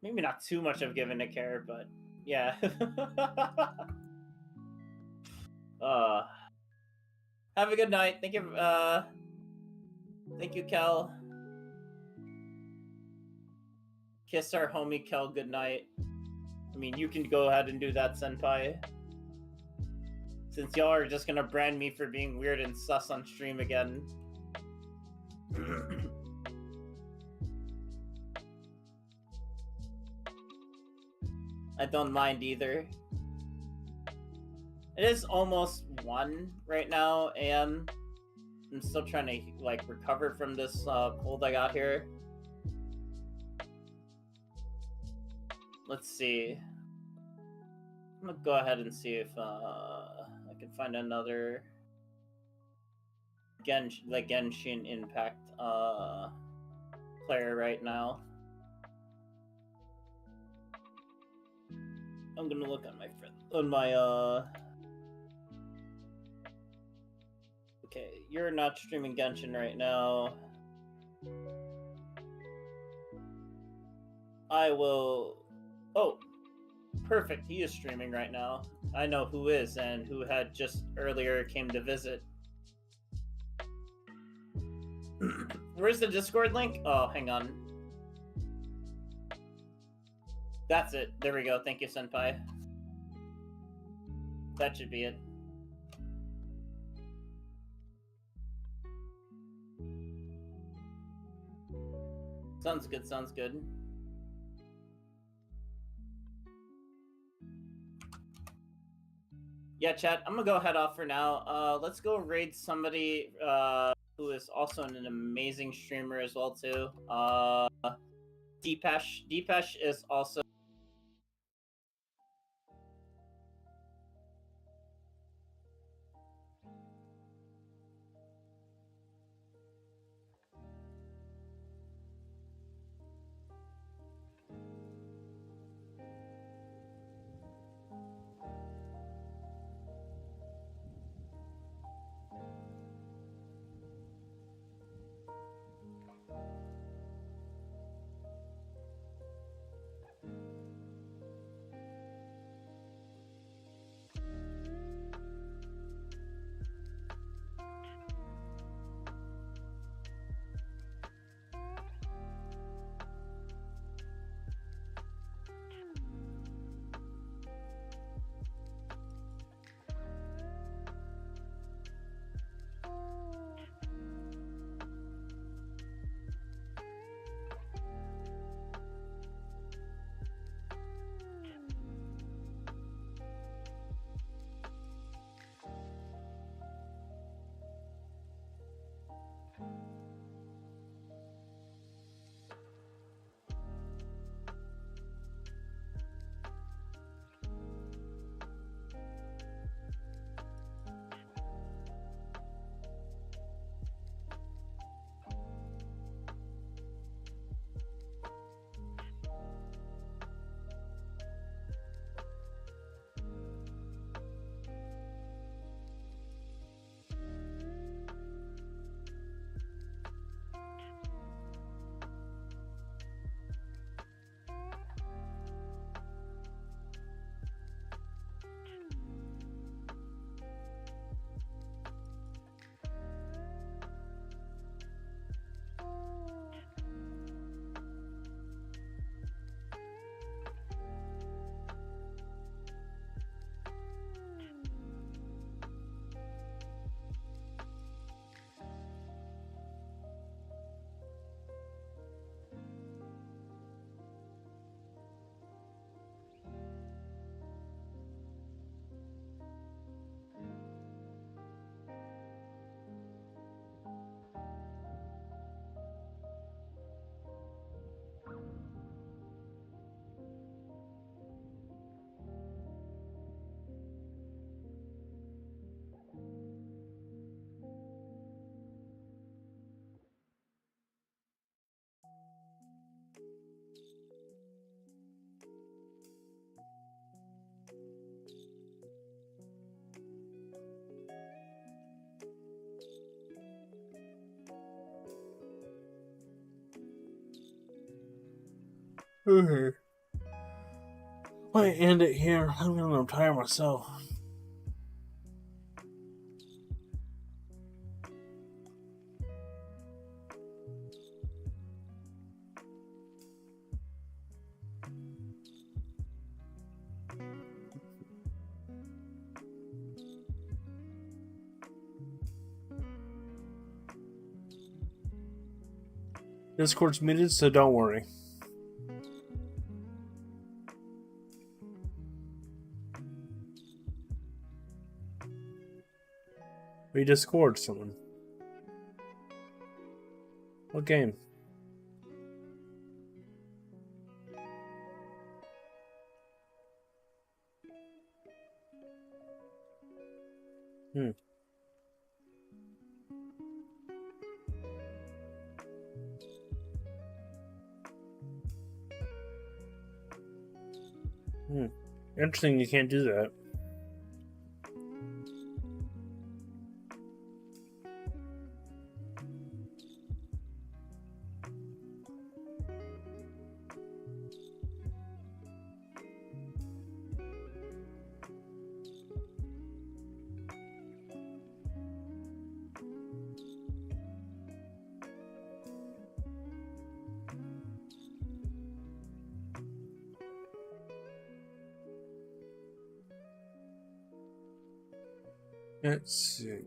Maybe not too much of given to care, but yeah. Have a good night. Thank you, Kel. Kiss our homie Kel goodnight. I mean, you can go ahead and do that, Senpai. Since y'all are just gonna brand me for being weird and sus on stream again. I don't mind either. It is almost 1 right now, and I'm still trying to recover from this cold I got here. Let's see. I'm gonna go ahead and see if I can find another Genshin Impact player right now. I'm gonna look on my Okay, you're not streaming Genshin right now. I will. Oh, perfect. He is streaming right now. I know who is and who had just earlier came to visit. Where's the Discord link? Oh, hang on. That's it. There we go. Thank you, Senpai. That should be it. Sounds good, sounds good. Yeah, chat, I'm gonna go head off for now. Let's go raid somebody who is also an amazing streamer as well, too. Deepesh. Deepesh is also... Okay. Might end it here. I'm tired myself. Discord's muted, so don't worry. We Discord someone. What game? Interesting, you can't do that. Let's see.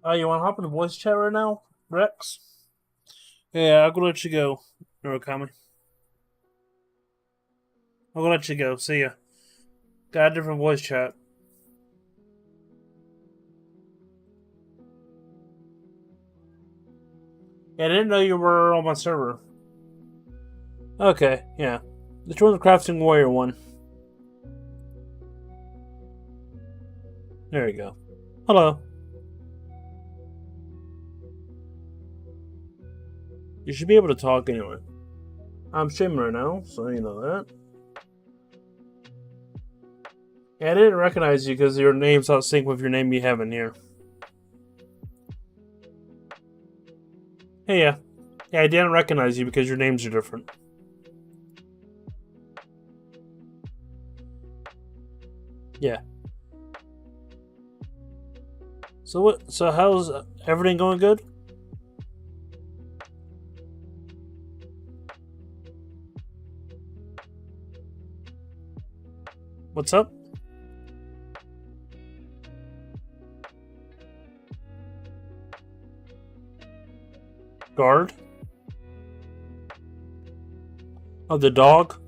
Oh, you want to hop in the voice chat right now, Rex? Yeah, I'll go let you go, Norokami. I'll go let you go. See ya. Got a different voice chat. Yeah, I didn't know you were on my server. Okay, yeah. Let's join the Crafting Warrior one. There you go. Hello. You should be able to talk anyway. I'm streaming right now, so you know that. Yeah, I didn't recognize you because your name's out of sync with your name you have in here. Hey, yeah. Yeah, I didn't recognize you because your names are different. Yeah. So what? So how's everything going good? What's up? Guard? Oh, the dog?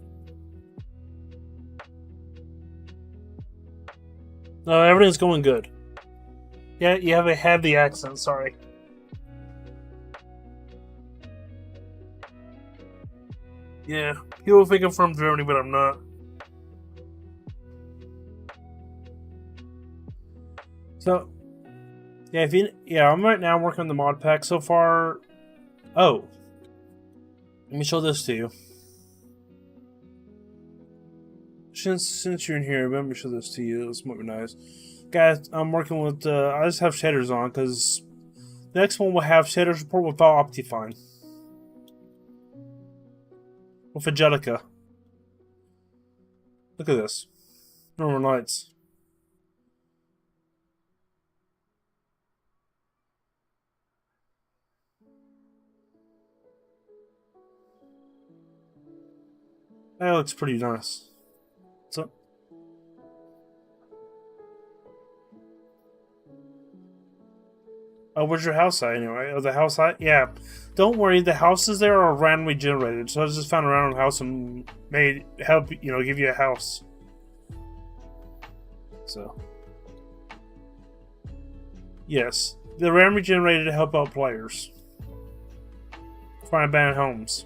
No, everything's going good. Yeah, you have a heavy accent, sorry. Yeah, people think I'm from Germany, but I'm not. So, yeah, I'm right now working on the mod pack so far. Oh, let me show this to you. Since you're in here, let me show this to you. This might be nice. Guys, I'm working with, I just have shaders on because the next one will have shader support without Optifine. With Angelica. Look at this. Northern Lights. That looks pretty nice. So, oh, where's your house at anyway? Oh, the house at? Yeah. Don't worry, the houses there are randomly generated. So I just found a random house and made help, give you a house. So, yes, they're randomly generated to help out players find abandoned homes.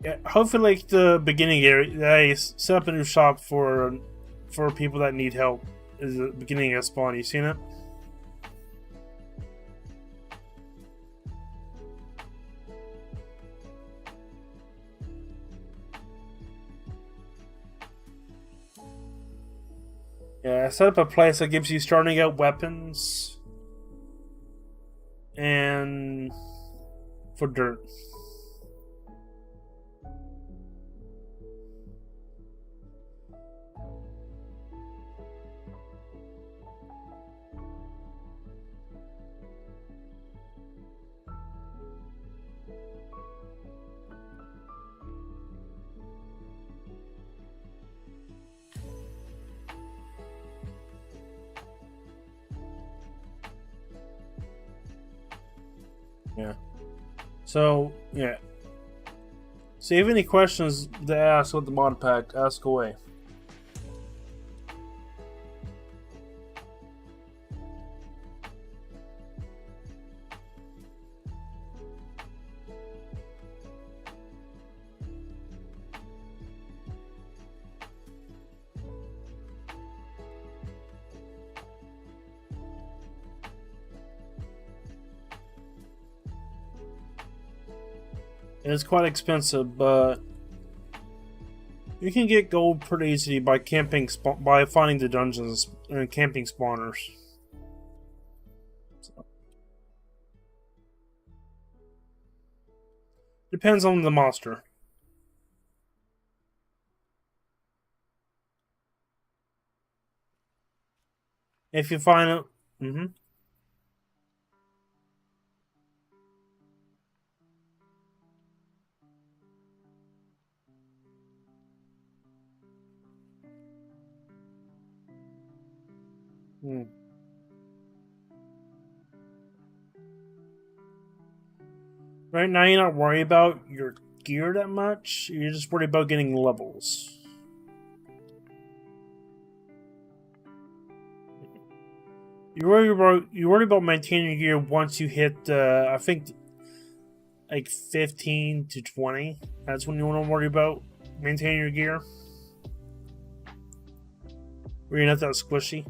Yeah, hopefully, like the beginning area, they set up a new shop for people that need help. Is the beginning of spawn? You seen it? Yeah, set up a place that gives you starting out weapons and for dirt. Yeah. So, yeah. So, if you have any questions to ask with the mod pack, ask away. It's quite expensive, but you can get gold pretty easily by by finding the dungeons and camping spawners. So. Depends on the monster. If you find it, Right now, you're not worried about your gear that much. You're just worried about getting levels. You worry about maintaining your gear once you hit, I think, like 15 to 20. That's when you want to worry about maintaining your gear. Where you're not that squishy.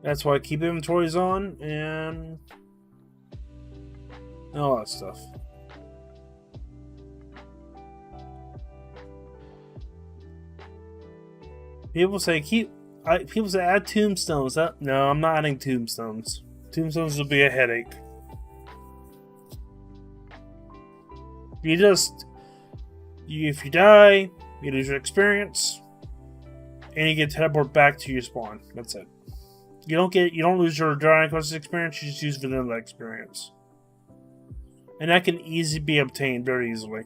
That's why I keep inventories on and all that stuff. People say people say add tombstones. No, I'm not adding tombstones. Tombstones will be a headache. If you die, you lose your experience, and you get teleported back to your spawn. That's it. You don't lose your Dragon Quest experience. You just use vanilla experience, and that can easily be obtained very easily.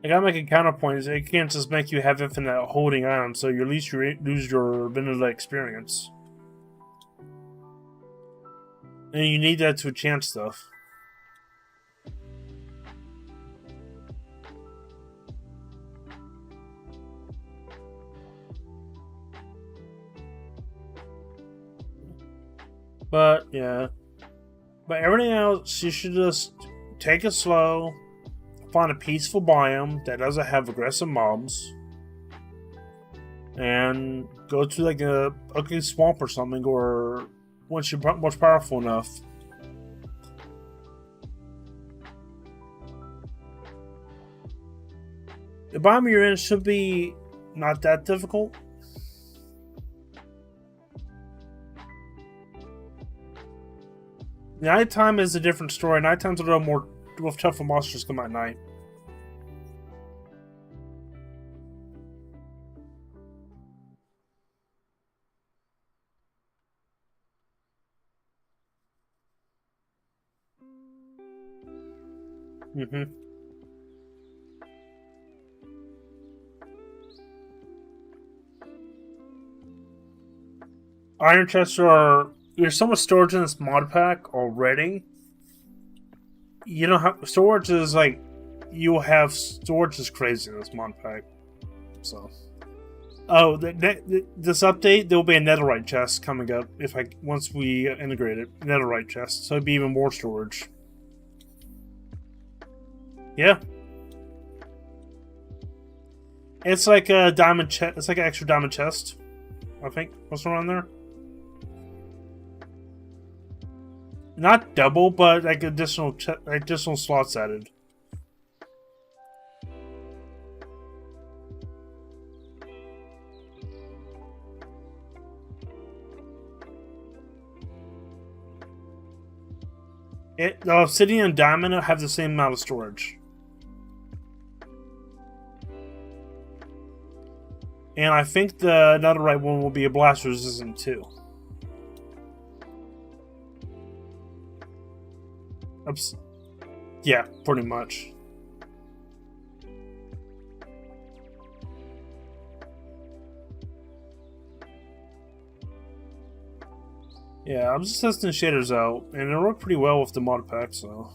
I gotta make a counterpoint. It can't just make you have infinite holding items, so you at least lose your vanilla experience. And you need that to enchant stuff. But, yeah. But everything else, you should just take it slow. Find a peaceful biome that doesn't have aggressive mobs. And go to like a ugly swamp or something, or once you're much powerful enough. The biome you're in should be not that difficult. Nighttime is a different story. Nighttime's a little more tougher monsters come at night. Iron chests there's so much storage in this mod pack already. You don't have storage is like you'll have storage is crazy in this mod pack. So, this update there'll be a netherite chest coming up once we integrate it. Netherite chest, so it'd be even more storage. Yeah. It's like a diamond chest. It's like an extra diamond chest, I think. What's around there? Not double, but like additional slots added. The obsidian and diamond have the same amount of storage. And I think the netherite one will be a blast resistant too. Yeah, pretty much. Yeah, I'm just testing the shaders out, and it worked pretty well with the mod pack, so.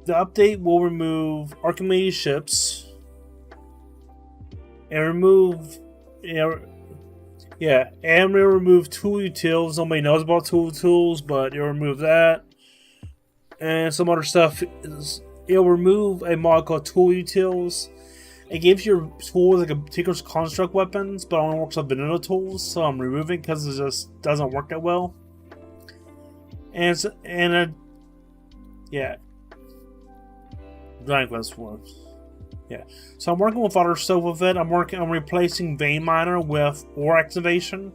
The update will remove Archimedes ships and remove, and we'll remove tool utils. Nobody knows about tool tools, but it'll remove that, and some other stuff. It'll remove a mod called tool utils. It gives your tools like a Tinker's Construct weapons, but only works on vanilla tools, so I'm removing because it just doesn't work that well. Yeah. Dragon Quest forms. Yeah. So I'm working with other stuff with it. I'm replacing Vein Miner with Ore Activation.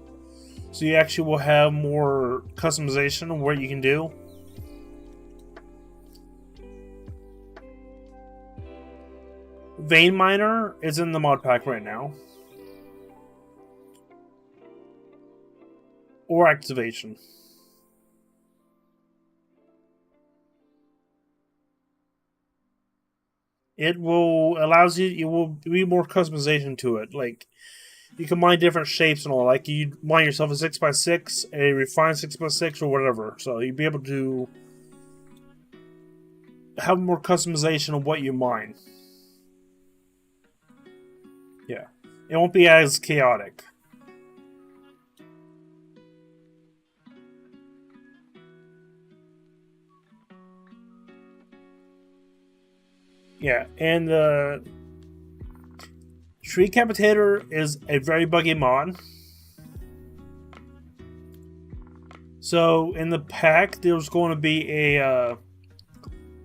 So you actually will have more customization of what you can do. Vein Miner is in the mod pack right now. Ore Activation. It will be more customization to it. Like, you can mine different shapes and all. Like, you mine yourself a 6x6, a refined 6x6, or whatever. So you'd be able to have more customization of what you mine. Yeah. It won't be as chaotic. Yeah, and the Tree Capitator is a very buggy mod. So in the pack, there's going to be a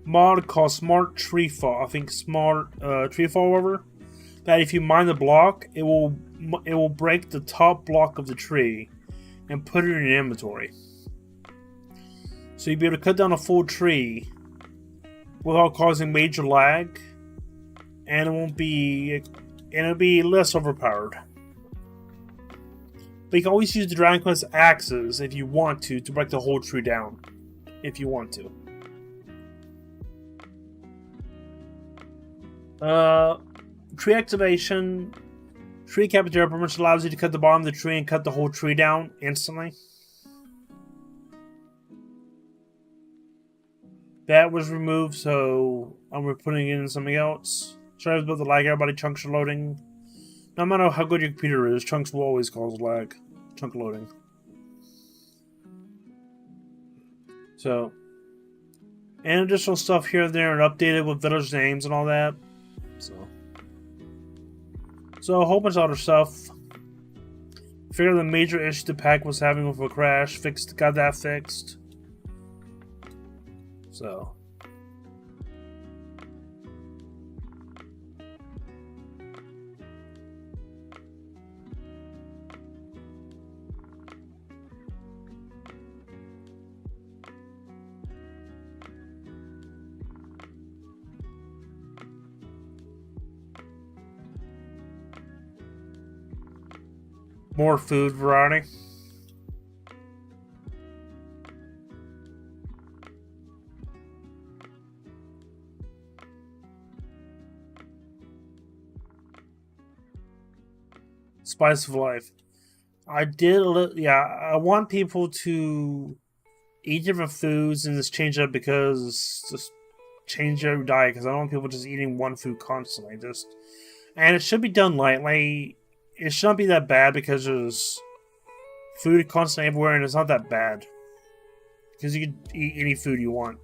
mod called Smart Tree Fall. I think Smart Tree Fall, whatever. That if you mine the block, it will break the top block of the tree and put it in your inventory. So you'll be able to cut down a full tree without causing major lag, and it'll be less overpowered. But you can always use the Dragon Quest axes if you want to break the whole tree down, if you want to. Tree activation, Tree Capitator pretty much allows you to cut the bottom of the tree and cut the whole tree down instantly. That was removed, so I'm putting it in something else. Sorry about the lag, everybody. Chunks are loading. No matter how good your computer is, chunks will always cause lag. Chunk loading. So, and additional stuff here and there, and updated with village names and all that. So a whole bunch of other stuff. Figured the major issue the pack was having with a crash, got that fixed. So. More food variety. Spice of life. I want people to eat different foods and just change up just change their diet, because I don't want people just eating one food constantly. And it should be done lightly. It shouldn't be that bad because there's food constantly everywhere and it's not that bad. because you can eat any food you want.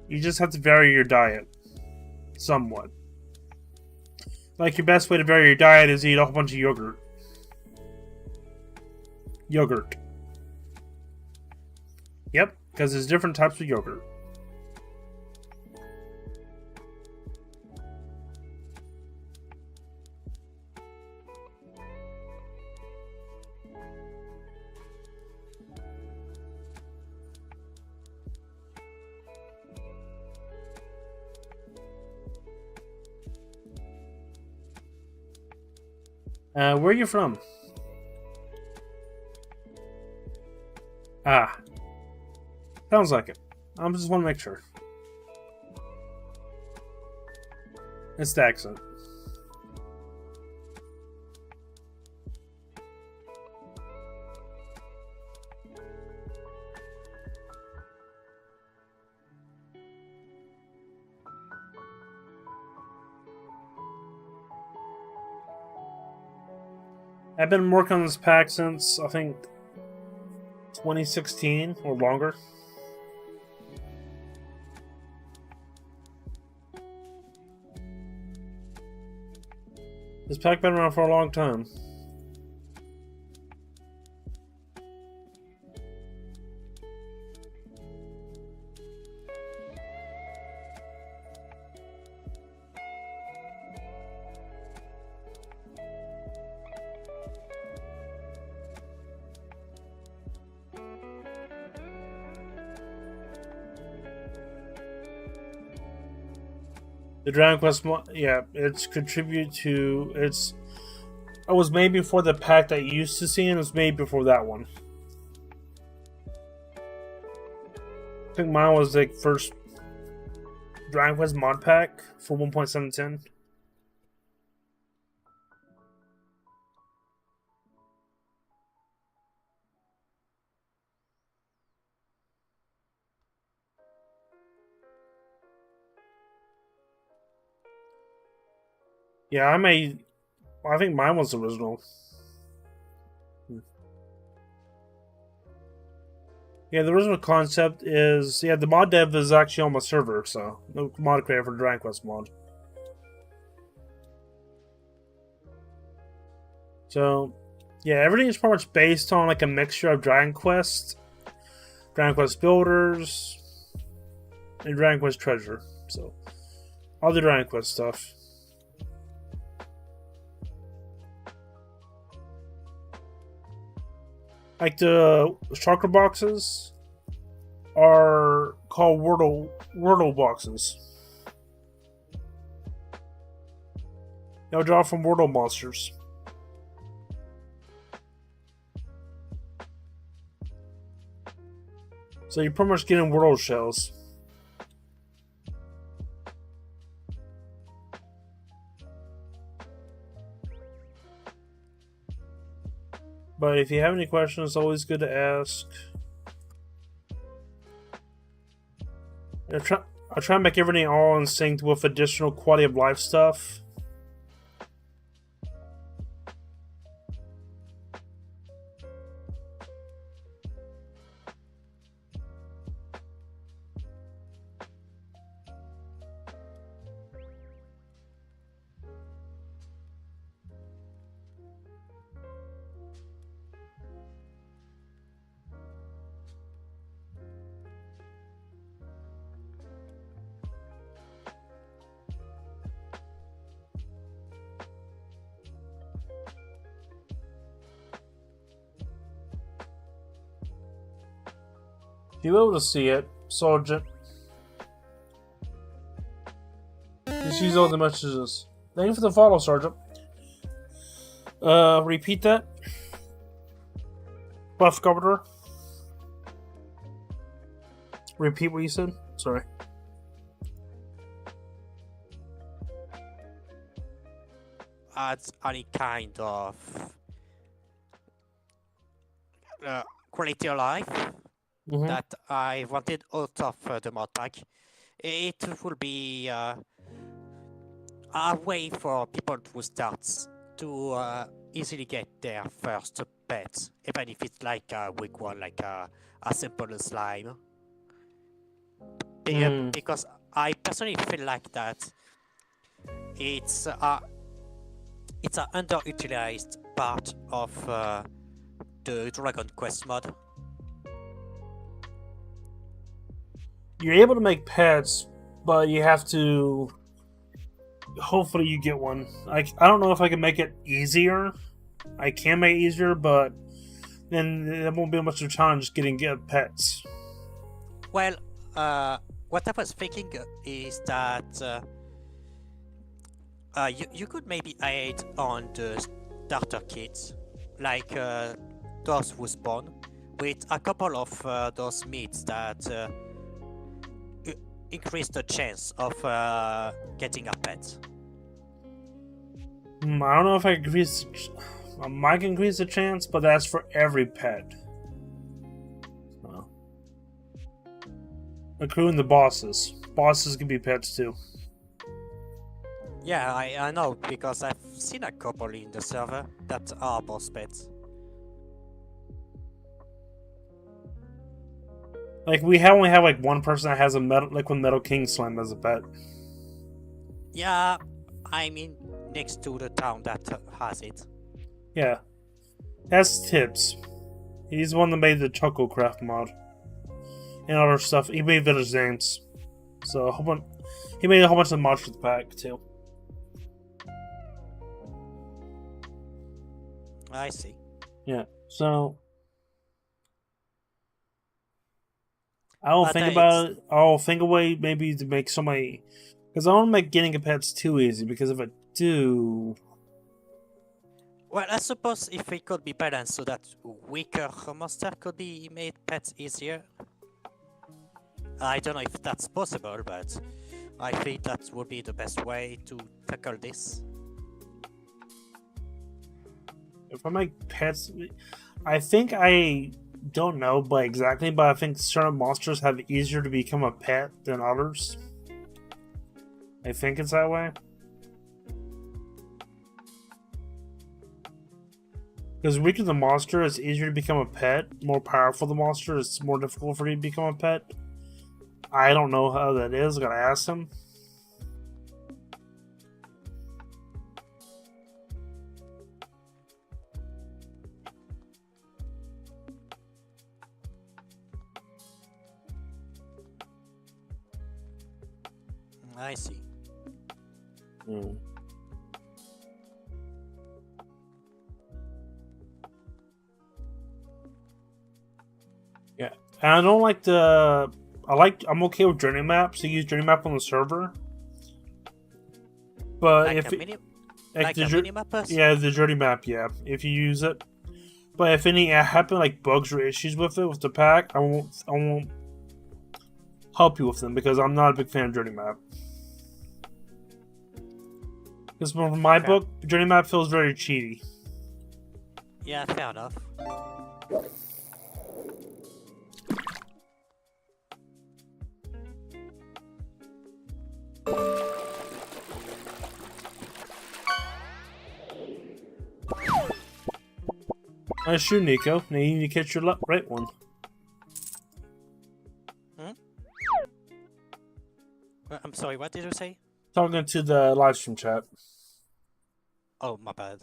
You just have to vary your diet somewhat. Like, your best way to vary your diet is eat a whole bunch of yogurt. Yogurt. Yep, because there's different types of yogurt. Where are you from? Ah. Sounds like it. I just want to make sure. It's the accent. I've been working on this pack since, I think, 2016 or longer. This pack been around for a long time. The Dragon Quest, yeah, it's contribute to it's. It was made before the pack that you used to see, and it was made before that one. I think mine was like first Dragon Quest mod pack for 1.710. Yeah, I think mine was original. Yeah, the original concept is... Yeah, the mod dev is actually on my server, so... No mod creator for Dragon Quest mod. So... Yeah, everything is pretty much based on like a mixture of Dragon Quest Builders, and Dragon Quest Treasure. So... all the Dragon Quest stuff. Like the chakra boxes are called Wordle boxes. They'll draw from Wordle monsters. So you're pretty much getting Wordle shells. But if you have any questions, it's always good to ask. I try to make everything all in sync with additional quality of life stuff. You'll be able to see it, Sergeant. Just use all the messages. Thank you for the follow, Sergeant. Repeat that. Buff Governor. Repeat what you said. Sorry. Adds any kind of quality of life that I wanted out of the mod pack. It will be a way for people to start to easily get their first pet, even if it's like a weak one, like a simple slime. Because I personally feel like that it's it's an underutilized part of the Dragon Quest mod. You're able to make pets, but you have to. Hopefully, you get one. I don't know if I can make it easier. I can make it easier, but then there won't be much of a challenge getting good pets. Well, what I was thinking is that you could maybe add on the starter kits, like those who spawn, with a couple of those meats that increase the chance of getting a pet. I don't know if I can increase. I might increase the chance, but that's for every pet. So. Including the bosses. Bosses can be pets too. Yeah, I know, because I've seen a couple in the server that are boss pets. Like, we only have like one person that has a Metal King Slime as a pet. Yeah, I mean next to the town that has it. Yeah. That's Tips. He's the one that made the Chucklecraft mod. And other stuff. He made Village Names. So, he made a whole bunch of mods for the pack, too. I see. Yeah, so... I'll But think about it. I'll think a way maybe to make somebody... Because I don't want to make getting a pets too easy, because if I do... Well, I suppose if it could be balanced so that weaker monster could be made pets easier. I don't know if that's possible, but I think that would be the best way to tackle this. If I make pets... I think I don't know but exactly, but I think certain monsters have it easier to become a pet than others. I think it's that way. Because weaker the monster, it's easier to become a pet. More powerful the monster, it's more difficult for you to become a pet. I don't know how that is. I gotta ask him. I see. Mm. Yeah, and I don't like the. I'm okay with journey maps. So use journey map on the server. But Like if a mini, like like the a minimapper? yeah, the journey map, yeah, if you use it. But if any happen like bugs or issues with it with the pack, I won't help you with them because I'm not a big fan of journey map. Because from my book, journey map feels very cheaty. Yeah, fair enough. Nice shoot, Nico. Now you need to catch your right one. I'm sorry, what did you say? Talking to the live stream chat. Oh, my bad.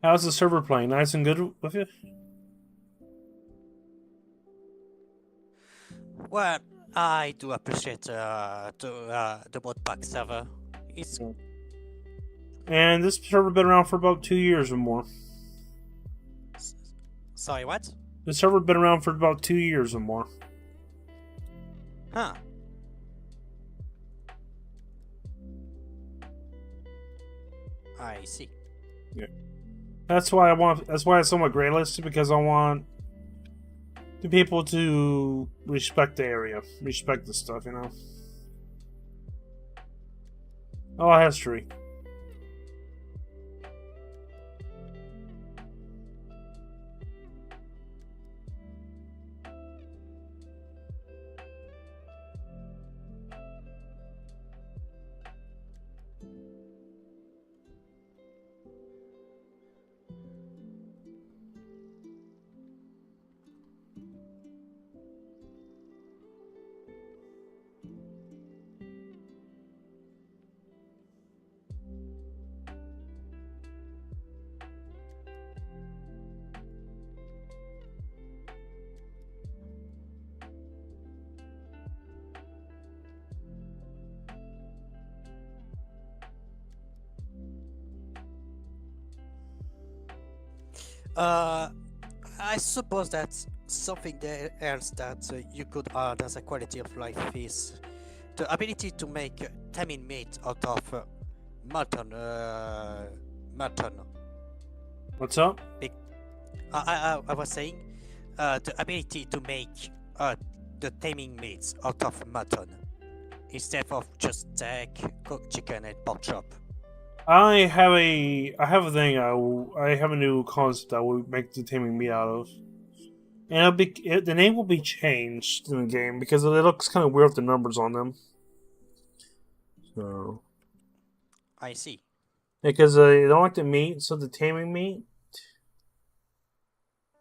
How's the server playing? Nice and good with you? Well, I do appreciate the mod pack server. It's And this server been around for about 2 years or more. Sorry, what? The server been around for about 2 years or more. Huh. I see. Yeah. That's why it's somewhat grey listed, because I want the people to respect the area, respect the stuff, you know. Oh, history. Uh, I suppose that something else that you could add as a quality of life is the ability to make taming meat out of mutton. Mutton. What's up? I was saying the ability to make the taming meats out of mutton instead of just steak, cooked chicken, and pork chop. I have a thing. I have a new concept I will make the taming meat out of, and the name will be changed in the game because it looks kind of weird with the numbers on them. So I see. because they don't like the meat, so the taming meat.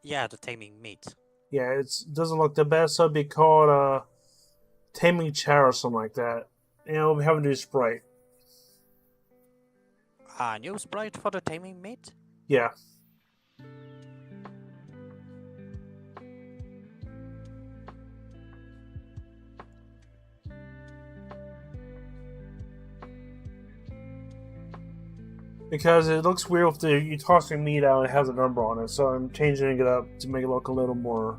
Yeah, the taming meat. Yeah, it doesn't look the best, so it'd be called taming chow or something like that. And we'll have a new sprite. A new sprite for the taming meat? Yeah. Because it looks weird if you toss the meat out and it has a number on it, so I'm changing it up to make it look a little more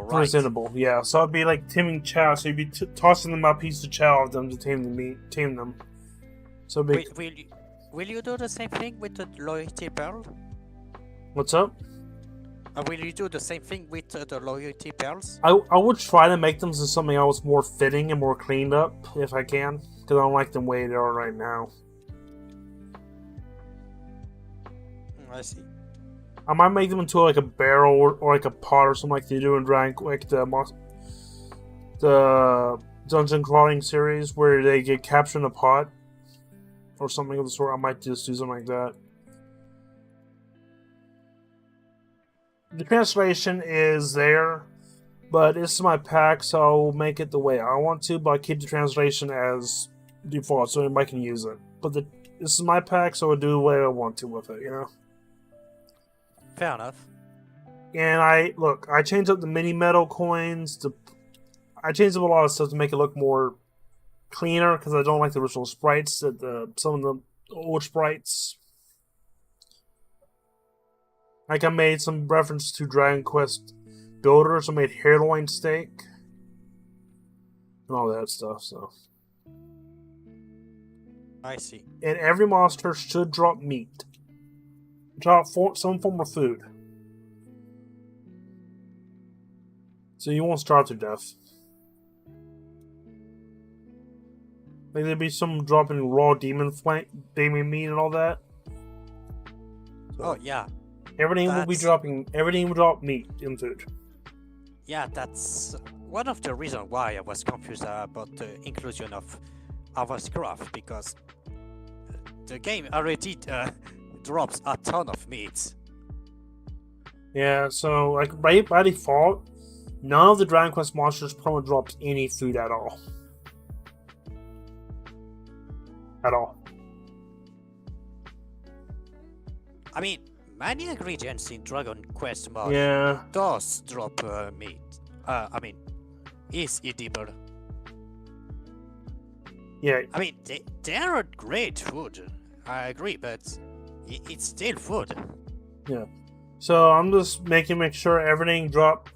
presentable. Yeah, so it'd be like taming chow, so you'd be tossing them a piece of chow of them to tame them. So Will you do the same thing with the loyalty pearl? What's up? Will you do the same thing with the loyalty pearls? I would try to make them into something else more fitting and more cleaned up, if I can. Because I don't like them the way they are right now. I see. I might make them into like a barrel or like a pot or something like they do in Dragon, like the Dungeon Crawling series where they get captured in a pot or something of the sort. I might just do something like that. The translation is there, but this is my pack, so I'll make it the way I want to, but I keep the translation as default so anybody can use it. But this is my pack, so I'll do the way I want to with it, you know? Fair enough. And I changed up the mini metal coins. I changed up a lot of stuff to make it look more cleaner because I don't like the original sprites. Some of the old sprites. Like I made some reference to Dragon Quest Builders. I made hairloin steak and all that stuff. So I see. And every monster should drop meat. Drop some form of food. So you won't starve to death. Like there'd be some dropping raw demon meat and all that. So Oh yeah. Everything will drop meat in food. Yeah, that's one of the reasons why I was confused about the inclusion of Avascraft, because the game already drops a ton of meat. Yeah, so like by default, none of the Dragon Quest monsters probably drops any food at all. At all. I mean, many ingredients in Dragon Quest mod does drop meat. Is edible. Yeah. I mean, they are great food. I agree, but it's still food. Yeah. So I'm just make sure everything drop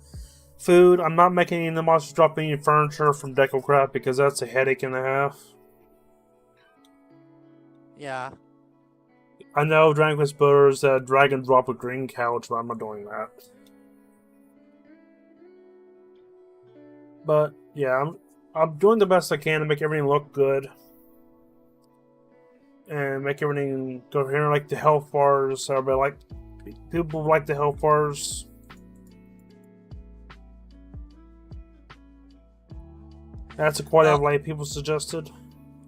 food. I'm not making any of the monsters drop any furniture from DecoCraft because that's a headache and a half. Yeah. I know Dragon Quest Builders Dragon drop a green couch, but I'm not doing that. But yeah, I'm doing the best I can to make everything look good. And make everything coherent, like the health bars. People like the health bars. That's a quality of life people suggested.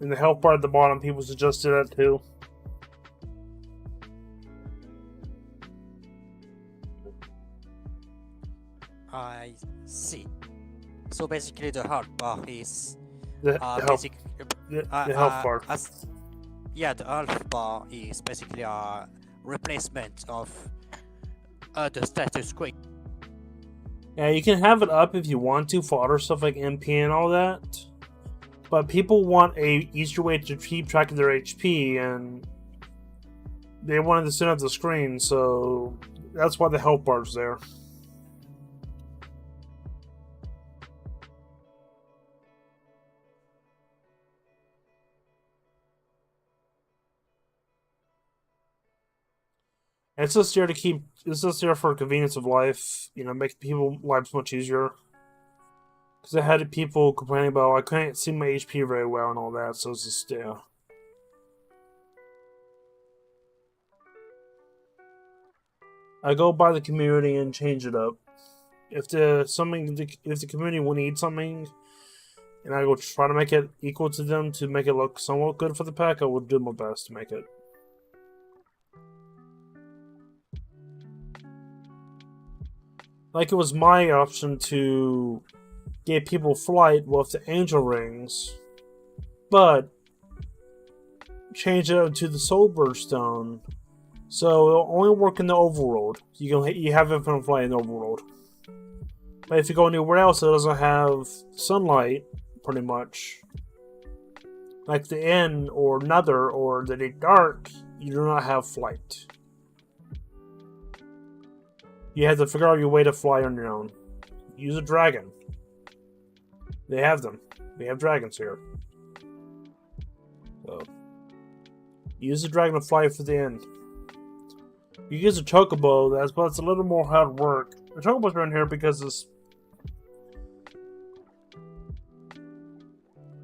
And the health bar at the bottom, people suggested that too. I see. So basically, the health bar is the health bar. The health bar is basically a replacement of the status quo. Yeah, you can have it up if you want to for other stuff like MP and all that. But people want a easier way to keep track of their HP, and they wanted to sit at the screen, so that's why the health bar's there. It's just there to keep. It's just there for convenience of life. You know, make people's lives much easier. Because I had people complaining about I couldn't see my HP very well and all that, so it's just yeah. I go by the community and change it up. If the community will need something, and I will try to make it equal to them to make it look somewhat good for the pack, I will do my best to make it. Like it was my option to give people flight with the angel rings, but change it to the soul stone, so it'll only work in the overworld. You have infinite flight in the overworld, but if you go anywhere else, it doesn't have sunlight, pretty much. Like the inn or Nether or the Deep Dark, you do not have flight. You have to figure out your way to fly on your own. Use a dragon. They have them. We have dragons here. So, use the dragon to fly for the end. You use a chocobo, but it's a little more hard work. The chocobos are in here because it's...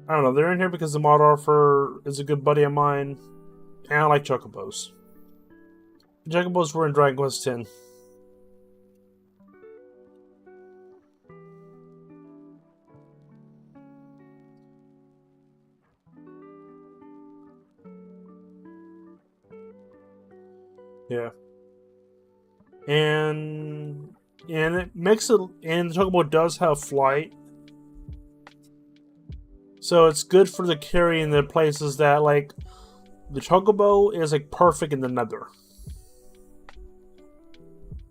I don't know, they're in here because the mod offer is a good buddy of mine, and I like chocobos. The chocobos were in Dragon Quest X. Yeah. And it makes it, and the chocobo does have flight. So it's good for the carry in the places that, like, the chocobo is like perfect in the Nether.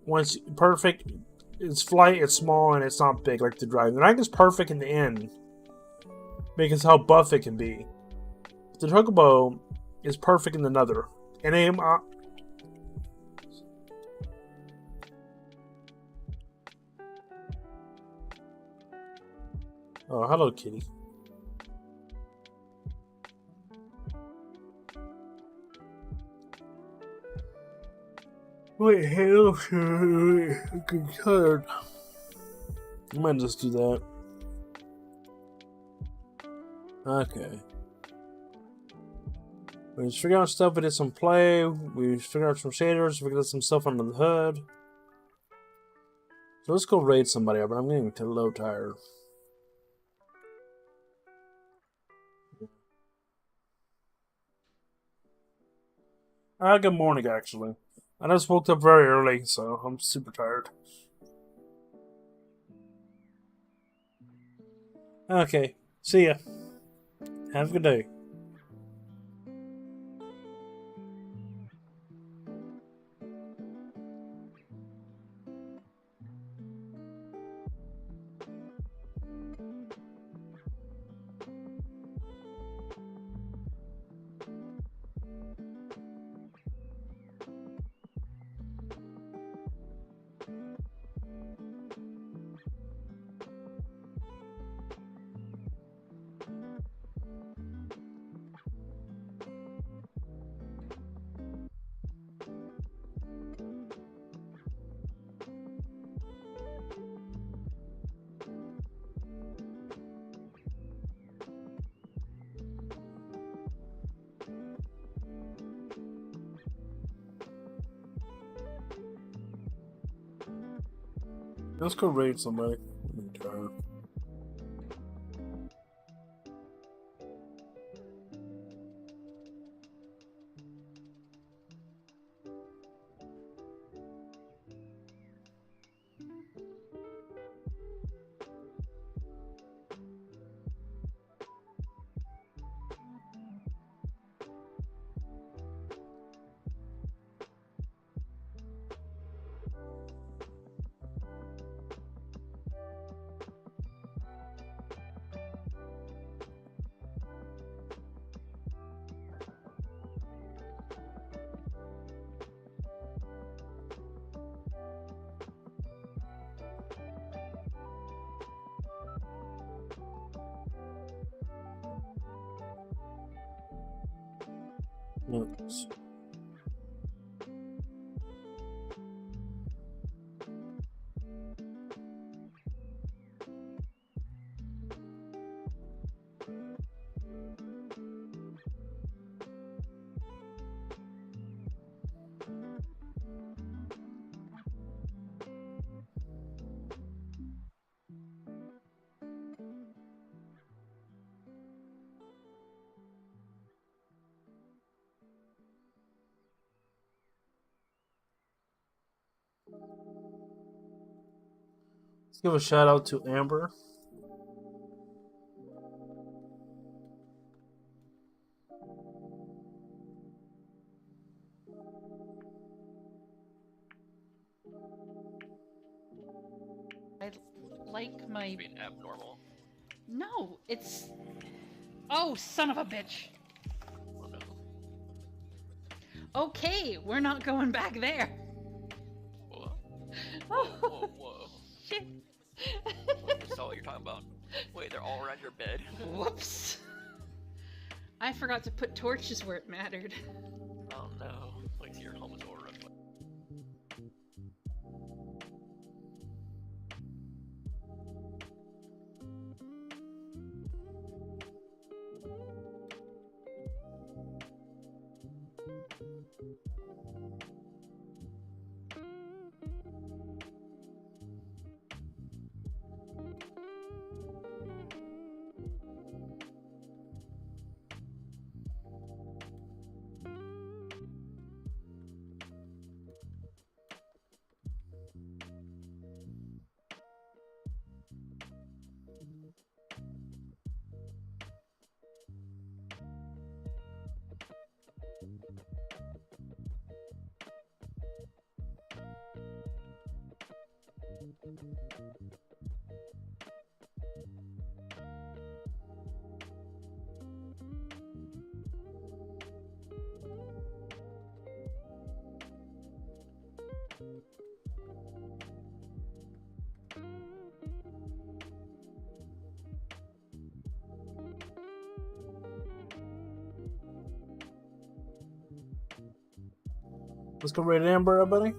Once perfect, its flight is small and it's not big like the dragon. The dragon is perfect in the end because how buff it can be. The chocobo is perfect in the Nether. And oh, hello, kitty. Wait, hell, I'm tired. I might just do that. Okay. We just figured out stuff, we did some play, we figured out some shaders, we got some stuff under the hood. So let's go raid somebody, but I'm getting a little tired. Good morning, actually. I just woke up very early, so I'm super tired. Okay, see ya. Have a good day. Let's go raid somebody. I'm tired. Oops. Let's give a shout out to Amber. I like my. Being abnormal. No, it's. Oh, son of a bitch. Oh no. Okay, we're not going back there. Whoa. Oh, Whoa, whoa. shit. I saw what you're talking about. Wait, they're all around your bed. Whoops. I forgot to put torches where it mattered. Oh no. Like your home is overrun. Let's go rate Amber, everybody.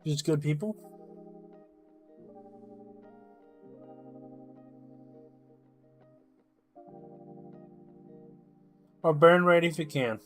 Just good people. Or burn rate if you can.